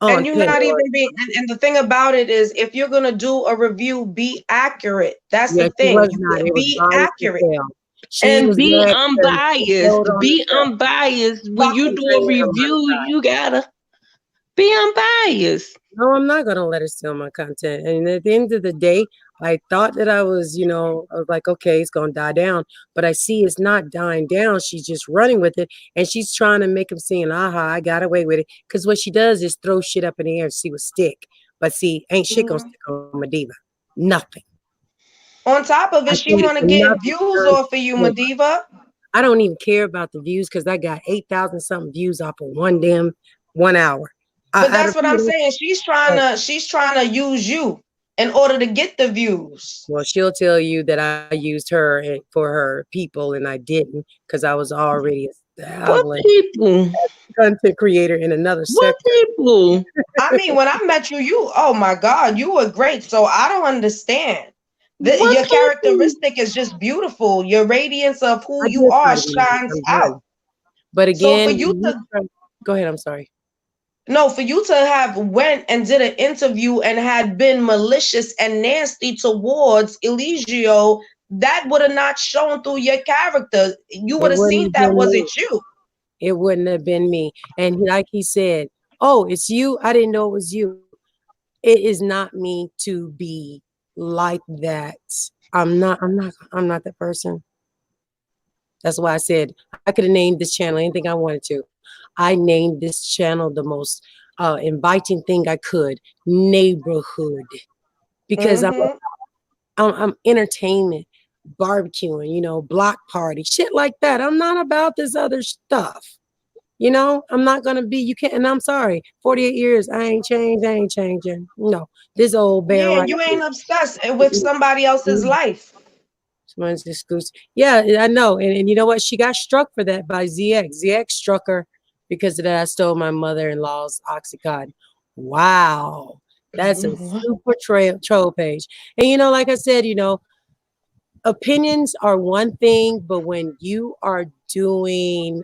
And on you're not Pandora. even being, and the thing about it is, if you're gonna do a review, be accurate. That's Yeah, the she thing. was You not. It was be biased as accurate. hell. She And was Be mad because she unbiased. told on Be herself. unbiased. When but you She do ran a her review, monetized. you gotta be unbiased. No, I'm not gonna let her steal my content. And at the end of the day, I thought that I was, I was like, okay, it's gonna die down. But I see it's not dying down. She's just running with it, and she's trying to make him seem, aha, I got away with it. Because what she does is throw shit up in the air and see what stick. But see, ain't shit gonna Mhm. stick on MaDiva. Nothing. On top of I it, she paid want to for get nothing. views off of you, MaDiva. I don't even care about the views because I got 8,000 something views off of one damn 1 hour. But that's what I'm saying. She's trying to use you in order to get the views. Well, she'll tell you that I used her for her people, and I didn't because I was already What established people? content creator in another What sector. people? I mean, when I met you, oh my God, you were great. So I don't understand. What Your people? characteristic is just beautiful. Your radiance of who I you did try are to be nice. shines I'm out. done. But So for again, you to go ahead. I'm sorry. No, for you to have went and did an interview and had been malicious and nasty towards Eligio, that would have not shown through your character. You would It have wouldn't seen have that been me. wasn't you. It wouldn't have been me. And like he said, "Oh, it's you. I didn't know it was you." It is not me to be like that. I'm not that person. That's why I said I could have named this channel anything I wanted to. I named this channel the most inviting thing I could, neighborhood, because Mm-hmm. I'm entertainment, barbecuing, block party, shit like that. I'm not about this other stuff. I'm not gonna be. You can't. And I'm sorry. 48 years, I ain't changed. I ain't changing. No, this old bear Yeah, right and you here. ain't obsessed with somebody else's life. Someone's exclusive. Yeah, I know. And you know what? She got struck for that by ZX. ZX struck her because of that. I stole my mother-in-law's Oxycontin. Wow. That's a super troll page. And like I said, opinions are one thing, but when you are doing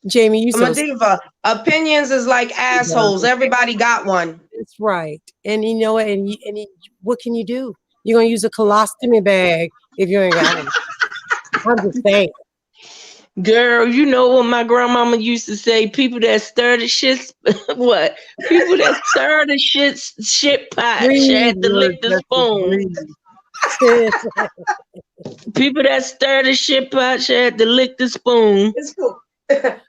Jamie, you so MaDiva, opinions is like assholes. Everybody got one. that's right. And you know what? What can you do? You're gonna use a colostomy bag if you ain't got one. I'm just saying. Girl, you know what my grandmama used to say? People that stir the shit, what? People that stir the shit pot Breathe, had to lick Lord, the Justice, spoon. breathe. People that stir the shit pot had to lick the spoon. It's cool.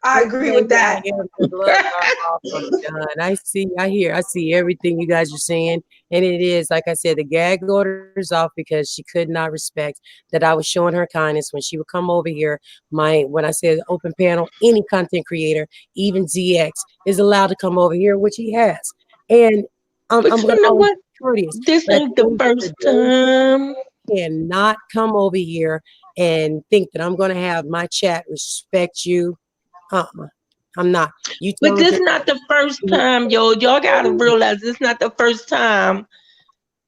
I agree with that. I am the blood off. I'm done. I see everything you guys are saying. And it is, like I said, the gag order's off because she could not respect that I was showing her kindness when she would come over here. When I said open panel, any content creator, even ZX, is allowed to come over here, which he has. And But I'm you gonna know always what? be courteous. This But at ain't the the end of the first day, time. cannot come over here and think that I'm going to have my chat respect you. I'm not. You But tell us this not the first time, yo. Y'all gotta realize this not the first time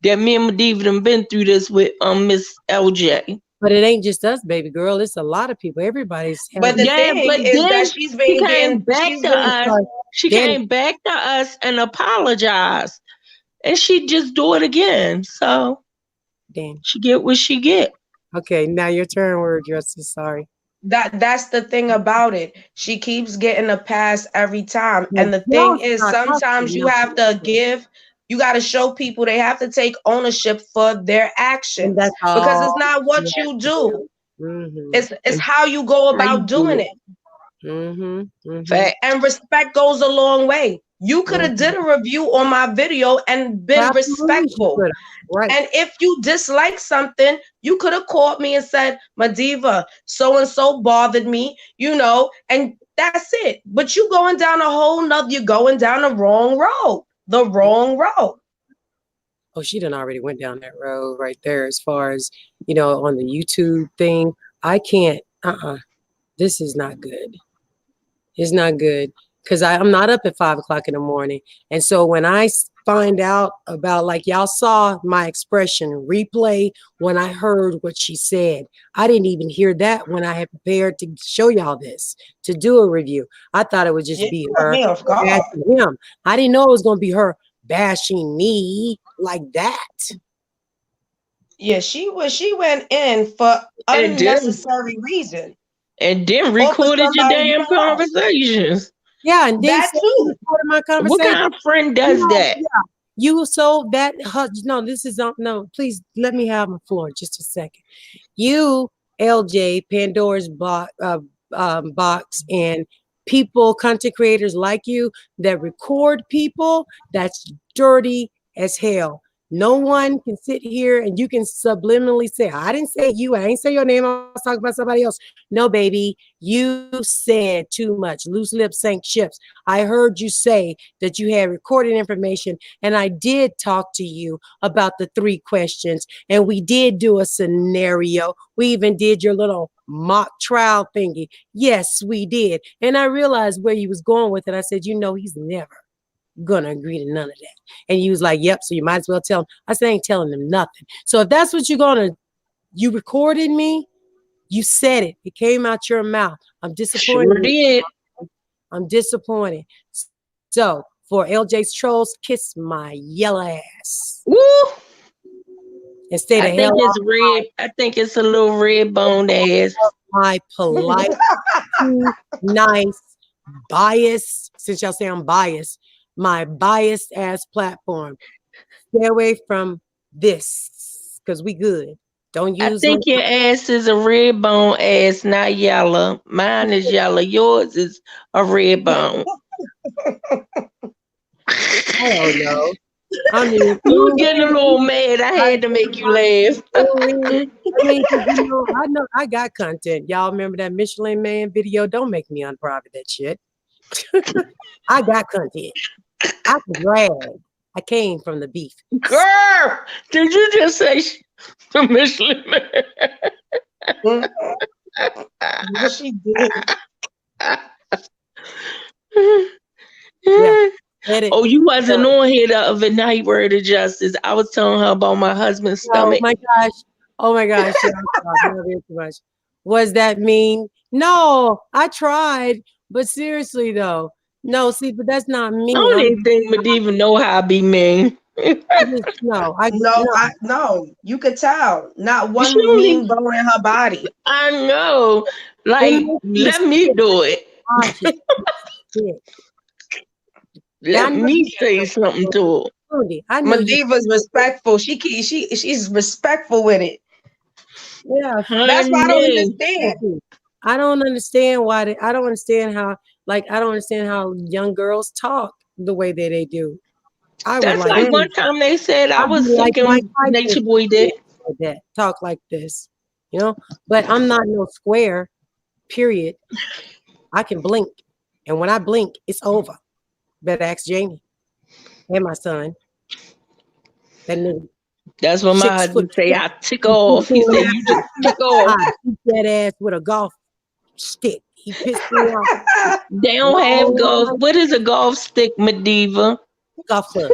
that me and MaDiva done been through this with Miss LJ. but it ain't just us, baby girl. It's a lot of people. Everybody's But having. the Yeah, thing but is that then she came back she's to been us. She Danny, came back to us and apologized. And she just do it again. So Danny. she get what she get. Okay, now your turn. Word, Justice. Sorry. that's the thing about it. She keeps getting a pass every time. But And the y'all thing is, start sometimes talking you now, have to you got to show people they have to take ownership for their and actions that's because all it's not you what have you to do. do. Mm-hmm. It's how you go How you about do doing it. it. Mm-hmm. Mm-hmm. Fact. And respect goes a long way. You could have Mm-hmm. did a review on my video and been Absolutely, she respectful. could have. Right. And if you dislike something, you could have called me and said, MaDiva, so and so bothered me, and that's it. But you going down a whole nother, you're going down the wrong road. The wrong road. Oh, she done already went down that road right there. As far as on the YouTube thing, I can't. This is not good. It's not good because I'm not up at 5 o'clock in the morning. And so when I find out about, like y'all saw my expression replay when I heard what she said, I didn't even hear that when I had prepared to show y'all this, to do a review. I thought it would just Yeah, be you put her me off guard. bashing him. I didn't know it was going to be her bashing me like that. Yeah, she went in for And unnecessary reason. then Or for recorded your somebody you damn don't like. conversations. Yeah, and then That said she too. recorded my What conversation. kind of friend You does know, that? yeah. You so that no, this is no. Please let me have my floor just a second. You, LJ, Pandora's box, and people, content creators like you that record people. That's dirty as hell. No one can sit here and you can subliminally say, I didn't say you, I ain't say your name, I was talking about somebody else. No, baby, you said too much. Loose lips sank ships. I heard you say that you had recorded information, and I did talk to you about the 3 questions, and we did do a scenario. We even did your little mock trial thingy. Yes, we did. And I realized where you was going with it. I said, he's never gonna agree to none of that. And you was like, yep, so you might as well tell him. I said, I ain't telling him nothing. So if that's what you recorded me, you said it. It came out your mouth. I'm disappointed. Sure did. I'm disappointed. So for LJ's trolls, kiss my yellow ass. Woo! Instead of hell off red. I think it's a little red boned ass. my polite, nice, biased, since y'all say I'm biased, my biased ass platform. Stay away from this, because we good. Don't use I think your ass is a red bone ass, not yellow. Mine is yellow. Yours is a red bone. I don't know. I mean, you were getting a little mad. I had to make you laugh. I know I got content. Y'all remember that Michelin Man video? Don't make me unprivate that shit. I got content. I can brag. I came from the beef. Girl, did you just say the Michelin Man? Yes, she did. Yeah. Oh, you wasn't on here the other night, Word of Justice. I was telling her about my husband's stomach. Oh my gosh. Yeah, too much. Was that mean? No, I tried. But seriously though, no, see, but that's not me. I don't even think MaDiva know how I be mean. No, you could tell. Not one mean bone in her body. I know. Like, let me do it. Let me say something to her. MaDiva's respectful. She's respectful with it. Yeah, that's why I don't understand. I don't understand why. I don't understand how. I don't understand how young girls talk the way that they do. That's like one time they said I was thinking Nature Boy did that talk like this, But I'm not no square. Period. I can blink, and when I blink, it's over. Better ask Jamie and my son. That nigga. That's what my husband say. I tick off. He said, "You just tick off." I beat that ass with a golf stick. He pissed me off. They don't have golf. What is a golf stick, MaDiva? Golf club.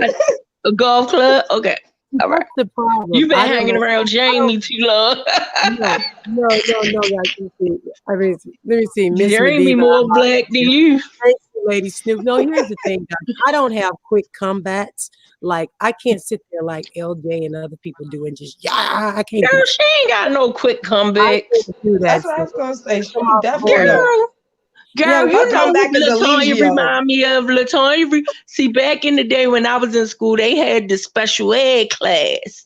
A golf club? Okay. All right. The problem. You've been hanging around Jamie too long. No. I mean, let me see. Miss Jamie MaDiva, more black than you. Thank you, Lady Snoop. No, here's the thing, guys. I don't have quick comebacks. Like, I can't sit there like LJ and other people do and just, I can't. Girl, she ain't got no quick comebacks. That's what I was going to say. She definitely Girl, you know who LaTonya remind me of? LaTonya. See, back in the day when I was in school, they had the special ed class.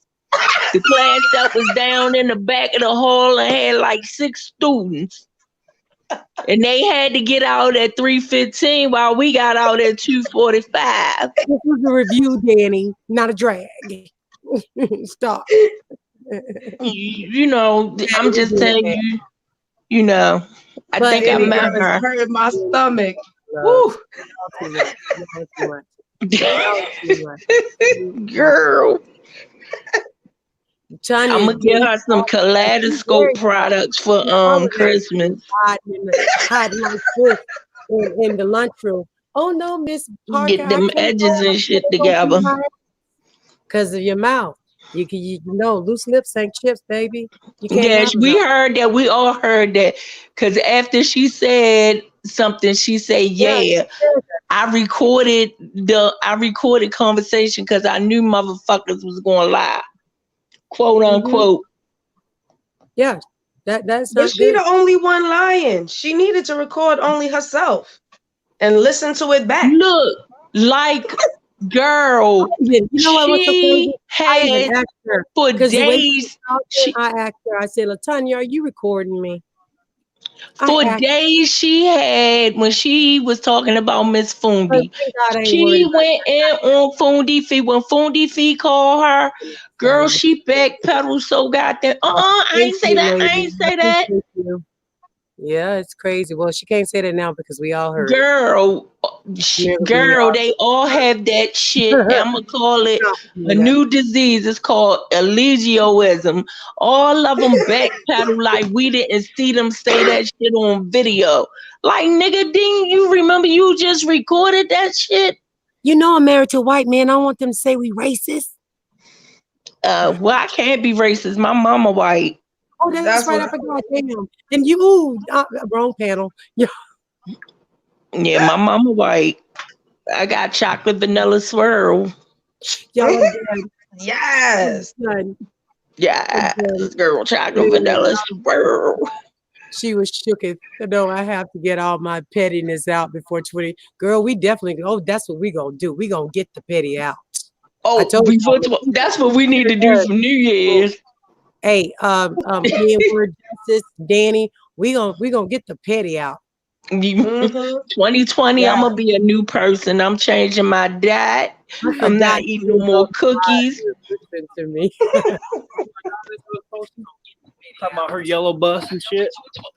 The class that was down in the back of the hall and had like 6 students. And they had to get out at 3:15 while we got out at 2:45. This was a review, Danny, not a drag. Stop. I'm just telling you, I think I met her. Hurting my stomach. Woo. Girl. I'm gonna get her some kaleidoscope products for Christmas. Hiding like this in the lunchroom. Oh no, Miss Parker, get them edges and shit together. Because of your mouth. You know, loose lips ain't chips, baby. Yes, we heard that. We all heard that. Because after she said something, she said, "Yeah, I recorded conversation because I knew motherfuckers was gonna lie." Quote unquote. Yeah, that's. But she the only one lying. She needed to record only herself and listen to it back. Look, like, girl, you know what was so crazy? I even asked her for days. I asked her. I said, "LaTonya, are you recording me?" For days she had, when she was talking about Miss Fundi, she went in on Fundi Fee. When Fundi Fee called her, girl, she backpedaled so goddamn. I ain't say that. I ain't say that. Yeah, it's crazy. Well, she can't say that now because we all heard girl, girl, they all have that shit. I'm gonna call it a new disease. It's called allegioism. All of them backpedal like we didn't see them say that shit on video. Like, nigga, didn't you remember you just recorded that shit? You know I'm married to a white man. I don't want them to say we racist. Well, I can't be racist. My mama white. Oh, that's right. I forgot. Damn. And you, wrong panel. Yeah. Yeah, my mama white. I got chocolate vanilla swirl. Y'all yes. Yeah, girl, chocolate vanilla swirl. She was shooketh. No, I have to get all my pettiness out before 20. Girl, we definitely. Oh, that's what we gonna do. We gonna get the petty out. Oh, that's what we need to do for New Year's. Hey, me and Word Justice, Danny, we gonna get the petty out. 2020, I'm gonna be a new person. I'm changing my diet. I'm not eating no more cookies. Listen to me. Talking about her yellow bus and shit.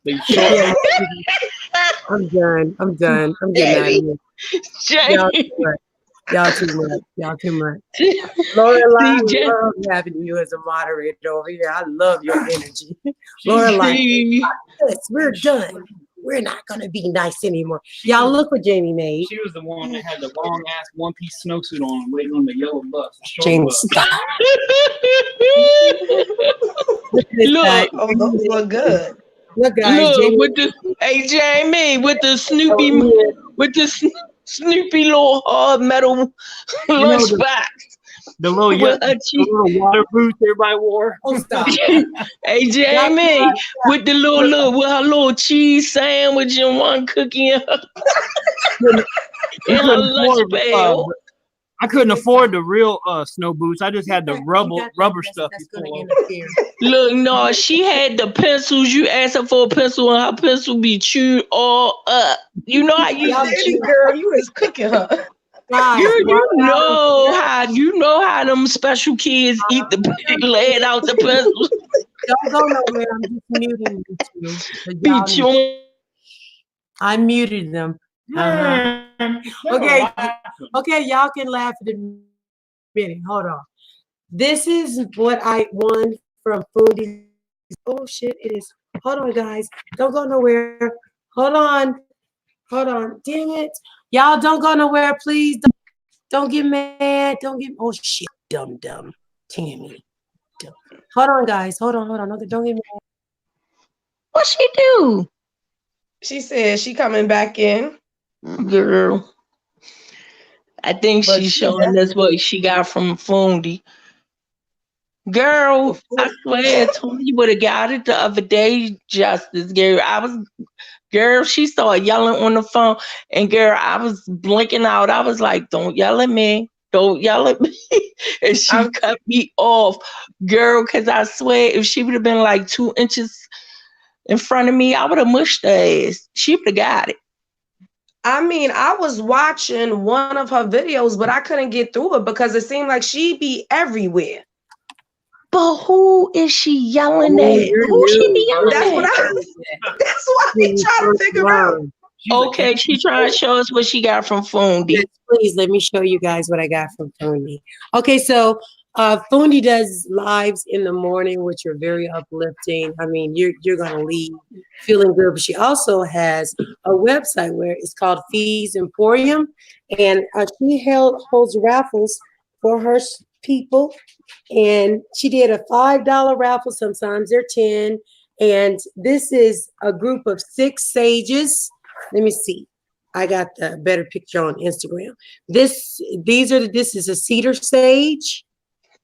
Yeah. I'm done. I'm getting out of here. Y'all too much. Lorelai, I love having you as a moderator over here. I love your energy. Lorelai, we're done. We're not gonna be nice anymore. Y'all look what Jamie made. She was the one that had the long ass one-piece snowsuit on, waiting on the yellow bus. Jamie, stop. Look, those look good. Look, guys, look Jamie, with the Jamie with the Snoopy little metal lunchbox. The little water boots everybody wore. Oh, stop. Hey, Jamie, with the with her little cheese sandwich and one cookie in her lunch bag. I couldn't afford the real snow boots. I just had the rubber stuff. Look, no, she had the pencils. You asked her for a pencil, and her pencil be chewed all up. You know how you girl, you is cooking her. Girl, you know how them special kids eat the lead out the pencils. Don't go nowhere. I'm just muting you. I muted them. Okay, y'all can laugh at a minute. Hold on. This is what I won from Foodie. Oh shit, it is. Hold on, guys. Don't go nowhere. Hold on. Damn it. Y'all don't go nowhere, please. Don't get mad. Oh shit, dumb. Tammy. Hold on, guys. Hold on. Don't get mad. What she do? She said she coming back in. Girl. I think she's showing us what she got from Fundi. Girl, I swear, Tony would have got it the other day, Justice. Girl, she started yelling on the phone, and girl, I was blinking out. I was like, don't yell at me. Don't yell at me. And she cut me off. Girl, because I swear, if she would have been like 2 inches in front of me, I would have mushed her ass. She would have got it. I mean, I was watching one of her videos, but I couldn't get through it because it seemed like she be everywhere. But who is she yelling at? Who she be yelling at? That's what I be trying to figure out. Okay, she trying to show us what she got from Fundi. Yes, please let me show you guys what I got from Fundi. Okay, so Fundi does lives in the morning, which are very uplifting. I mean, you're gonna leave feeling good. But she also has a website where it's called Fees Emporium, and she holds raffles for her people. And she did a $5 raffle. Sometimes they're 10. And this is a group of 6 sages. Let me see. I got the better picture on Instagram. This is a cedar sage.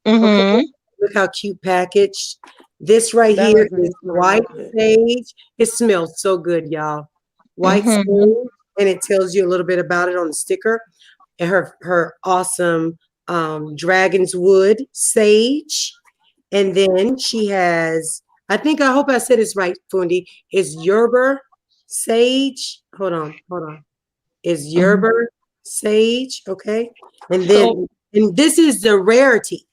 Okay. Look how cute packaged. This right here is white sage. It smells so good, y'all. White sage, and it tells you a little bit about it on the sticker. And her awesome dragon's wood sage, and then she has I hope I said this right, Fundi. Is Yerber sage? Hold on. Is Yerber sage? Okay. And So, then, and this is the rarity.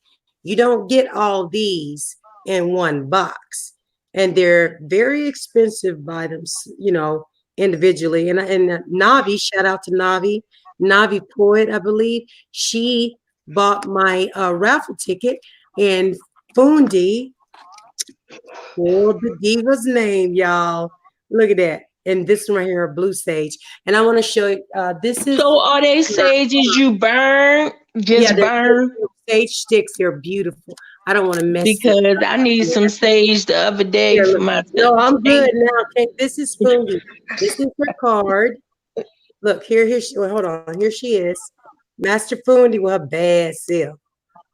You don't get all these in one box, and they're very expensive by them, individually. And Navi, shout out to Navi Poet, I believe. She bought my raffle ticket, and Fundi pulled the diva's name, y'all. Look at that. And this one right here, blue sage. And I want to show you. This is so are they sages you burn? yeah, Just they're burn? sage sticks. They're beautiful. I don't want to mess it. Because I need some sage the other day Here, for look. my No, I'm good now. Okay, this is Fundi. This is her card. Look, here she. Well, hold on. Here she is, Master Fundi with her bad self.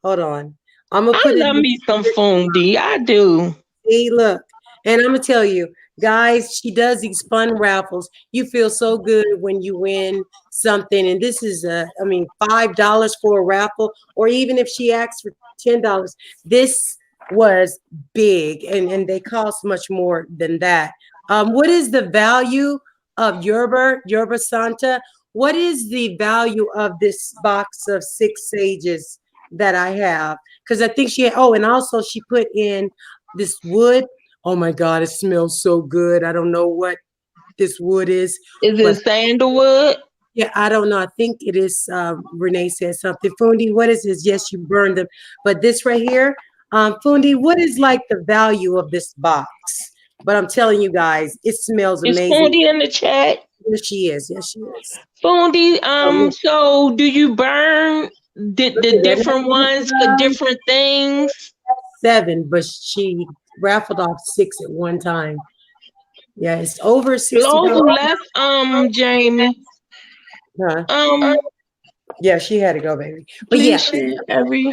Hold on. I'm gonna I put it love in me some fundi. I do. See, look, and I'm gonna tell you, guys, she does these fun raffles. You feel so good when you win something, and this is I mean, $5 for a raffle, or even if she asks for $10, this was big, and they cost much more than that. What is the value of Yerba Santa? What is the value of this box of 6 sages that I have? Because I think she, oh, and also she put in this wood. Oh my God, it smells so good. I don't know what this wood is. Is But it sandalwood? yeah, I don't know. I think it is. Renee said something. Fundi, what is this? Yes, you burned them. But this right here, Fundi, what is like the value of this box? But I'm telling you guys, it smells Is amazing. fundi in the chat? Yes, she is. Yes, she is. Fundi, Oh, so do you burn the yeah. different ones for different things? 7, but she raffled off 6 at one time. Yeah, it's over $60. Global left, Jamie. Huh? Um, Yeah, she had to go, baby. But please yeah. share every.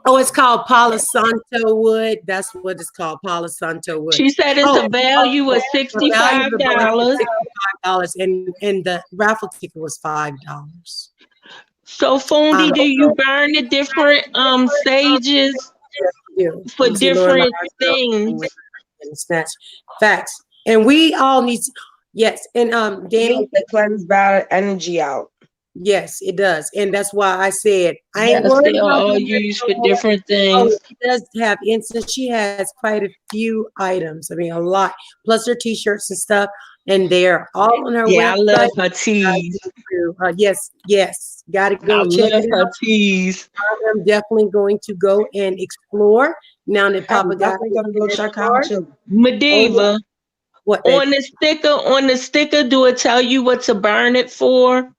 Oh, it's called Palo Santo wood. That's what it's called, Palo Santo wood. She said it's a value of The value of the box was $65. $65, and the raffle ticket was $5. So Fundi, do you burn the different sages Yeah, for you see, Lord, different things? and snatch facts, and we all need to, yes, and Danny, To cleanse bad energy out. yes, it does, and that's why I said I ain't Yes, worried they are about all the used for ritual. different Oh, things. she does have incense. She has quite a few items. I mean, a lot, plus her t-shirts and stuff, and they're all on her Yeah, I website. love her teas. Yes, got to I go check love it her out. teas. I'm definitely going to go and explore now that Papa I'm got definitely gonna go his check out card. too. MaDiva, What, baby? on the sticker, do it tell you what to burn it for?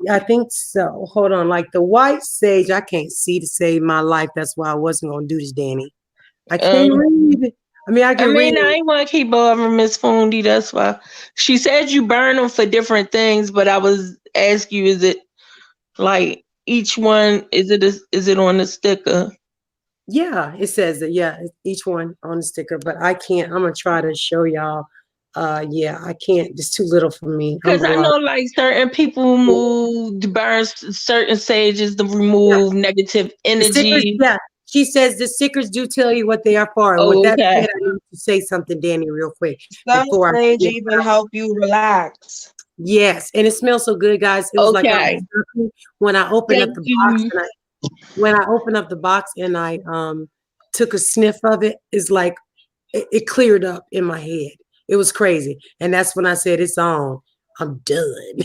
I think so. Hold on. Like the white sage, I can't see to save my life. That's why I wasn't going to do this, Danny. I can't read. I mean, I can read. I ain't want to keep bothering Miss Fundi. That's why she said you burn them for different things. But I was asking you, is it like each one? Is it on the sticker? Yeah, it says that. Yeah, each one on the sticker, but I can't. I'm gonna try to show y'all. Yeah, I can't. It's too little for me. I'm Because I blind. know like certain people burn certain sages to Yeah, remove negative the stickers. energy. Yeah, she says the stickers do tell you what they are for. And with that Okay. said, I need to say something, Danny, real quick Some before I sage forget. even help you relax. Yes, and it smells so good, guys. It was like I Okay. was sucking when I opened up Thank the box, you. and I took a sniff of it. It's like it cleared up in my head. It was crazy, and that's when I said it's on. I'm done.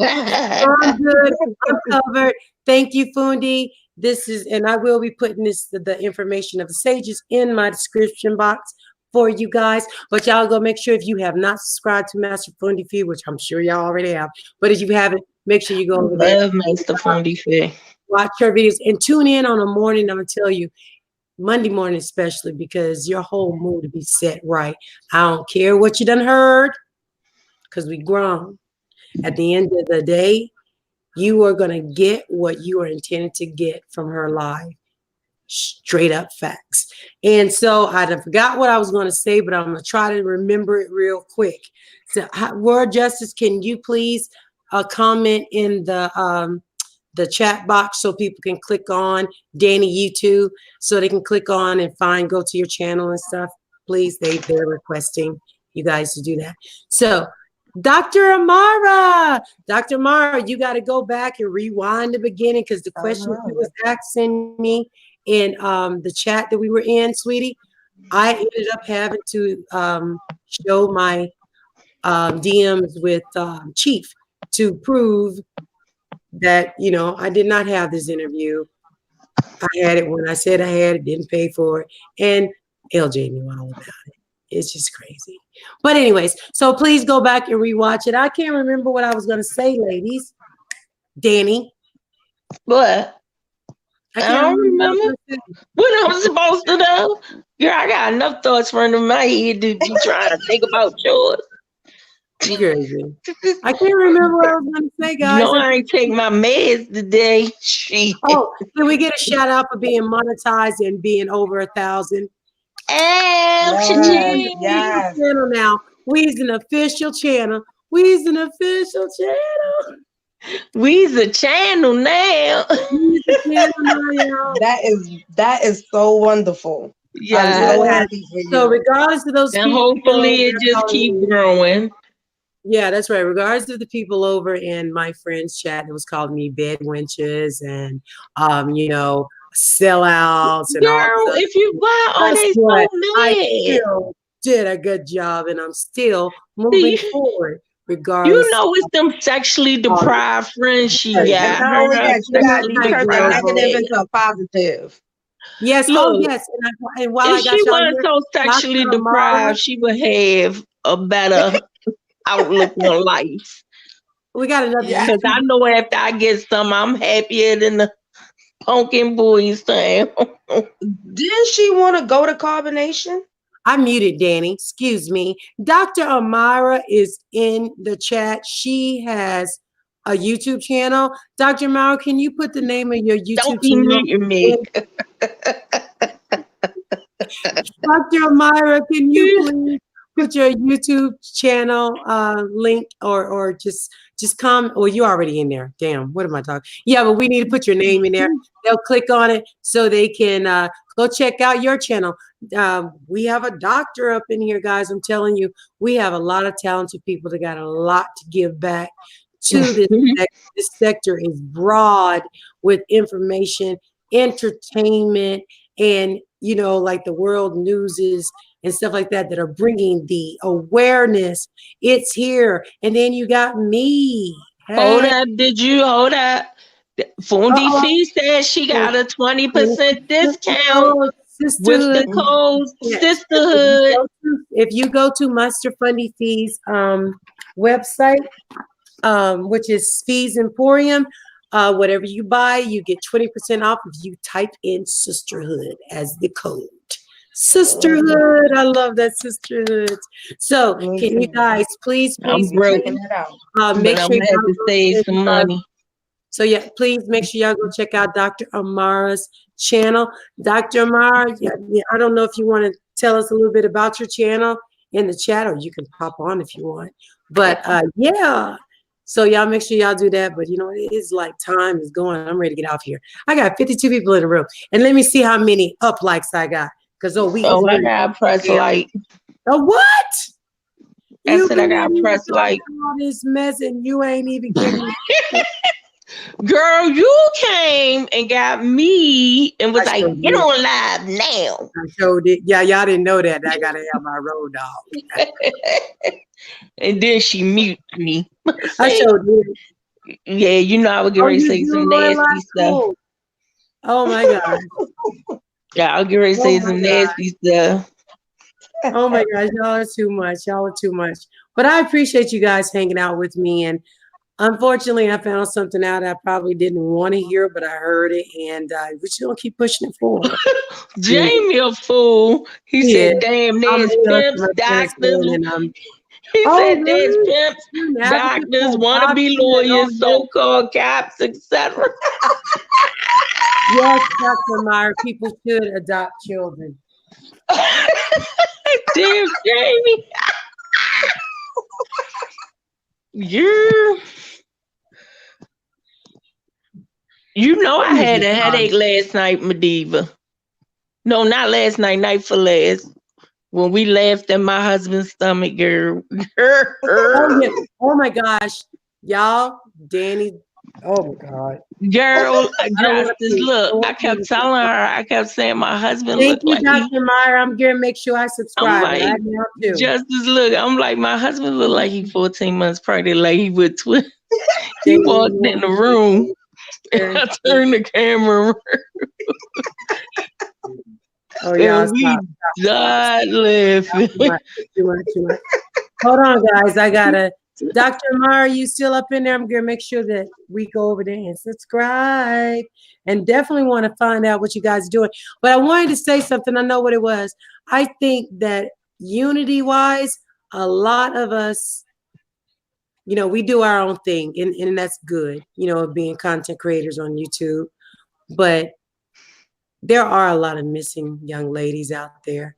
I'm good. I'm covered. Thank you, Fundi. This is, and I will be putting the information of the sages in my description box for you guys. But y'all go make sure if you have not subscribed to Master Fundi Feed, which I'm sure y'all already have. But if you haven't, make sure you go over there, Love Master Fundi Fair. watch her videos, and tune in on a morning. I'm gonna tell you, Monday morning especially, because your whole mood to be set right. I don't care what you done heard, because we grown. At the end of the day, you are going to get what you are intended to get from her live. Straight up facts. And so I forgot what I was going to say, but I'm going to try to remember it real quick. So, Word Justice, can you please comment in the the chat box so people can click on Danny YouTube, so they can click on and go to your channel and stuff. Please, they're requesting you guys to do that. So, Dr. Amara, you got to go back and rewind the beginning because the question you was asking me in the chat that we were in, sweetie, I ended up having to show my DMs with Chief to prove that, I did not have this interview. I had it when I said I had it, didn't pay for it. And LJ knew all about it. It's just crazy. But anyways, so please go back and rewatch it. I can't remember what I was going to say, ladies. Danny. What? I don't remember what I'm supposed to know. Girl, I got enough thoughts running my head to be trying to think about yours. You crazy. I can't remember what I was going to say, guys. No, I ain't take my meds today. Shit. Oh, can we get a shout out for being monetized and being over 1,000? Yes. Channel now. We's an official channel. We's an official channel. We's a channel now. That is so wonderful. Yeah. I'm so happy for you. So regardless of those and people, hopefully it just keep growing. Yeah, that's right. Regardless of the people over in my friends chat that was calling me bed wenches and sellouts and all. Girl, if you why are they so mad? I still did a good job and I'm still moving forward. Regardless, it's them sexually deprived friends she got. And not only that, you turned a negative into a positive. Yes, yes. And while if she wasn't so sexually deprived, she would have a better outlook on life. We got another. Because I know after I get some, I'm happier than the pumpkin boys town. Didn't she want to go to carbonation? I muted Danny. Excuse me. Dr. Amara is in the chat. She has a YouTube channel. Dr. Amara, can you put the name of your YouTube channel? Don't be muting me. Dr. Amara, can you please put your YouTube channel link or just come? Well, you're already in there. Damn, what am I talking? Yeah, but we need to put your name in there. They'll click on it so they can go check out your channel. We have a doctor up in here, guys. I'm telling you, we have a lot of talented people that got a lot to give back to this sector. This sector is broad with information, entertainment, and like the world newses and stuff like that are bringing the awareness. It's here. And then you got me. Hey. Hold up. Did you hold up? Fundi Fee says she got a 20% discount with the code Sisterhood. If you go to Master Fundy Fee's website, which is Fees Emporium, whatever you buy, you get 20% off if you type in Sisterhood as the code. Sisterhood. I love that, Sisterhood. So can you guys please I'm broken it out. Make sure you have to save some money. So yeah, please make sure y'all go check out Dr. Amara's channel. Dr. Amara, I don't know if you want to tell us a little bit about your channel in the chat, or you can pop on if you want. But yeah. So y'all make sure y'all do that. But it is like time is going. I'm ready to get off here. I got 52 people in the room. And let me see how many up likes I got. Because I got press like. Oh, what? I said I got press like. All this mess and you ain't even getting. Girl, you came and got me and was like, get on live now. I showed it. Yeah, y'all didn't know that. I gotta have my road dog. And then she muted me. I showed it. Yeah, I would get ready to say some nasty stuff. Oh my God. Yeah, I'll get ready to say some nasty stuff. Oh my gosh, y'all are too much. Y'all are too much. But I appreciate you guys hanging out with me. And unfortunately, I found something out I probably didn't want to hear, but I heard it. And we're just going to keep pushing it forward. Jamie a fool. He said, damn, there's pimps, doctors. He said there's pimps, doctors, wannabe lawyers, so-called cops, etc. Yes, Dr. Meyer, people should adopt children. Damn, Jamie. Yeah. You know, I had a headache last night, MaDiva. No, not last night, night for last. When we laughed at my husband's stomach, girl. Oh, yeah. Oh my gosh. Y'all, Danny. Oh my God. Girl, I don't want Justice, to. look, I kept telling her, I kept saying my husband Thank looked you, like he, Dr. Meyer. I'm going to make sure I I'm subscribe like, right now too. Justice, look, I'm like, my husband looked like he 14 months pregnant, like he would twist. He Thank walked in the room and I turned the camera around Oh, y'all, and we stop. died laughing. Too much. Hold on, guys. I gotta. Dr. Mara, you still up in there? I'm gonna make sure that we go over there and subscribe, and definitely want to find out what you guys are doing. But I wanted to say something. I know what it was. I think that unity-wise, a lot of us, you know, we do our own thing, and that's good. You know, being content creators on YouTube, but there are a lot of missing young ladies out there,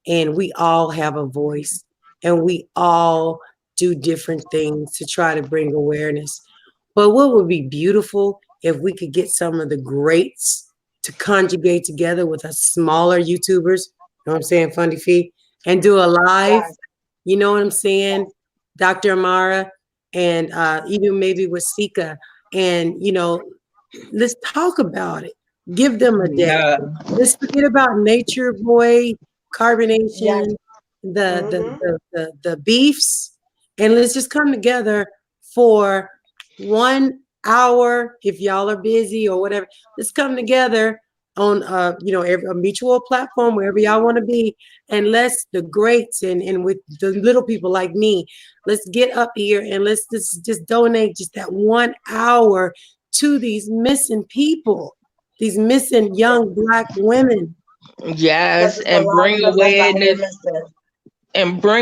and we all have a voice, and we all do different things to try to bring awareness. But what would be beautiful if we could get some of the greats to conjugate together with us smaller YouTubers, you know what I'm saying, Fundy Fee, and do a live, you know what I'm saying, Dr. Amara, and even maybe with Sika, and, you know, let's talk about it. Give them a day. Yeah. Let's forget about Nature Boy, carbonation, the beefs, and let's just come together for 1 hour. If y'all are busy or whatever, let's come together on you know, a mutual platform wherever y'all want to be, and let's the greats and with the little people like me, let's get up here and let's just donate just that 1 hour to these missing people, these missing young Black women. Yes, and bring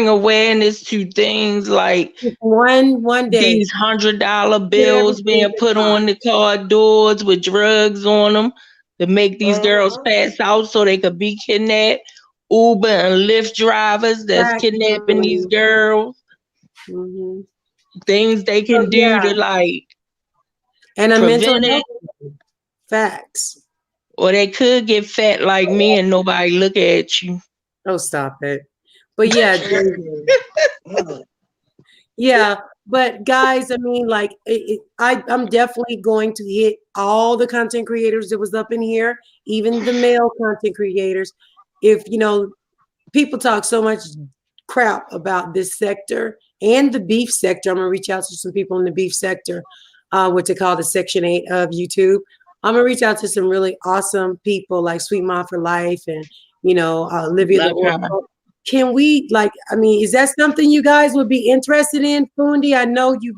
awareness to things like one day these $100 bills being put on the car doors with drugs on them to make these girls pass out so they could be kidnapped. Uber and Lyft drivers that's kidnapping these girls. Things they can do to like and a mental prevent it. health. Facts. Or they could get fat like me and nobody look at you. Oh, stop it. But yeah, yeah. But guys, I mean, like, I'm definitely going to hit all the content creators that was up in here, even the male content creators. If, you know, people talk so much crap about this sector and the beef sector, I'm gonna reach out to some people in the beef sector, what they call the Section 8 of YouTube. I'm gonna reach out to some really awesome people like Sweet Mom for Life and, you know, Olivia the Oracle. Can we, like, I mean, is that something you guys would be interested in, Fundi? I know you've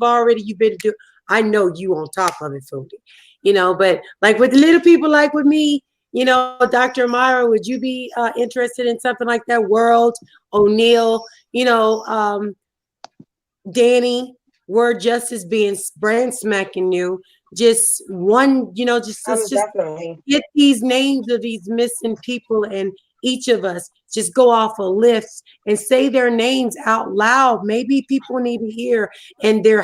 been doing, I know you on top of it, Fundi, you know, but like with the little people like with me, you know, Dr. Amara, would you be interested in something like that? World, O'Neill, you know, Danny, Word Justice being brand smacking you. Just one, you know, just get these names of these missing people, and each of us just go off a list and say their names out loud. Maybe people need to hear, and they're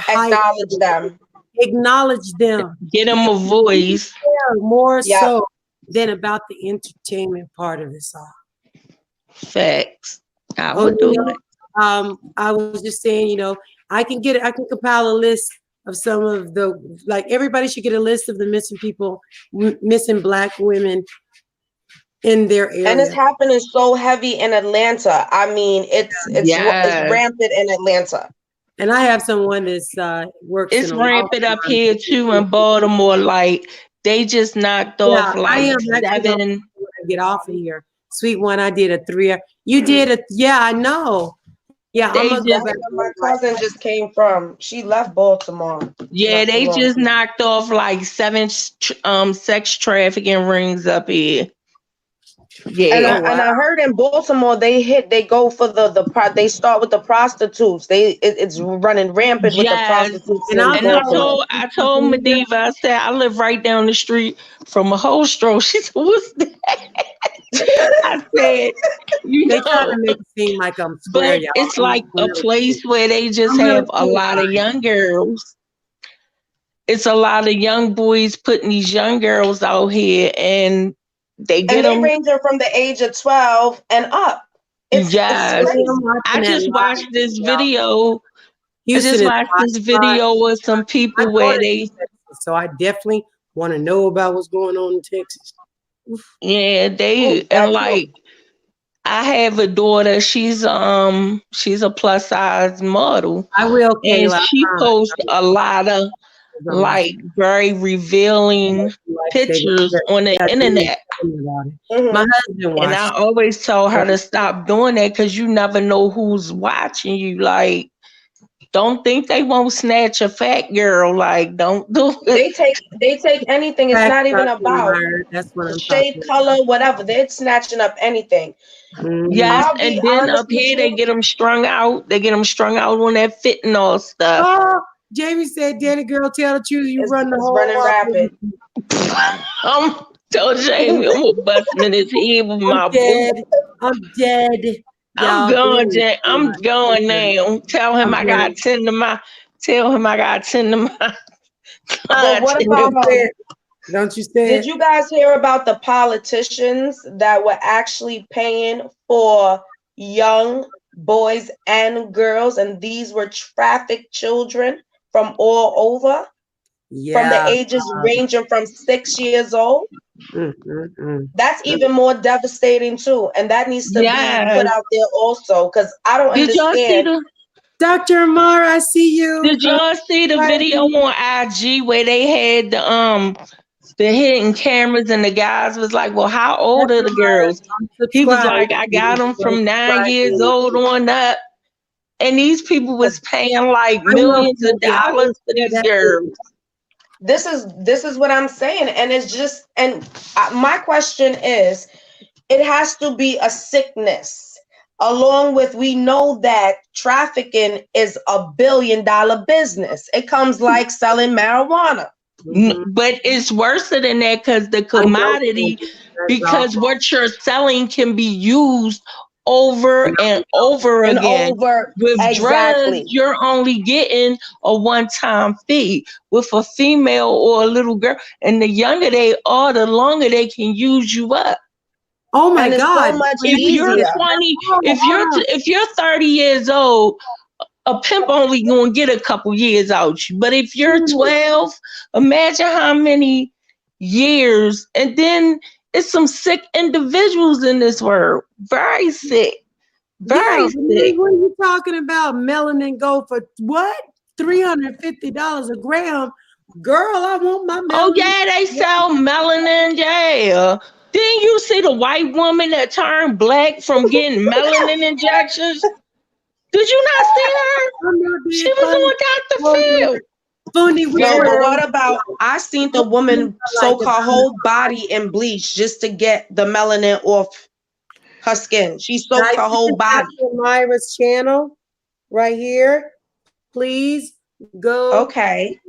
acknowledge them. Get them a voice. More so than about the entertainment part of this all. Facts. I would do it. I was just saying, you know, I can compile a list of some of the, like, everybody should get a list of the missing people, missing Black women in their area. And it's happening so heavy in Atlanta. I mean, it's rampant in Atlanta. And I have someone that's works. It's rampant up here too in Baltimore. Like, they just knocked off like 7. Get off of here, sweet one. I did a 3. You did a, yeah, I know. Yeah, that's where my cousin just came from. She left Baltimore. Yeah, they just knocked off like 7 sex trafficking rings up here. Yeah, and I heard in Baltimore they go for they start with the prostitutes. It's running rampant with the prostitutes. And I told MaDiva, I said, I live right down the street from a whole stroke. She said, what's that? I said, you know, they try to make it seem like I'm square, but it's like a place where they just have a lot of young girls. it's a lot of young boys putting these young girls out here, and they get And they them. ranging from the age of 12 and up. It's Yes, crazy. I just watched this video. Houston is a hot This spot. video with some My people where daughter's in they, Texas, so I definitely want to know about what's going on in Texas. yeah, Oh, they, and that too. like, I have a daughter. She's a plus size model, I will, and Kayla. I she promise. posts a lot of I'm watching. like very revealing pictures on the internet. About it. Mhm. My husband And I watched. always tell her to stop doing that because you never know who's watching you. Like, don't think they won't snatch a fat girl. Like, don't do it. They take anything. It's Fact, not even Dr. about Meyer, that's what I'm shape, talking color, whatever. They're snatching up anything. about. Yes, I'll be and then honest up with here they you. get them strung out. They get them strung out on that fentanyl stuff. Oh, Jamie said, Danny girl, tell the truth. You run the It's whole running rapid. I'm so Jamie, I'm gonna bust him in his head with I'm my boot. dead. I'm dead. I'm Y'all, going, Danny. Jay. I'm going now. Tell him I'm I dead. got 10 to my. Tell him I got 10 to my. But what Don't about you say it. Don't you say did it. you guys hear about the politicians that were actually paying for young boys and girls, and these were trafficked children from all over, from the Yeah. ages ranging from 6 years old? That's even more devastating too, and that needs to be put Yes. out there also, because I don't Did y'all see understand. the? Dr. Amara, I see you. Did y'all see the video on IG where they had the hidden cameras and the guys was like, "Well, how old are the girls?" He was like, "I got them from 9 years old on up," and these people was paying like millions of dollars for these girls. This is what I'm saying, and it's just, and my question is, it has to be a sickness, along with, we know that trafficking is $1 billion business. It comes like selling marijuana. But it's worse than that because the commodity, because what you're selling can be used over and over And again. over, With drugs, exactly. you're only getting a one-time fee. With a female or a little girl, and the younger they are, the longer they can use you up. Oh my And it's God. so much If you're easier. 20, if you're 30 years old, a pimp only gonna get a couple years out you. But if you're 12, imagine how many years. And then it's some sick individuals in this world. Very sick. Very Yeah, sick. what are you talking about? Melanin go for what? $350 a gram. Girl, I want my melanin. Oh yeah, they sell melanin. Yeah. Didn't you see the white woman that turned black from getting melanin injections? Did you not see her? She was on Dr. Phil. Funny, No, but what about, I seen the woman soak her whole body in bleach just to get the melanin off her skin. She soaked her whole body. Dr. Myra's channel right here. Please go. Okay.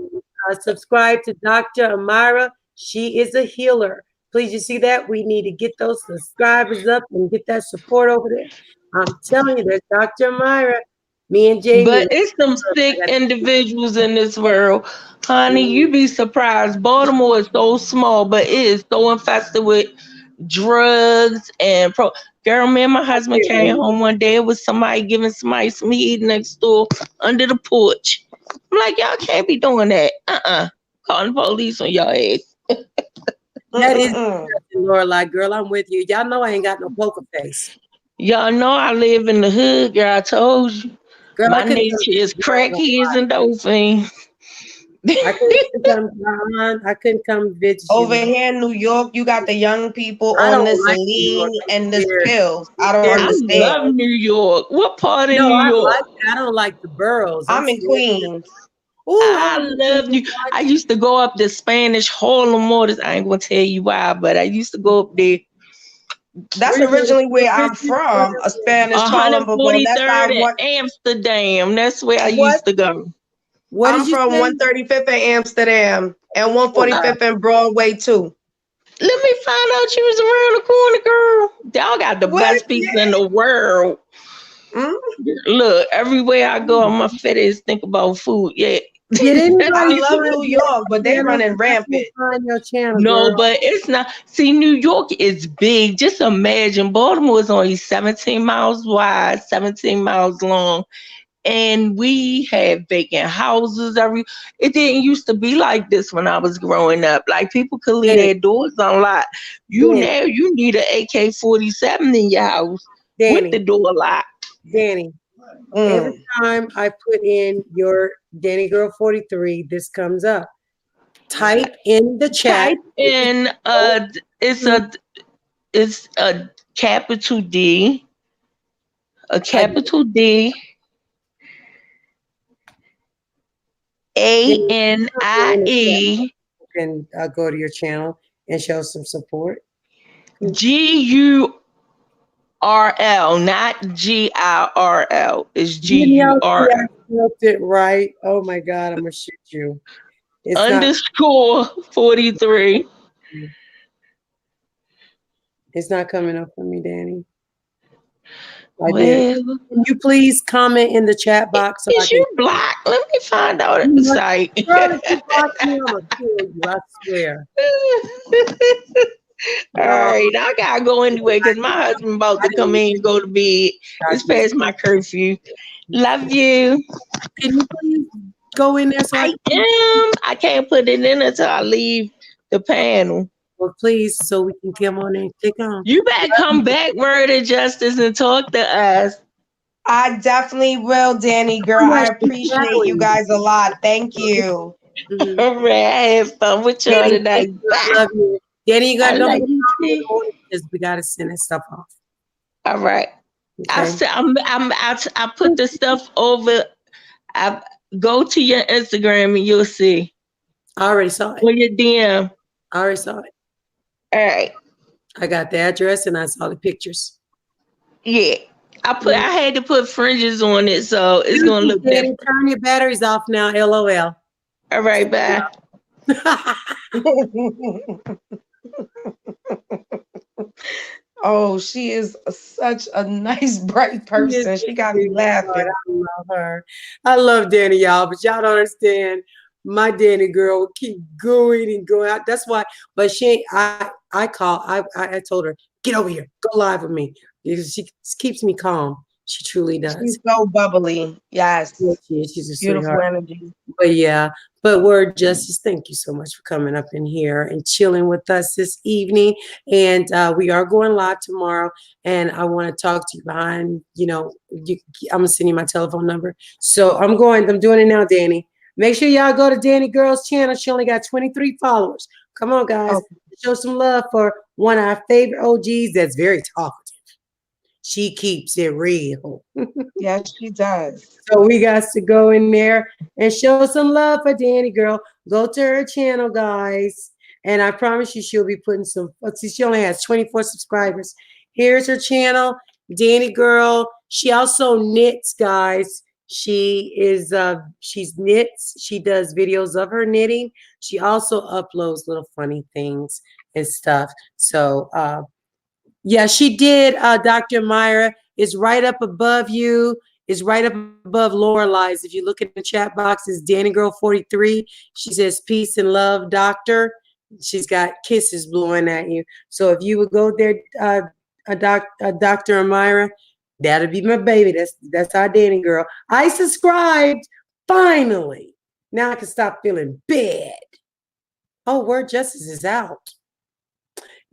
Subscribe to Dr. Amira. She is a healer. Please, you see that? We need to get those subscribers up and get that support over there. I'm telling you, there's Dr. Amira. Me and Jamie. But it's some sick individuals in this world. Honey, you'd be surprised. Baltimore is so small, but it is so infested with drugs and Girl, me and my husband came home one day. It was somebody giving somebody some heat next door under the porch. I'm like, y'all can't be doing that. Calling the police on y'all ass. That is Lorelai, girl. I'm with you. Y'all know I ain't got no poker face. Y'all know I live in the hood, girl. I told you. Girl, my nature is crackheads and those things. I couldn't come visit you. Over here in New York, you got the young people on this lean and this pills. I don't understand. I love New York. What part of New York? I don't like the boroughs. I'm in Queens. Ooh, I love you. I used to go up the Spanish Harlem Motors. I ain't gonna tell you why, but I used to go up there. That's originally where I'm from, a Spanish Harlem. 143rd in Amsterdam. That's where I used to go. I'm from 135th in Amsterdam and 145th in Broadway too. Let me find out you was around the corner, girl. Y'all got the best pizza in the world. Look, everywhere I go, my fat ass think about food. Yeah, Did anybody I love find New your York, but they channel? running I can't rampant. find your channel, No, girl. but it's not. See, New York is big. Just imagine Baltimore is only 17 miles wide, 17 miles long. And we had vacant houses it didn't used to be like this when I was growing up. Like people could leave Danny, their doors unlocked. Danny, Now you need an AK-47 in your house with the Danny, door locked. Danny. Every time I put in your Danny Girl 43, this comes up. Type in the chat. Type in it's a capital D, a capital D, Danny, ANIE you can go to your channel and show some support. GURL, not GIRL. It's Danny, I GURL. spelled it right. Oh my God, I'm gonna shoot you. It's not. Underscore 43. It's not coming up for me, Danny. I did. Well, Can you please comment in the chat box so I is can? you blocked? Let me find out at You the must- site. Girl, if you block me, I'm gonna kill you. I swear. All Girl, right, I gotta go anyway because my husband about I to come in and go to bed. It's didn't. past my curfew. Love you. Can you please go in there so I I can? am. I can't put it in until I leave the panel. Well, please, so we can come on and click on. You better come back, Word of Justice, and talk to us. I definitely will, Danny girl. Oh, yeah, I she's appreciate you shadowing. guys a lot. Thank you. Mhm. All right, I had fun with y'all Danny, tonight. thank you. I Bye. love you. Danny, you I got don't love forget you to too. call me because we gotta send that stuff off. All right. Okay. I put the stuff over. I go to your Instagram and you'll see. I already saw it. On your DM. I already saw it. All right. I got the address and I saw the pictures. Yeah. I had to put fringes on it, so it's gonna look Danny, different. turn your batteries off now. LOL. All right, bye. Oh, she is such a nice, bright person. She got me laughing. I love her. I love Danny, y'all, but y'all don't understand. My Danny girl will keep going and going out. That's why, but I told her, get over here, go live with me. Because she keeps me calm. She truly does. She's so bubbly. Yes. Yeah, she is. She's a Beautiful sweetheart. energy. But yeah, but Word Justice, thank you so much for coming up in here and chilling with us this evening. And we are going live tomorrow. And I want to talk to you behind, I'm going to send you my telephone number. So I'm doing it now, Danny. Make sure y'all go to Danny Girl's channel. She only got 23 followers. Come on, guys. Show some love for one of our favorite OGs that's very talkative. She keeps it real. Yes, she does. So we got to go in there and show some love for Danny Girl. Go to her channel, guys. And I promise you she'll be putting some, see, she only has 24 subscribers. Here's her channel, Danny Girl. She also knits, guys. She's knits. She does videos of her knitting. She also uploads little funny things and stuff. So, yeah, she did. Dr. Myra is right up above you. Is right up above Lorelai's. If you look in the chat box, it's Danny Girl 43. She says peace and love, doctor. She's got kisses blowing at you. So if you would go there, Dr. Myra, that'll be my baby. That's our Danny Girl. I subscribed finally. Now I can stop feeling bad. Oh, Word Justice is out.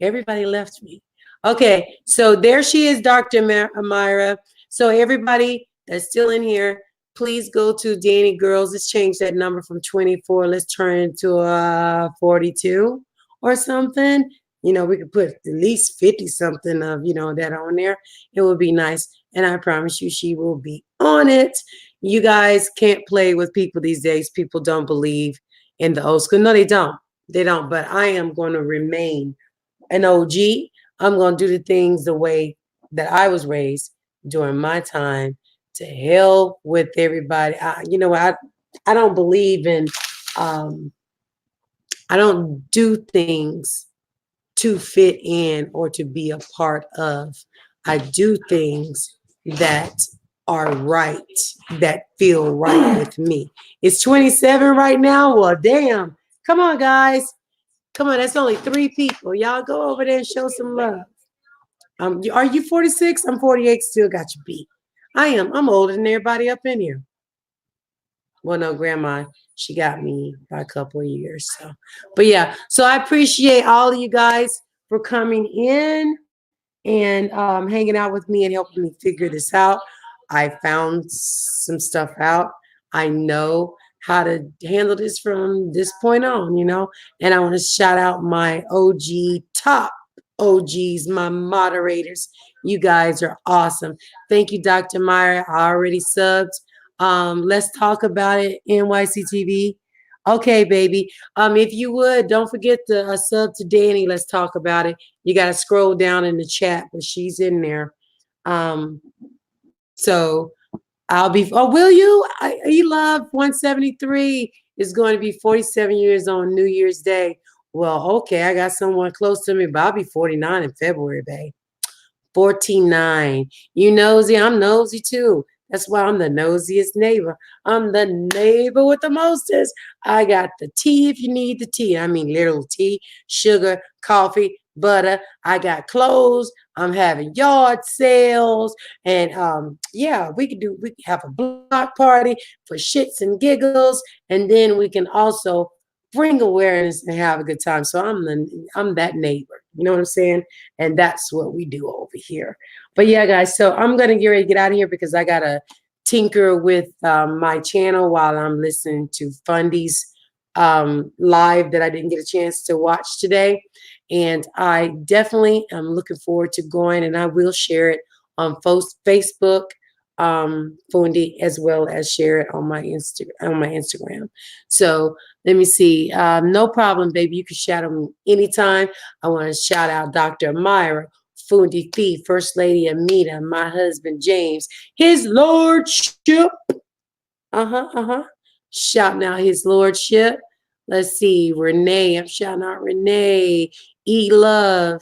Everybody left me. Okay, so there she is, Dr. Myra. So everybody that's still in here, please go to Danny Girls. Let's change that number from 24. Let's turn it to 42 or something. We could put at least 50 something of, that on there. It would be nice. And I promise you, she will be on it. You guys can't play with people these days. People don't believe in the old school. No, they don't. They don't. But I am going to remain an OG. I'm going to do the things the way that I was raised during my time. To hell with everybody. I don't believe in, I don't do things to fit in or to be a part of. I do things that are right, that feel right with me. It's 27 right now. Well, damn. Come on, guys. Come on. That's only 3 people. Y'all go over there and show some love. Are you 46? I'm 48. Still got you beat. I am. I'm older than everybody up in here. Well, no, grandma, she got me by a couple of years. So, but yeah, so I appreciate all of you guys for coming in and hanging out with me and helping me figure this out. I found some stuff out. I know how to handle this from this point on, you know. And I want to shout out my OG top OGs, my moderators. You guys are awesome. Thank you, Dr. Meyer. I already subbed. Let's talk about it, NYCTV. Okay, baby. If you would, don't forget to sub to Danny. Let's talk about it. You got to scroll down in the chat, but she's in there. So I'll be. Oh, will you? Love 173 is going to be 47 years on New Year's Day. Well, okay, I got someone close to me, but I'll be 49 in February, babe. 49. You nosy? I'm nosy too. That's why I'm the nosiest neighbor. I'm the neighbor with the mostest. I got the tea if you need the tea. I mean, literal tea, sugar, coffee, butter. I got clothes. I'm having yard sales. And yeah, we can have a block party for shits and giggles. And then we can also bring awareness and have a good time. So I'm that neighbor. You know what I'm saying? And that's what we do over here. But yeah, guys, so I'm going to get ready to get out of here because I got to tinker with my channel while I'm listening to Fundy's live that I didn't get a chance to watch today. And I definitely am looking forward to going, and I will share it on Facebook, Fundy, as well as share it on my Instagram. So let me see. No problem, baby. You can shout out me anytime. I want to shout out Dr. Myra, Fundi Fee, First Lady Amita, my husband James, his lordship. Shouting out his lordship. Let's see. Renee. I'm shouting out Renee. Love.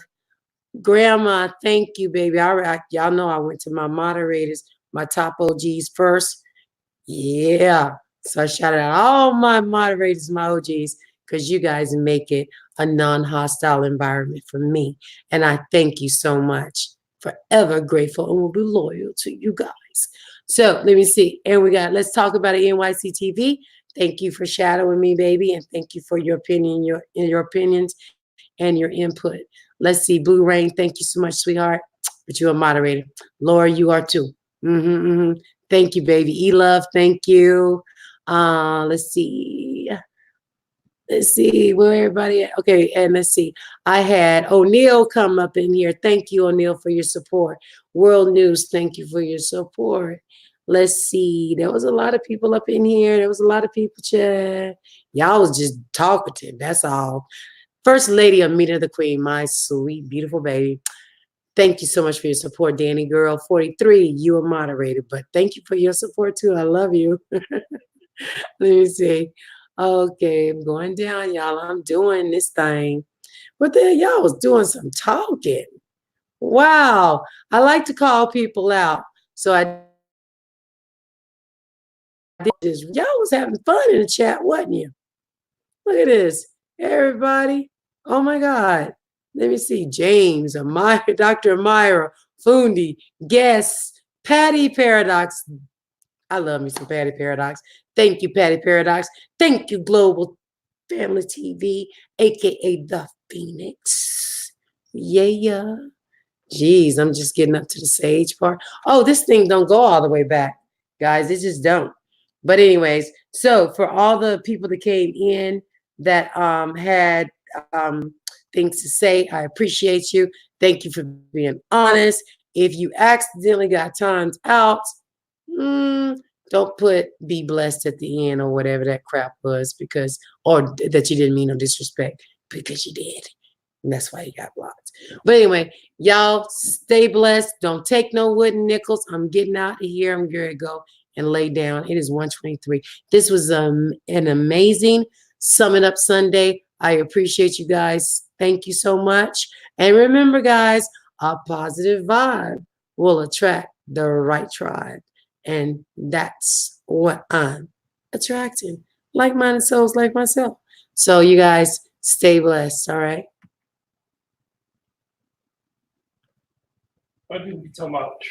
Grandma, thank you, baby. Y'all know I went to my moderators, my top OGs first. Yeah. So I shouted out all my moderators, my OGs, because you guys make it a non-hostile environment for me. And I thank you so much. Forever grateful and will be loyal to you guys. So let me see. And let's talk about it, NYCTV. Thank you for shadowing me, baby. And thank you for your opinion, your opinions and your input. Let's see. Blue Rain, thank you so much, sweetheart. But you're a moderator. Laura, you are too. Thank you, baby. Love, thank you. Let's see. Let's see where everybody at. Okay, and let's see. I had O'Neill come up in here. Thank you, O'Neill, for your support. World News, thank you for your support. Let's see. There was a lot of people up in here. There was a lot of people, chat. Y'all was just talkative. That's all. First Lady Amita the Queen, my sweet, beautiful baby. Thank you so much for your support, Danny Girl 43. You are moderated, but thank you for your support too. I love you. Let me see. Okay, I'm going down, y'all. I'm doing this thing. What the hell? Y'all was doing some talking. Wow. I like to call people out. So I did this. Y'all was having fun in the chat, wasn't you? Look at this. Everybody. Oh my God. Let me see. James, Dr. Amira, Fundi, Guest, Patty Paradox. I love me some Patty Paradox. Thank you, Patty Paradox. Thank you, Global Family TV, aka The Phoenix. Yeah. Jeez, I'm just getting up to the sage part. Oh, this thing don't go all the way back, guys. It just don't. But anyways, so for all the people that came in that had things to say, I appreciate you. Thank you for being honest. If you accidentally got timed out, don't put "be blessed" at the end or whatever that crap was, or that you didn't mean no disrespect, because you did. And that's why you got blocked. But anyway, y'all stay blessed. Don't take no wooden nickels. I'm getting out of here. I'm going to go and lay down. It is 1:23. This was an amazing Summit Up Sunday. I appreciate you guys. Thank you so much. And remember, guys, a positive vibe will attract the right tribe. And that's what I'm attracting. Like-minded souls like myself. So you guys stay blessed, all right? What did we talk about?